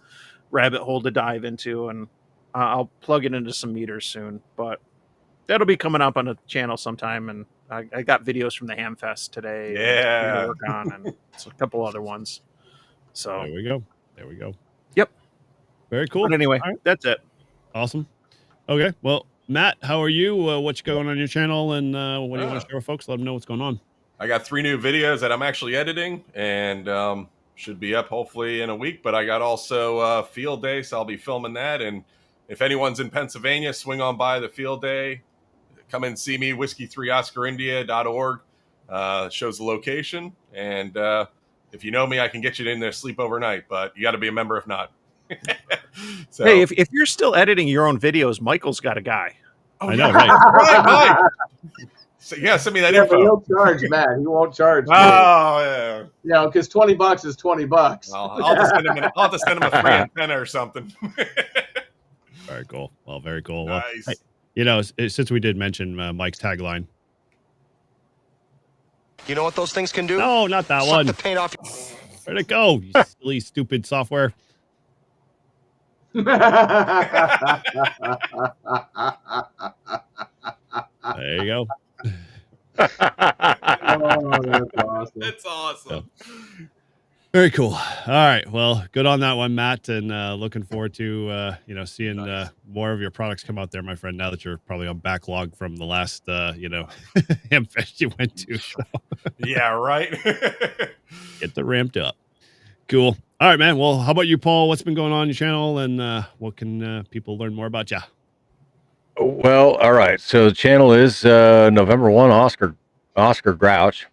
rabbit hole to dive into, and I'll plug it into some meters soon. But that'll be coming up on the channel sometime, and I got videos from the Hamfest today. Yeah. To work on, and a couple other ones. So There we go. There we go. Yep. Very cool. But anyway, right. That's it. Awesome. Okay. Well, Matt, how are you? What's going on your channel, and what do you want to share with folks? Let them know what's going on. I got 3 new videos that I'm actually editing, and should be up hopefully in a week. But I got also field day, so I'll be filming that. And if anyone's in Pennsylvania, swing on by the field day. Come and see me. whiskey3oscarindia.org shows the location. And if you know me, I can get you in there, sleep overnight. But you got to be a member if not. So, hey, if you're still editing your own videos, Michael's got a guy. Oh, I know, yeah. right? Right, Mike. So, yeah, send me that Yeah, info. but he'll charge, Matt. He won't charge. Oh, yeah. Because $20 is $20. Well, I'll have to send him a free antenna or something. Very cool. Well, very cool. Nice. Well, since we did mention Mike's tagline. You know what those things can do? No, not that Suck one. the paint off. Where'd it go? You silly, stupid software. There you go. Oh, that's awesome. That's awesome. Very cool. All right. Well, good on that one, Matt, and looking forward to seeing more of your products come out there, my friend. Now that you're probably on backlog from the last Hamfest you went to. So. Yeah, right. Get the ramped up. Cool. All right, man. Well, how about you, Paul? What's been going on your channel, and what can people learn more about you? Well, all right. So the channel is November 1, Oscar Grouch.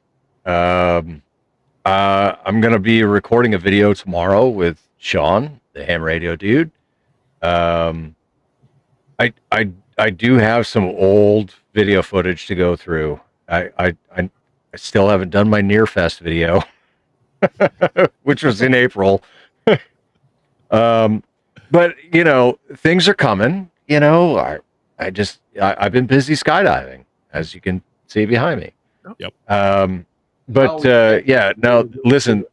I'm going to be recording a video tomorrow with Sean, the ham radio dude. I do have some old video footage to go through. I still haven't done my Near Fest video, which was in April. But things are coming. I've been busy skydiving, as you can see behind me. Yep. No, listen,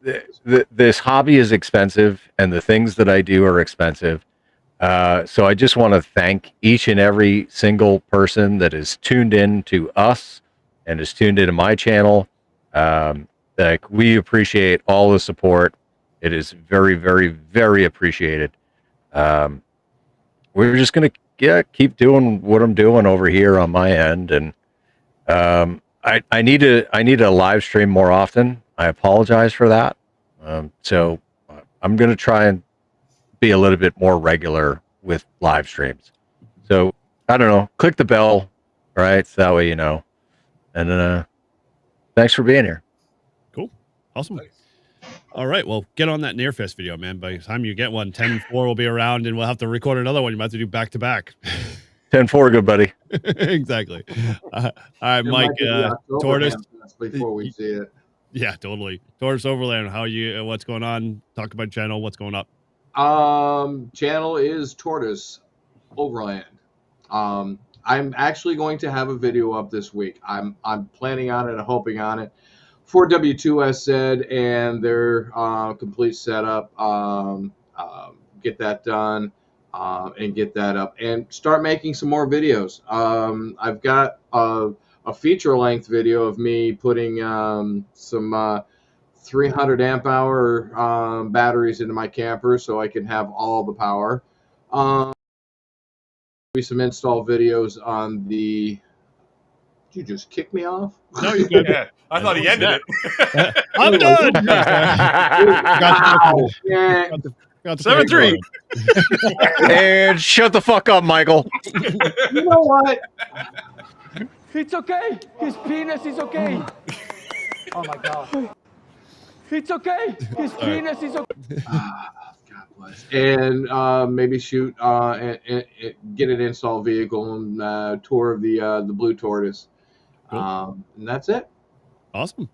this hobby is expensive and the things that I do are expensive. So I just want to thank each and every single person that is tuned in to us and is tuned into my channel. We appreciate all the support. It is very, very, very appreciated. We're just going to keep doing what I'm doing over here on my end. And, I need to live stream more often. I apologize for that. So I'm going to try and be a little bit more regular with live streams. So I don't know, click the bell, right? So that way, and, thanks for being here. Cool. Awesome. All right. Well, get on that Near Fest video, man. By the time you get one, 10-4 will be around and we'll have to record another one. You might have to do back to back. 10-4, good buddy. Exactly. All right, Mike, Tortoise. Before we see it. Yeah, totally. Tortoise Overland, what's going on? Talk about channel. What's going up? Channel is Tortoise Overland. I'm actually going to have a video up this week. I'm planning on it and hoping on it for W2SZ and their complete setup. Get that done. And get that up and start making some more videos. I've got a feature-length video of me putting some 300 amp hour batteries into my camper so I can have all the power. Some install videos on the... Did you just kick me off? No, you're good. Yeah, I thought he ended it. I'm done. Wow. 7-3. And shut the fuck up, Michael. You know what? It's okay. His penis is okay. Oh my God. It's okay. His penis is okay. God and maybe shoot and get an install vehicle and tour of the Blue Tortoise. Cool. And that's it. Awesome.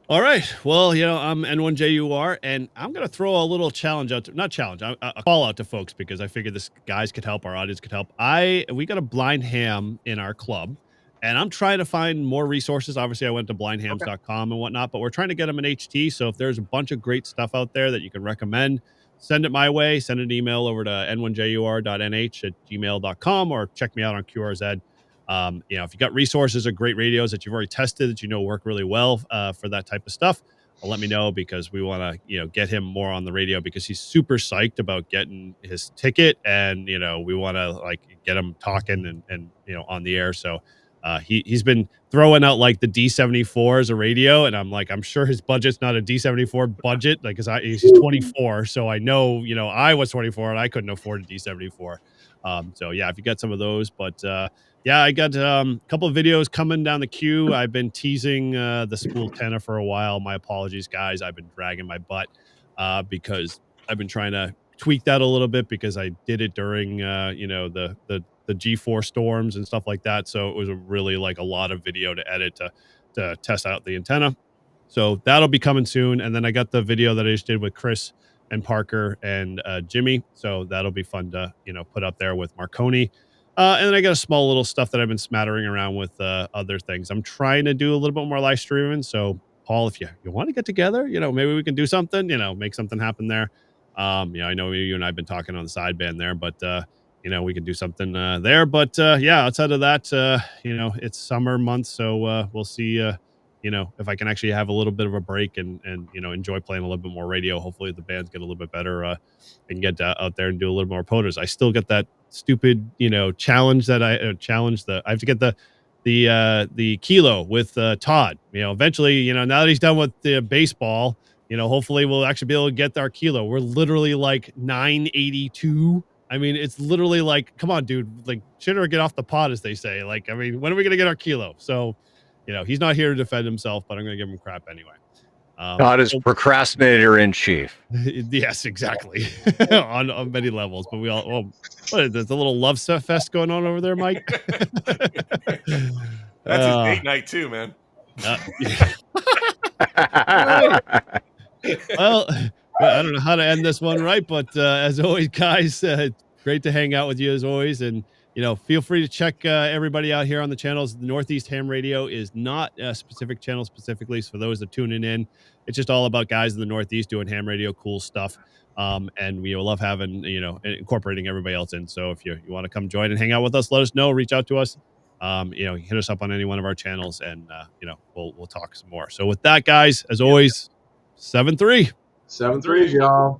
All right. Well, I'm N1JUR, and I'm going to throw a little challenge out, a call out to folks because I figured this guys could help, our audience could help. We got a blind ham in our club, and I'm trying to find more resources. Obviously, I went to blindhams.com and whatnot, but we're trying to get them an HT. So if there's a bunch of great stuff out there that you can recommend, send it my way. Send an email over to n1jur.nh@gmail.com or check me out on QRZ. If you got resources or great radios that you've already tested that work really well for that type of stuff, let me know because we want to get him more on the radio because he's super psyched about getting his ticket, and we want to get him talking and on the air. So he's been throwing out like the D74 as a radio, and I'm sure his budget's not a D74 budget, because he's 24, so I know I was 24 and I couldn't afford a D74. So yeah, if you got some of those, but yeah, I got a couple of videos coming down the queue. I've been teasing the spool tenor for a while. My apologies, guys. I've been dragging my butt because I've been trying to tweak that a little bit because I did it during the G4 storms and stuff like that. So it was really a lot of video to edit to test out the antenna. So that'll be coming soon. And then I got the video that I just did with Chris and Parker and Jimmy. So that'll be fun to put up there with Marconi. And then I got a small little stuff that I've been smattering around with other things. I'm trying to do a little bit more live streaming. So, Paul, if you want to get together, maybe we can do something, make something happen there. I know you and I have been talking on the sideband there, but, we can do something there. But, yeah, outside of that, it's summer months. So we'll see, if I can actually have a little bit of a break and enjoy playing a little bit more radio. Hopefully the bands get a little bit better and get out there and do a little more poters. I still get that stupid challenge that I have to get the kilo with Todd. Eventually, now that he's done with the baseball, hopefully we'll actually be able to get our kilo. We're literally like 982. I mean, it's literally like, come on, dude, shit or get off the pot, as they say. When are we gonna get our kilo? So he's not here to defend himself, but I'm gonna give him crap anyway. God is procrastinator in chief. Yes, exactly. on many levels, but we all what is this, a little love fest going on over there, Mike? That's his date night too, man. Well, I don't know how to end this one right, but as always, guys, great to hang out with you as always, and feel free to check everybody out here on the channels. The Northeast Ham Radio is not a specific channel specifically. So for those that tuning in, it's just all about guys in the Northeast doing ham radio, cool stuff. And we love having, incorporating everybody else in. So if you want to come join and hang out with us, let us know, reach out to us. Hit us up on any one of our channels and, we'll talk some more. So with that, guys, as always, 7-3. 7-3, y'all.